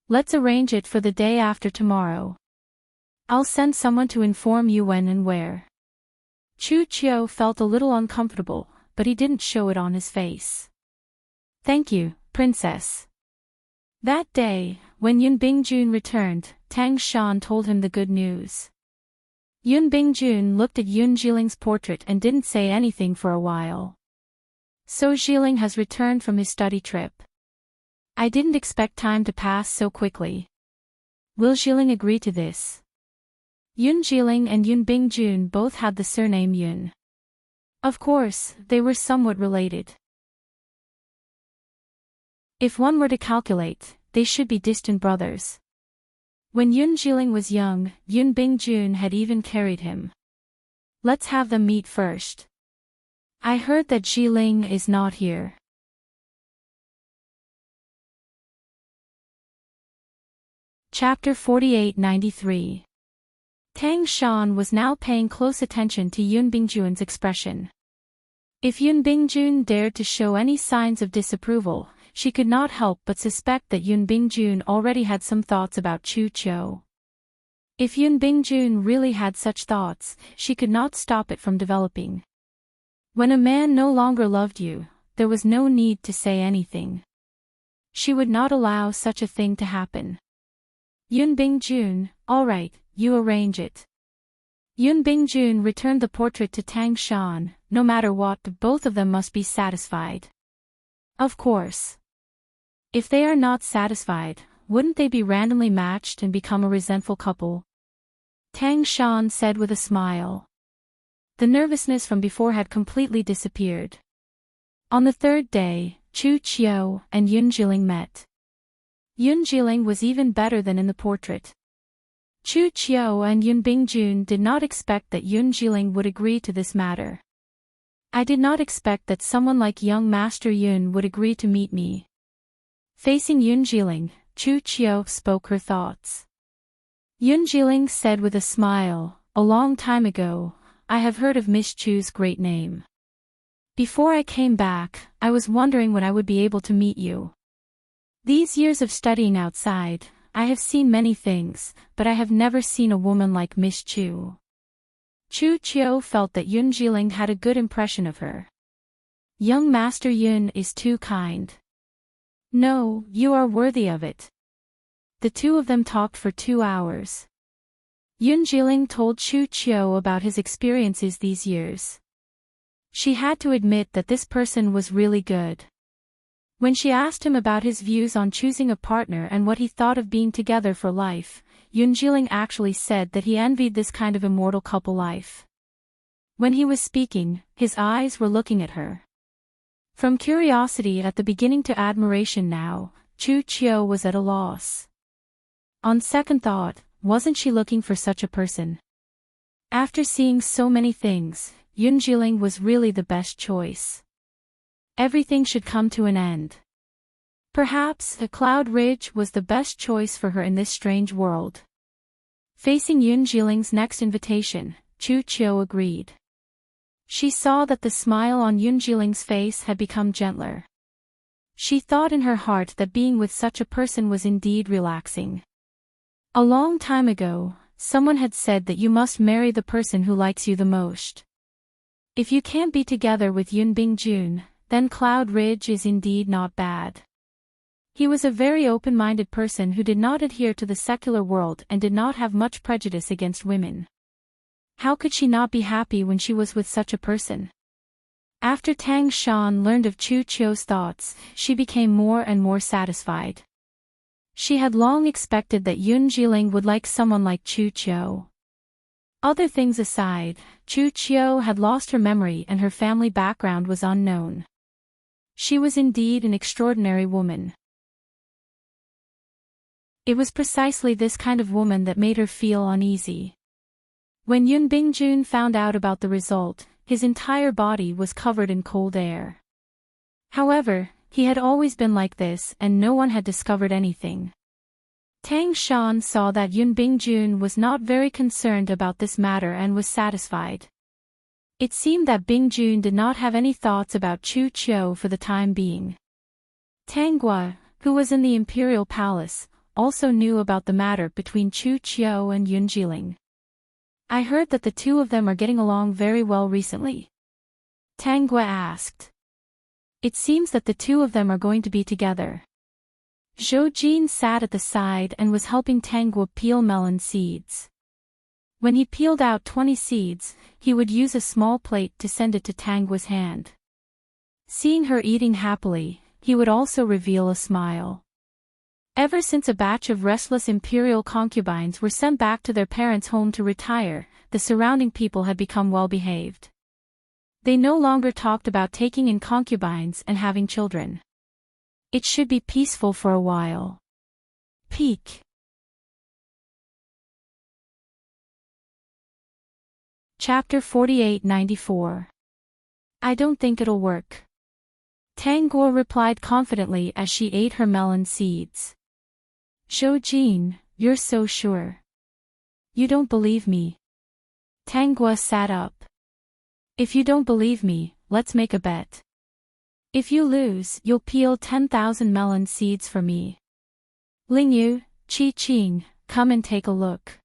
Let's arrange it for the day after tomorrow. I'll send someone to inform you when and where. Chu Chiu felt a little uncomfortable, but he didn't show it on his face. Thank you, Princess. That day, when Yun Bingjun returned, Tang Shan told him the good news. Yun Bingjun looked at Yun Jiling's portrait and didn't say anything for a while. So Jiling has returned from his study trip. I didn't expect time to pass so quickly. Will Jiling agree to this? Yun Jiling and Yun Bingjun both had the surname Yun. Of course, they were somewhat related. If one were to calculate, they should be distant brothers. When Yun Jiling was young, Yun Bingjun had even carried him. Let's have them meet first. I heard that Jiling is not here. Chapter 4893. Tang Shan was now paying close attention to Yun Bingjun's expression. If Yun Bingjun dared to show any signs of disapproval, she could not help but suspect that Yun Bingjun already had some thoughts about Chu Chiu. If Yun Bingjun really had such thoughts, she could not stop it from developing. When a man no longer loved you, there was no need to say anything. She would not allow such a thing to happen. Yun Bingjun, all right, you arrange it. Yun Bingjun returned the portrait to Tang Shan. No matter what, both of them must be satisfied. Of course. If they are not satisfied, wouldn't they be randomly matched and become a resentful couple? Tang Shan said with a smile. The nervousness from before had completely disappeared. On the third day, Chu Chiu and Yun Jiling met. Yun Jiling was even better than in the portrait. Chu Chiu and Yun Bingjun did not expect that Yun Jiling would agree to this matter. I did not expect that someone like young Master Yun would agree to meet me. Facing Yun Jiling, Chu Chiu spoke her thoughts. Yun Jiling said with a smile, a long time ago, I have heard of Miss Chu's great name. Before I came back, I was wondering when I would be able to meet you. These years of studying outside, I have seen many things, but I have never seen a woman like Miss Chu. Chu Chiu felt that Yun Jiling had a good impression of her. Young Master Yun is too kind. No, you are worthy of it. The two of them talked for 2 hours. Yun Jiling told Chu Chiu about his experiences these years. She had to admit that this person was really good. When she asked him about his views on choosing a partner and what he thought of being together for life, Yun Jiling actually said that he envied this kind of immortal couple life. When he was speaking, his eyes were looking at her. From curiosity at the beginning to admiration now, Chu Chiu was at a loss. On second thought, wasn't she looking for such a person? After seeing so many things, Yun Jiling was really the best choice. Everything should come to an end. Perhaps a cloud ridge was the best choice for her in this strange world. Facing Yun Jiling's next invitation, Chu Chiu agreed. She saw that the smile on Yun Jiling's face had become gentler. She thought in her heart that being with such a person was indeed relaxing. A long time ago, someone had said that you must marry the person who likes you the most. If you can't be together with Yun Bingjun, then Cloud Ridge is indeed not bad. He was a very open-minded person who did not adhere to the secular world and did not have much prejudice against women. How could she not be happy when she was with such a person? After Tang Shan learned of Chu Chiu's thoughts, she became more and more satisfied. She had long expected that Yun Jiling would like someone like Chu Chiu. Other things aside, Chu Chiu had lost her memory and her family background was unknown. She was indeed an extraordinary woman. It was precisely this kind of woman that made her feel uneasy. When Yun Bingjun found out about the result, his entire body was covered in cold air. However, he had always been like this and no one had discovered anything. Tang Shan saw that Yun Bingjun was not very concerned about this matter and was satisfied. It seemed that Bingjun did not have any thoughts about Chu Chiu for the time being. Tang Gua, who was in the imperial palace, also knew about the matter between Chu Chiu and Yun Jiling. I heard that the two of them are getting along very well recently. Tang Gua asked. It seems that the two of them are going to be together. Zhou Jin sat at the side and was helping Tang Gua peel melon seeds. When he peeled out 20 seeds, he would use a small plate to send it to Tang Gua's hand. Seeing her eating happily, he would also reveal a smile. Ever since a batch of restless imperial concubines were sent back to their parents' home to retire, the surrounding people had become well-behaved. They no longer talked about taking in concubines and having children. It should be peaceful for a while. Peak. Chapter 4894. I don't think it'll work. Tang Gua replied confidently as she ate her melon seeds. Zhou Jin, you're so sure. You don't believe me. Tang Gua sat up. If you don't believe me, let's make a bet. If you lose, you'll peel 10,000 melon seeds for me. Ling Yu, Qi Qing, come and take a look.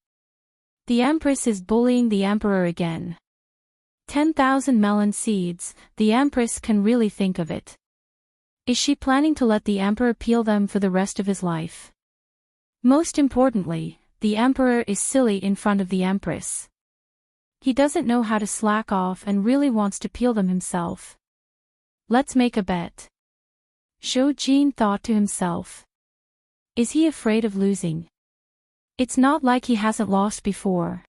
The Empress is bullying the Emperor again. 10,000 melon seeds, the Empress can really think of it. Is she planning to let the Emperor peel them for the rest of his life? Most importantly, the Emperor is silly in front of the Empress. He doesn't know how to slack off and really wants to peel them himself. Let's make a bet. Zhou Jin thought to himself. Is he afraid of losing? It's not like he hasn't lost before.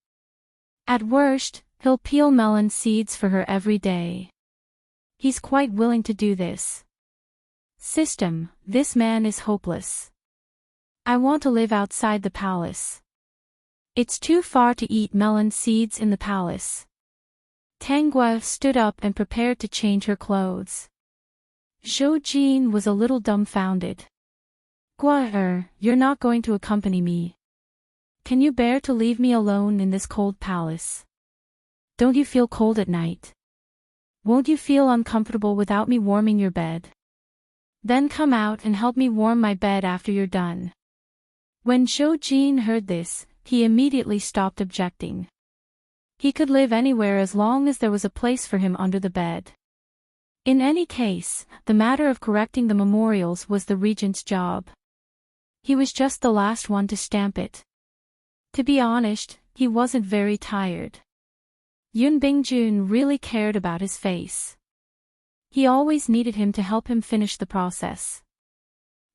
At worst, he'll peel melon seeds for her every day. He's quite willing to do this. System, this man is hopeless. I want to live outside the palace. It's too far to eat melon seeds in the palace. Tang Gua stood up and prepared to change her clothes. Zhou Jin was a little dumbfounded. Gua you're not going to accompany me. Can you bear to leave me alone in this cold palace? Don't you feel cold at night? Won't you feel uncomfortable without me warming your bed? Then come out and help me warm my bed after you're done. When Zhou Jin heard this, he immediately stopped objecting. He could live anywhere as long as there was a place for him under the bed. In any case, the matter of correcting the memorials was the regent's job. He was just the last one to stamp it. To be honest, he wasn't very tired. Yun Bingjun really cared about his face. He always needed him to help him finish the process.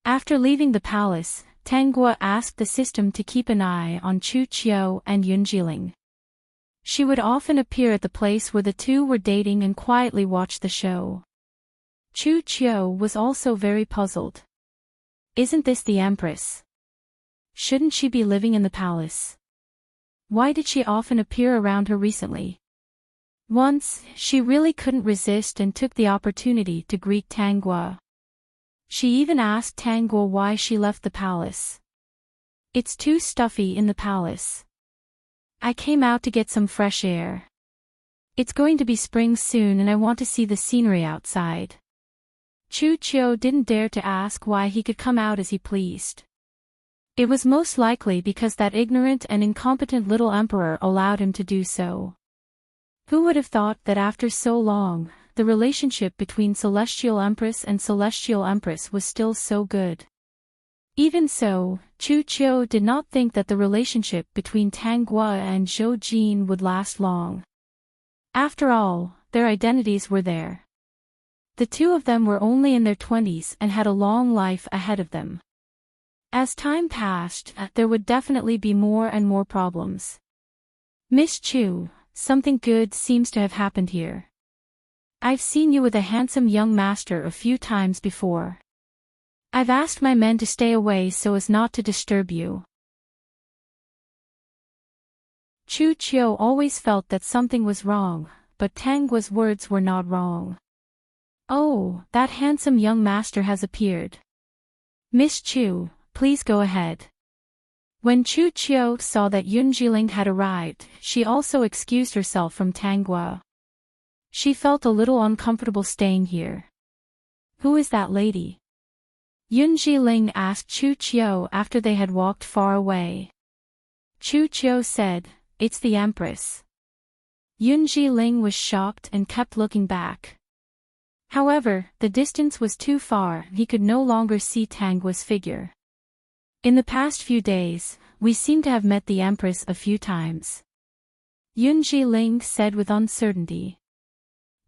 After leaving the palace, Tang Gua asked the system to keep an eye on Chu Chiu and Yun Jiling. She would often appear at the place where the two were dating and quietly watch the show. Chu Chiu was also very puzzled. Isn't this the Empress? Shouldn't she be living in the palace? Why did she often appear around her recently? Once, she really couldn't resist and took the opportunity to greet Tang Gua. She even asked Tang Guo why she left the palace. "It's too stuffy in the palace. I came out to get some fresh air. It's going to be spring soon and I want to see the scenery outside." Chu Qiu didn't dare to ask why he could come out as he pleased. It was most likely because that ignorant and incompetent little emperor allowed him to do so. Who would have thought that after so long, the relationship between Celestial Empress and Celestial Empress was still so good? Even so, Chu Qiu did not think that the relationship between Tang Guo and Zhou Jin would last long. After all, their identities were there. The two of them were only in their 20s and had a long life ahead of them. As time passed, there would definitely be more and more problems. "Miss Chu, something good seems to have happened here. I've seen you with a handsome young master a few times before. I've asked my men to stay away so as not to disturb you." Chu Qiu always felt that something was wrong, but Tang Guo's words were not wrong. "Oh, that handsome young master has appeared. Miss Chu, please go ahead." When Chu Qiu saw that Yun Jiling had arrived, she also excused herself from Tang Guo. She felt a little uncomfortable staying here. "Who is that lady?" Yun Jiling asked Chu Qiu after they had walked far away. Chu Qiu said, "It's the Empress." Yun Jiling was shocked and kept looking back. However, the distance was too far, he could no longer see Tang Guo's figure. "In the past few days, we seem to have met the Empress a few times," Yun Jiling said with uncertainty.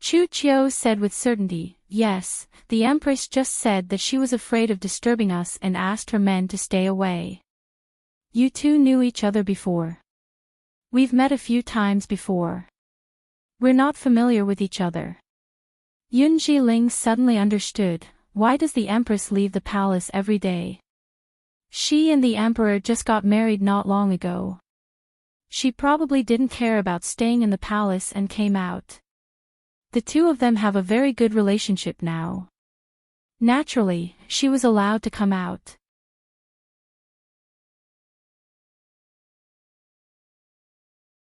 Chu Qiu said with certainty, "Yes, the Empress just said that she was afraid of disturbing us and asked her men to stay away." "You two knew each other before?" "We've met a few times before. We're not familiar with each other." Yun Jiling suddenly understood, why does the Empress leave the palace every day? She and the Emperor just got married not long ago. She probably didn't care about staying in the palace and came out. The two of them have a very good relationship now. Naturally, she was allowed to come out.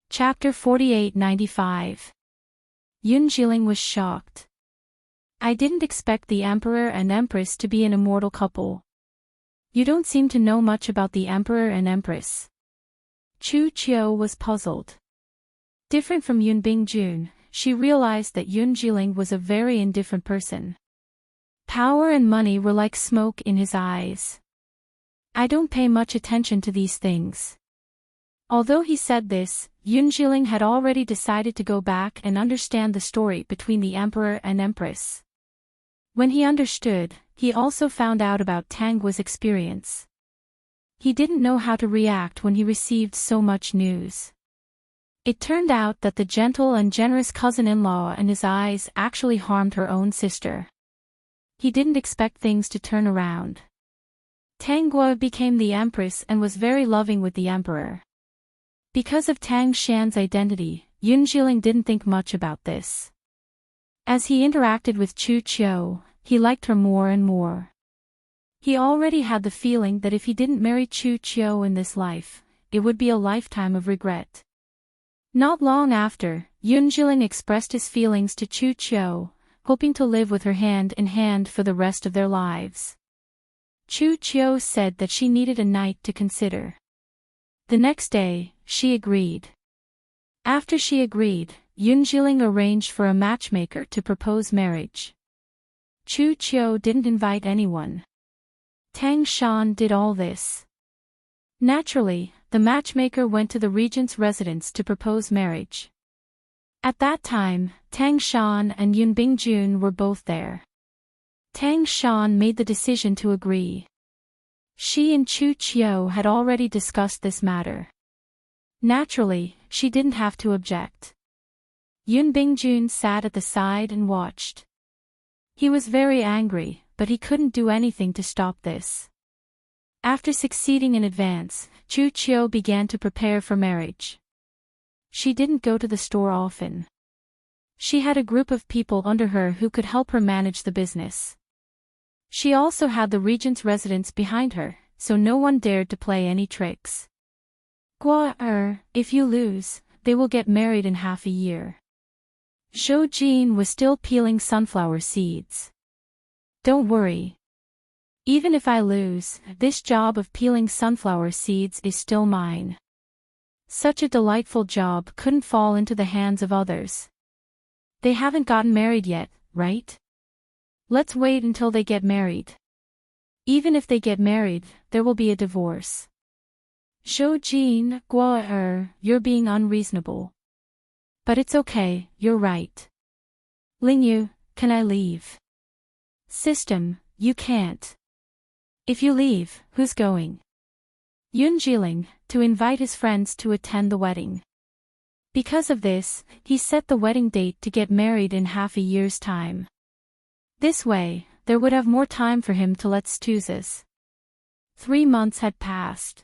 Chapter 4895. Yun Jiling was shocked. "I didn't expect the Emperor and Empress to be an immortal couple. You don't seem to know much about the Emperor and Empress." Chu Qiu was puzzled. Different from Yun Bingjun, she realized that Yun Jiling was a very indifferent person. Power and money were like smoke in his eyes. "I don't pay much attention to these things." Although he said this, Yun Jiling had already decided to go back and understand the story between the Emperor and Empress. When he understood, he also found out about Tang Guo's experience. He didn't know how to react when he received so much news. It turned out that the gentle and generous cousin-in-law in his eyes actually harmed her own sister. He didn't expect things to turn around. Tang Guo became the Empress and was very loving with the Emperor. Because of Tang Shan's identity, Yun Jiling didn't think much about this. As he interacted with Chu Qiu, he liked her more and more. He already had the feeling that if he didn't marry Chu Qiu in this life, it would be a lifetime of regret. Not long after, Yun Jiling expressed his feelings to Chu Qiu, hoping to live with her hand in hand for the rest of their lives. Chu Qiu said that she needed a night to consider. The next day, she agreed. After she agreed, Yun Jiling arranged for a matchmaker to propose marriage. Chu Qiu didn't invite anyone. Tang Shan did all this. Naturally, the matchmaker went to the regent's residence to propose marriage. At that time, Tang Shan and Yun Bingjun were both there. Tang Shan made the decision to agree. She and Chu Qiu had already discussed this matter. Naturally, she didn't have to object. Yun Bingjun sat at the side and watched. He was very angry, but he couldn't do anything to stop this. After succeeding in advance, Chu Qiu began to prepare for marriage. She didn't go to the store often. She had a group of people under her who could help her manage the business. She also had the regent's residence behind her, so no one dared to play any tricks. If you lose, they will get married in half a year. Shojin was still peeling sunflower seeds. Don't worry. Even if I lose, this job of peeling sunflower seeds is still mine. Such a delightful job couldn't fall into the hands of others. They haven't gotten married yet, right? Let's wait until they get married. Even if they get married, there will be a divorce. Shojin, you're being unreasonable. But it's okay, you're right. Lingyu, can I leave? System, you can't. If you leave, who's going? Yunjiling, to invite his friends to attend the wedding. Because of this, he set the wedding date to get married in half a year's time. This way, there would have more time for him to let Stuzes. 3 months had passed.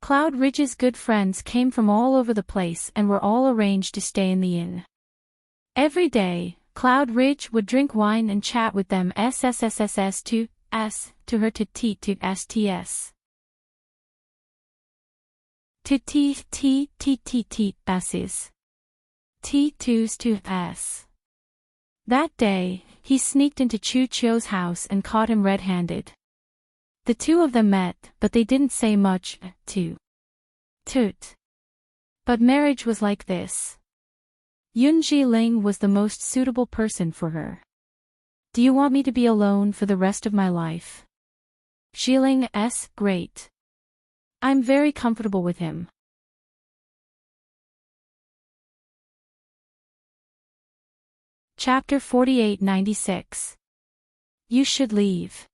Cloud Ridge's good friends came from all over the place and were all arranged to stay in the inn. Every day, Cloud Ridge would drink wine and chat with them SSSSS to her to T to STS. To T S's. T2's to S. That day, he sneaked into Chu Chio's house and caught him red-handed. The two of them met, but they didn't say much, Toot. But marriage was like this. Yunji-ling was the most suitable person for her. Do you want me to be alone for the rest of my life? Jiling S. Great. I'm very comfortable with him. Chapter 4896. You should leave.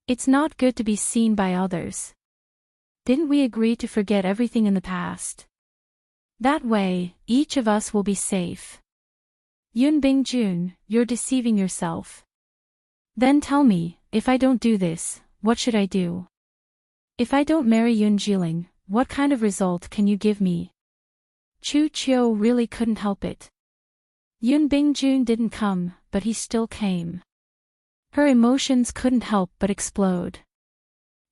It's not good to be seen by others. Didn't we agree to forget everything in the past? That way, each of us will be safe. Yun Bingjun, you're deceiving yourself. Then tell me, if I don't do this, what should I do? If I don't marry Yun Jiling, what kind of result can you give me? Chu Chio really couldn't help it. Yun Bingjun didn't come, but he still came. Her emotions couldn't help but explode.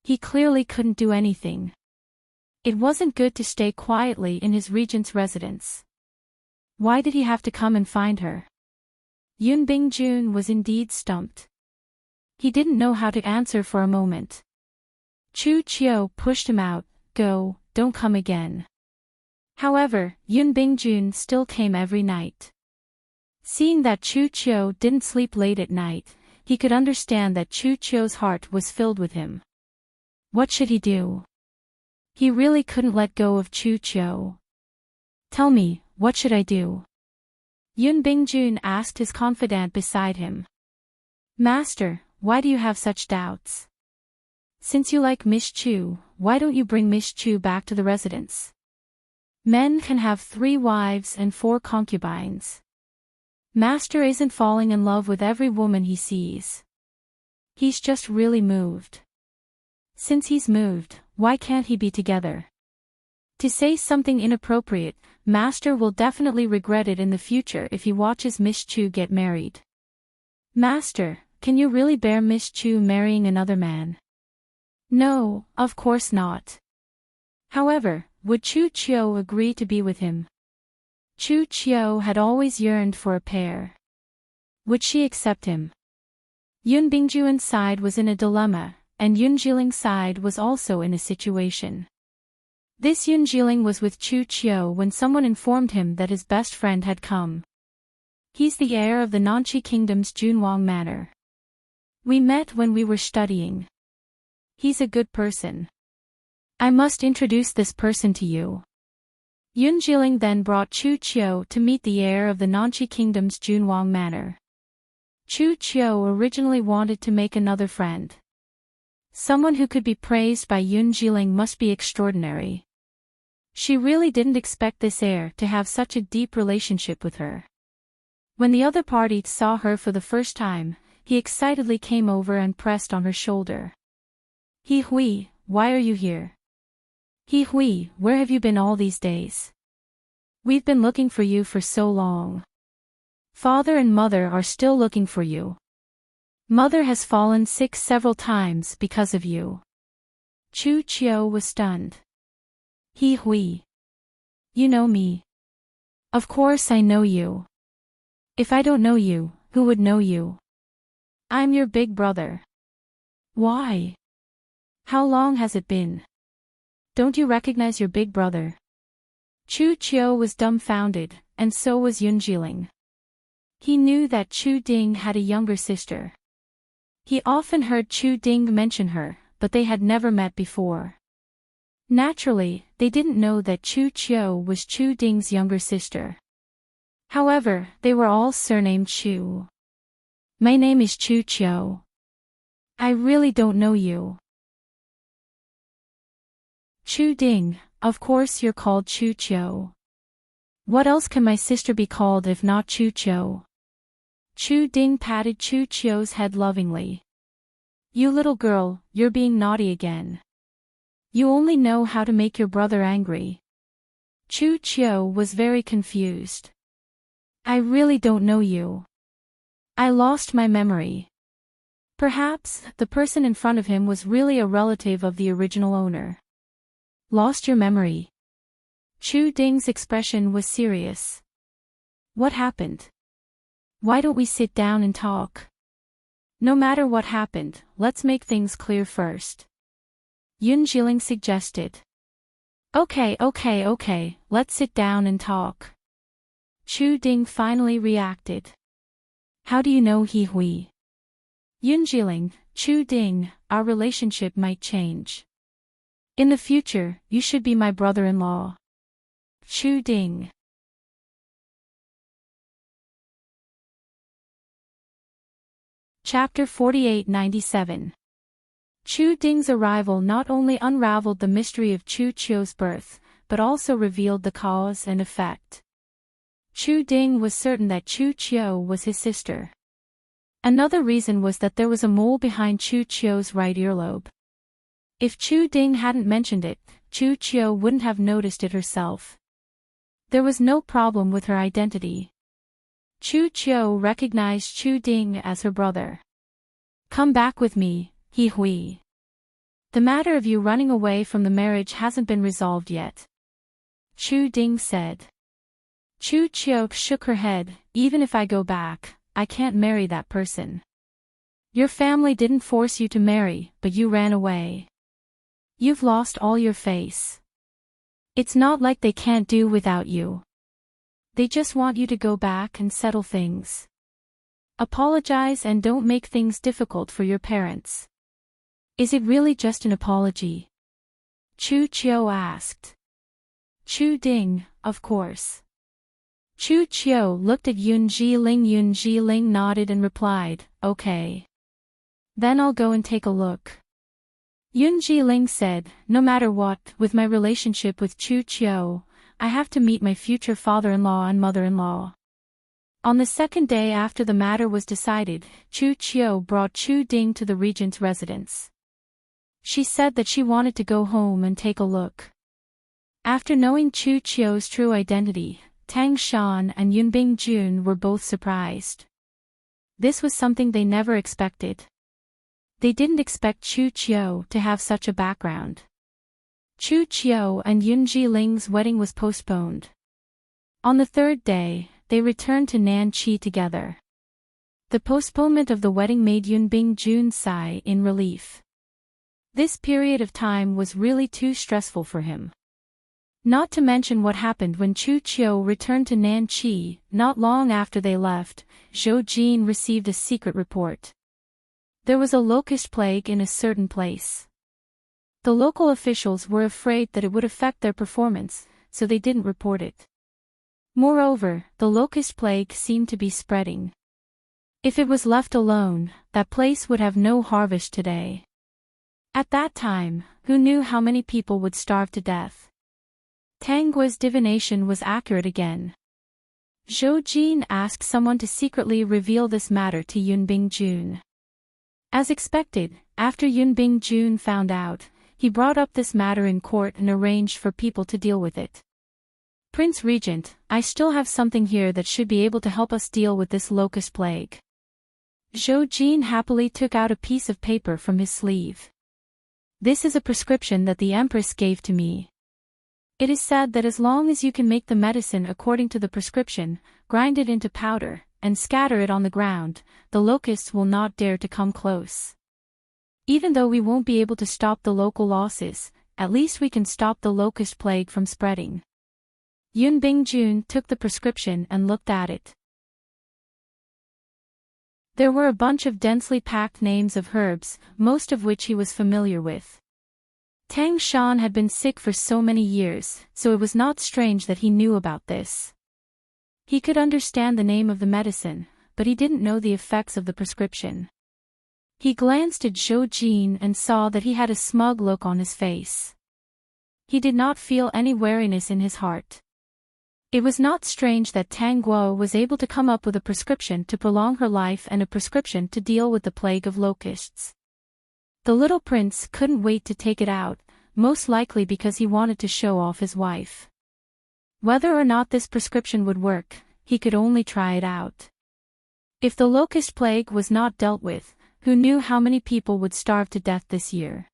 He clearly couldn't do anything. It wasn't good to stay quietly in his regent's residence. Why did he have to come and find her? Yun Bingjun was indeed stumped. He didn't know how to answer for a moment. Chu Chio pushed him out, don't come again. However, Yun Bingjun still came every night. Seeing that Chu Chio didn't sleep late at night, he could understand that Chu Chio's heart was filled with him. What should he do? He really couldn't let go of Chu Chio. Tell me, what should I do? Yun Bingjun asked his confidant beside him. Master, why do you have such doubts? Since you like Miss Chu, why don't you bring Miss Chu back to the residence? Men can have 3 wives and 4 concubines. Master isn't falling in love with every woman he sees. He's just really moved. Since he's moved, why can't he be together? To say something inappropriate, Master will definitely regret it in the future if he watches Miss Chu get married. Master, can you really bear Miss Chu marrying another man? No, of course not. However, would Chu Chio agree to be with him? Chu Chio had always yearned for a pair. Would she accept him? Yun Bingjuan's side was in a dilemma, and Yun Jiling's side was also in a situation. This Yun Jiling was with Chu Chio when someone informed him that his best friend had come. He's the heir of the Nanchi Kingdom's Junwang Manor. We met when we were studying. He's a good person. I must introduce this person to you. Yun Jiling then brought Chu Chio to meet the heir of the Nanchi Kingdom's Junwang Manor. Chu Chio originally wanted to make another friend. Someone who could be praised by Yun Jiling must be extraordinary. She really didn't expect this heir to have such a deep relationship with her. When the other party saw her for the first time, he excitedly came over and pressed on her shoulder. He Hui, why are you here? He Hui, where have you been all these days? We've been looking for you for so long. Father and mother are still looking for you. Mother has fallen sick several times because of you. Chu Chiu was stunned. He hui. You know me. Of course I know you. If I don't know you, who would know you? I'm your big brother. Why? How long has it been? Don't you recognize your big brother? Chu Chiu was dumbfounded, and so was Yun Jiling. He knew that Chu Ding had a younger sister. He often heard Chu Ding mention her, but they had never met before. Naturally, they didn't know that Chu Chiu was Chu Ding's younger sister. However, they were all surnamed Chu. My name is Chu Chiu. I really don't know you. Chu Ding, of course you're called Chu Chiu. What else can my sister be called if not Chu Chiu? Chu Ding patted Chu Chiu's head lovingly. You little girl, you're being naughty again. You only know how to make your brother angry. Chu Chiu was very confused. I really don't know you. I lost my memory. Perhaps, the person in front of him was really a relative of the original owner. Lost your memory? Chu Ding's expression was serious. What happened? Why don't we sit down and talk? No matter what happened, let's make things clear first. Yun Jiling suggested. Okay, let's sit down and talk. Chu Ding finally reacted. How do you know he hui? Yun Jiling, Chu Ding, our relationship might change. In the future, you should be my brother-in-law. Chu Ding. Chapter 4897. Chu Ding's arrival not only unraveled the mystery of Chu Chiu's birth, but also revealed the cause and effect. Chu Ding was certain that Chu Chiu was his sister. Another reason was that there was a mole behind Chu Chiu's right earlobe. If Chu Ding hadn't mentioned it, Chu Chiu wouldn't have noticed it herself. There was no problem with her identity. Chu Chiu recognized Chu Ding as her brother. Come back with me, he hui. The matter of you running away from the marriage hasn't been resolved yet. Chu Ding said. Chu Chiu shook her head. Even if I go back, I can't marry that person. Your family didn't force you to marry, but you ran away. You've lost all your face. It's not like they can't do without you. They just want you to go back and settle things. Apologize and don't make things difficult for your parents. Is it really just an apology? Chu Chiu asked. Chu Ding, of course. Chu Chiu looked at Yun Jiling. Yun Jiling nodded and replied, okay. Then I'll go and take a look. Yun Jiling said, no matter what, with my relationship with Chu Chiu, I have to meet my future father-in-law and mother-in-law. On the second day after the matter was decided, Chu Chiu brought Chu Ding to the regent's residence. She said that she wanted to go home and take a look. After knowing Chu Chiu's true identity, Tang Shan and Yunbing Jun were both surprised. This was something they never expected. They didn't expect Chu Chiu to have such a background. Chu Chiu and Yun Jiling's wedding was postponed. On the third day, they returned to Nanqi together. The postponement of the wedding made Yunbing Jun sigh in relief. This period of time was really too stressful for him. Not to mention what happened when Chu Chiu returned to Nanqi. Not long after they left, Zhou Jin received a secret report. There was a locust plague in a certain place. The local officials were afraid that it would affect their performance, so they didn't report it. Moreover, the locust plague seemed to be spreading. If it was left alone, that place would have no harvest today. At that time, who knew how many people would starve to death? Tang Gui's divination was accurate again. Zhou Jin asked someone to secretly reveal this matter to Yunbing Jun. As expected, after Yunbing Jun found out, he brought up this matter in court and arranged for people to deal with it. Prince Regent, I still have something here that should be able to help us deal with this locust plague. Zhou Jin happily took out a piece of paper from his sleeve. This is a prescription that the Empress gave to me. It is said that as long as you can make the medicine according to the prescription, grind it into powder, and scatter it on the ground, the locusts will not dare to come close. Even though we won't be able to stop the local losses, at least we can stop the locust plague from spreading. Yun Bingjun took the prescription and looked at it. There were a bunch of densely packed names of herbs, most of which he was familiar with. Tang Shan had been sick for so many years, so it was not strange that he knew about this. He could understand the name of the medicine, but he didn't know the effects of the prescription. He glanced at Zhou Jin and saw that he had a smug look on his face. He did not feel any wariness in his heart. It was not strange that Tang Guo was able to come up with a prescription to prolong her life and a prescription to deal with the plague of locusts. The little prince couldn't wait to take it out, most likely because he wanted to show off his wife. Whether or not this prescription would work, he could only try it out. If the locust plague was not dealt with, who knew how many people would starve to death this year?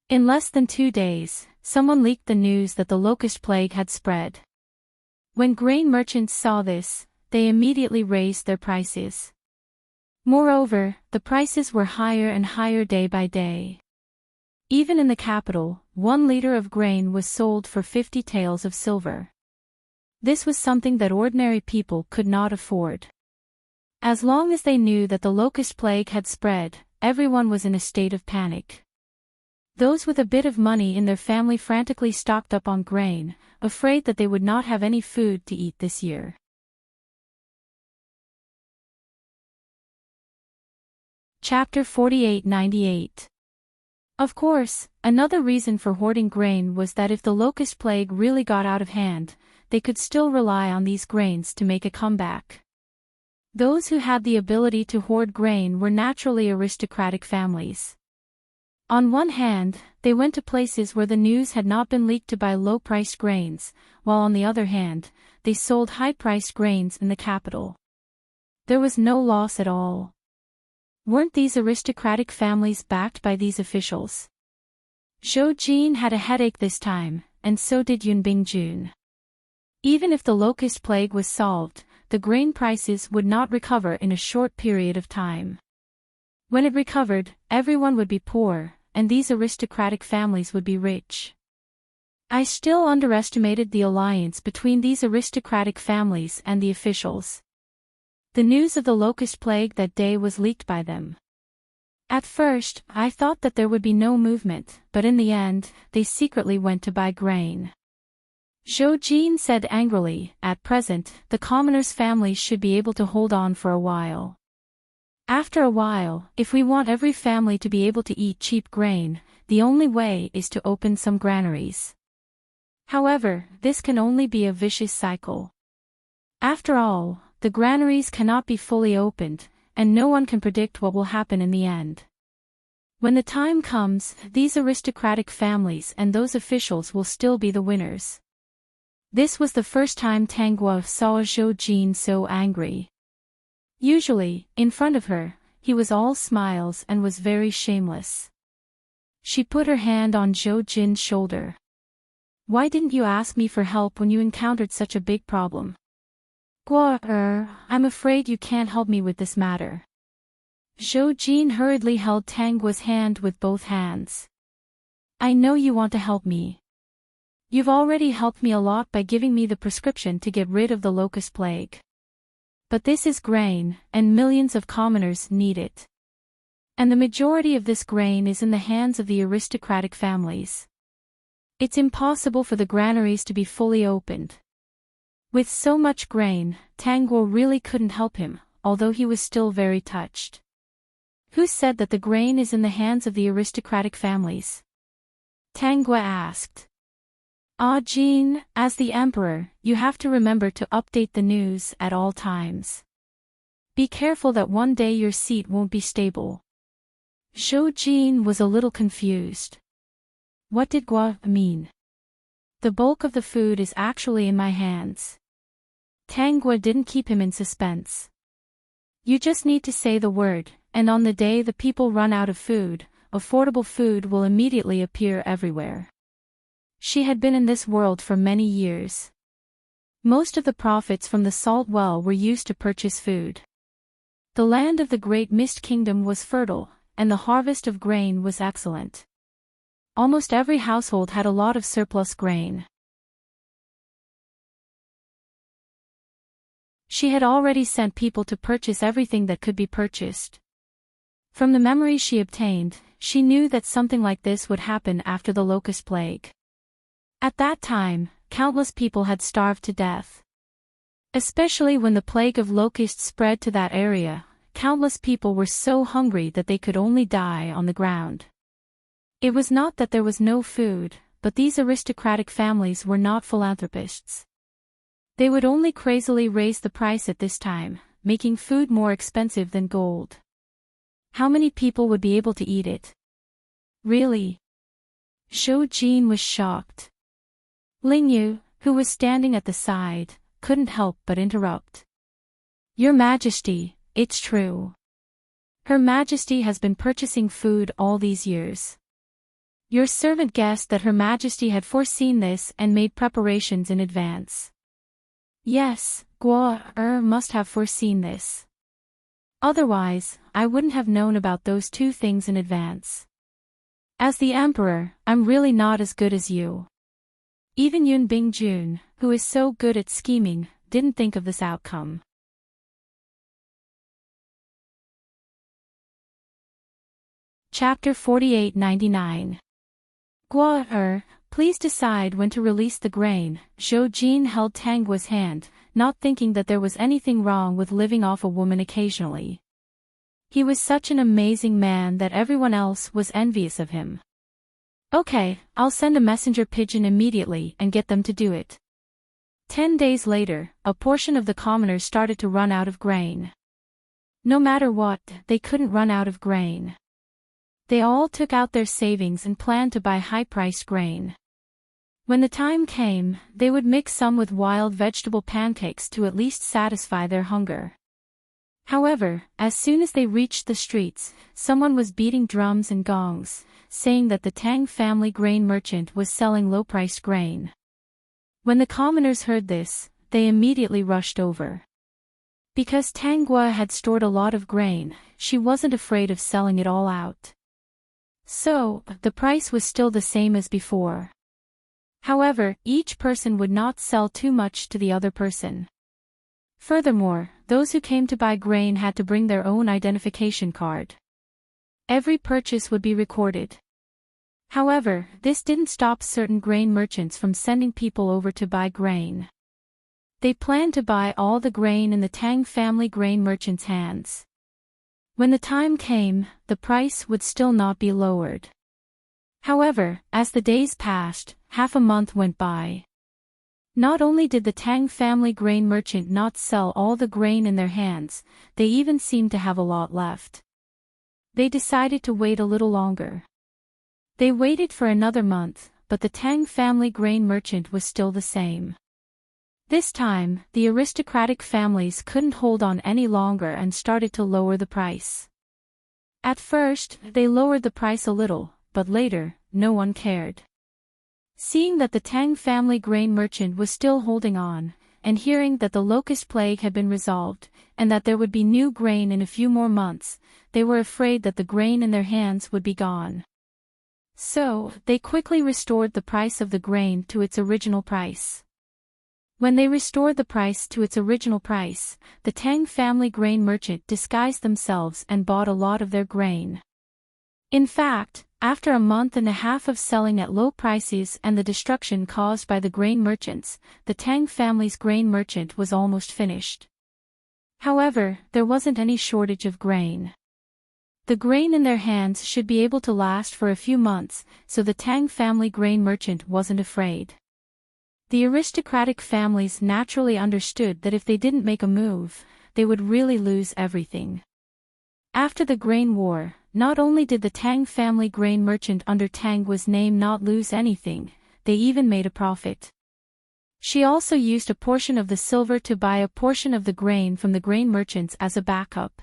In less than 2 days, someone leaked the news that the locust plague had spread. When grain merchants saw this, they immediately raised their prices. Moreover, the prices were higher and higher day by day. Even in the capital, 1 liter of grain was sold for 50 taels of silver. This was something that ordinary people could not afford. As long as they knew that the locust plague had spread, everyone was in a state of panic. Those with a bit of money in their family frantically stocked up on grain, afraid that they would not have any food to eat this year. Chapter 4898. Of course, another reason for hoarding grain was that if the locust plague really got out of hand, they could still rely on these grains to make a comeback. Those who had the ability to hoard grain were naturally aristocratic families. On one hand, they went to places where the news had not been leaked to buy low-priced grains, while on the other hand, they sold high-priced grains in the capital. There was no loss at all. Weren't these aristocratic families backed by these officials? Zhou Jin had a headache this time, and so did Yun Bingjun. Even if the locust plague was solved, the grain prices would not recover in a short period of time. When it recovered, everyone would be poor, and these aristocratic families would be rich. I still underestimated the alliance between these aristocratic families and the officials. The news of the locust plague that day was leaked by them. At first, I thought that there would be no movement, but in the end, they secretly went to buy grain. Zhou Jin said angrily, "At present, the commoners' families should be able to hold on for a while. After a while, if we want every family to be able to eat cheap grain, the only way is to open some granaries. However, this can only be a vicious cycle. After all, the granaries cannot be fully opened, and no one can predict what will happen in the end. When the time comes, these aristocratic families and those officials will still be the winners." This was the first time Tang Guo saw Zhou Jin so angry. Usually, in front of her, he was all smiles and was very shameless. She put her hand on Zhou Jin's shoulder. "Why didn't you ask me for help when you encountered such a big problem?" "Guo, I'm afraid you can't help me with this matter." Zhou Jin hurriedly held Tang Guo's hand with both hands. "I know you want to help me. You've already helped me a lot by giving me the prescription to get rid of the locust plague. But this is grain, and millions of commoners need it. And the majority of this grain is in the hands of the aristocratic families. It's impossible for the granaries to be fully opened." With so much grain, Tang Guo really couldn't help him, although he was still very touched. "Who said that the grain is in the hands of the aristocratic families?" Tang Guo asked. "Ah Jin, as the emperor, you have to remember to update the news at all times. Be careful that one day your seat won't be stable." Zhou Jin was a little confused. What did Guo mean? The bulk of the food is actually in my hands. Tang Guo didn't keep him in suspense. You just need to say the word, and on the day the people run out of food, affordable food will immediately appear everywhere. She had been in this world for many years. Most of the profits from the salt well were used to purchase food. The land of the Great Mist Kingdom was fertile, and the harvest of grain was excellent. Almost every household had a lot of surplus grain. She had already sent people to purchase everything that could be purchased. From the memories she obtained, she knew that something like this would happen after the locust plague. At that time, countless people had starved to death. Especially when the plague of locusts spread to that area, countless people were so hungry that they could only die on the ground. It was not that there was no food, but these aristocratic families were not philanthropists. They would only crazily raise the price at this time, making food more expensive than gold. How many people would be able to eat it? Really? Zhou Jin was shocked. Ling Yu, who was standing at the side, couldn't help but interrupt. Your Majesty, it's true. Her Majesty has been purchasing food all these years. Your servant guessed that Her Majesty had foreseen this and made preparations in advance. Yes, Guo must have foreseen this. Otherwise, I wouldn't have known about those two things in advance. As the Emperor, I'm really not as good as you. Even Yun Bingjun, who is so good at scheming, didn't think of this outcome. Chapter 4899. Guo please decide when to release the grain. Zhou Jin held Tang Guo's hand, not thinking that there was anything wrong with living off a woman occasionally. He was such an amazing man that everyone else was envious of him. Okay, I'll send a messenger pigeon immediately and get them to do it. 10 days later, a portion of the commoners started to run out of grain. No matter what, they couldn't run out of grain. They all took out their savings and planned to buy high-priced grain. When the time came, they would mix some with wild vegetable pancakes to at least satisfy their hunger. However, as soon as they reached the streets, someone was beating drums and gongs, saying that the Tang family grain merchant was selling low-priced grain. When the commoners heard this, they immediately rushed over. Because Tang Guo had stored a lot of grain, she wasn't afraid of selling it all out. So, the price was still the same as before. However, each person would not sell too much to the other person. Furthermore, those who came to buy grain had to bring their own identification card. Every purchase would be recorded. However, this didn't stop certain grain merchants from sending people over to buy grain. They planned to buy all the grain in the Tang family grain merchants' hands. When the time came, the price would still not be lowered. However, as the days passed, half a month went by. Not only did the Tang family grain merchant not sell all the grain in their hands, they even seemed to have a lot left. They decided to wait a little longer. They waited for another month, but the Tang family grain merchant was still the same. This time, the aristocratic families couldn't hold on any longer and started to lower the price. At first, they lowered the price a little, but later, no one cared. Seeing that the Tang family grain merchant was still holding on, and hearing that the locust plague had been resolved, and that there would be new grain in a few more months, they were afraid that the grain in their hands would be gone. So, they quickly restored the price of the grain to its original price. When they restored the price to its original price, the Tang family grain merchant disguised themselves and bought a lot of their grain. In fact, after a month and a half of selling at low prices and the destruction caused by the grain merchants, the Tang family's grain merchant was almost finished. However, there wasn't any shortage of grain. The grain in their hands should be able to last for a few months, so the Tang family grain merchant wasn't afraid. The aristocratic families naturally understood that if they didn't make a move, they would really lose everything. After the grain war, not only did the Tang family grain merchant under Tang Guo's name not lose anything, they even made a profit. She also used a portion of the silver to buy a portion of the grain from the grain merchants as a backup.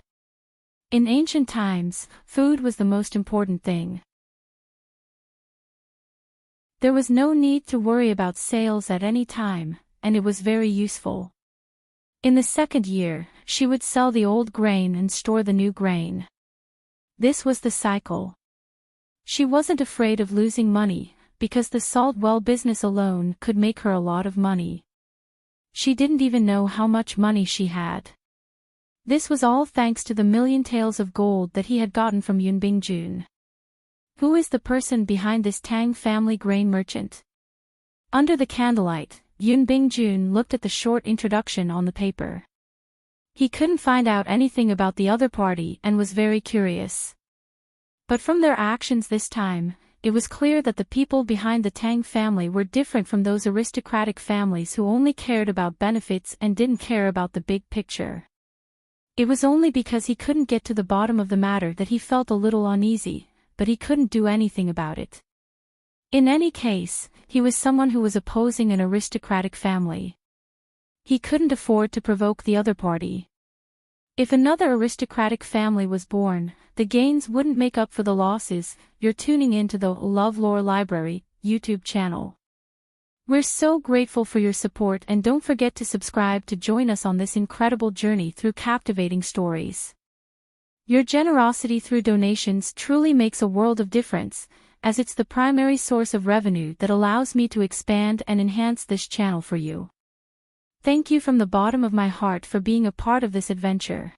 In ancient times, food was the most important thing. There was no need to worry about sales at any time, and it was very useful. In the second year, she would sell the old grain and store the new grain. This was the cycle. She wasn't afraid of losing money, because the salt well business alone could make her a lot of money. She didn't even know how much money she had. This was all thanks to the million taels of gold that he had gotten from Yunbingjun. Who is the person behind this Tang family grain merchant? Under the candlelight, Yunbingjun looked at the short introduction on the paper. He couldn't find out anything about the other party and was very curious. But from their actions this time, it was clear that the people behind the Tang family were different from those aristocratic families who only cared about benefits and didn't care about the big picture. It was only because he couldn't get to the bottom of the matter that he felt a little uneasy, but he couldn't do anything about it. In any case, he was someone who was opposing an aristocratic family. He couldn't afford to provoke the other party. If another aristocratic family was born, the gains wouldn't make up for the losses. You're tuning in to the LoveLore Library YouTube channel. We're so grateful for your support, and don't forget to subscribe to join us on this incredible journey through captivating stories. Your generosity through donations truly makes a world of difference, as it's the primary source of revenue that allows me to expand and enhance this channel for you. Thank you from the bottom of my heart for being a part of this adventure.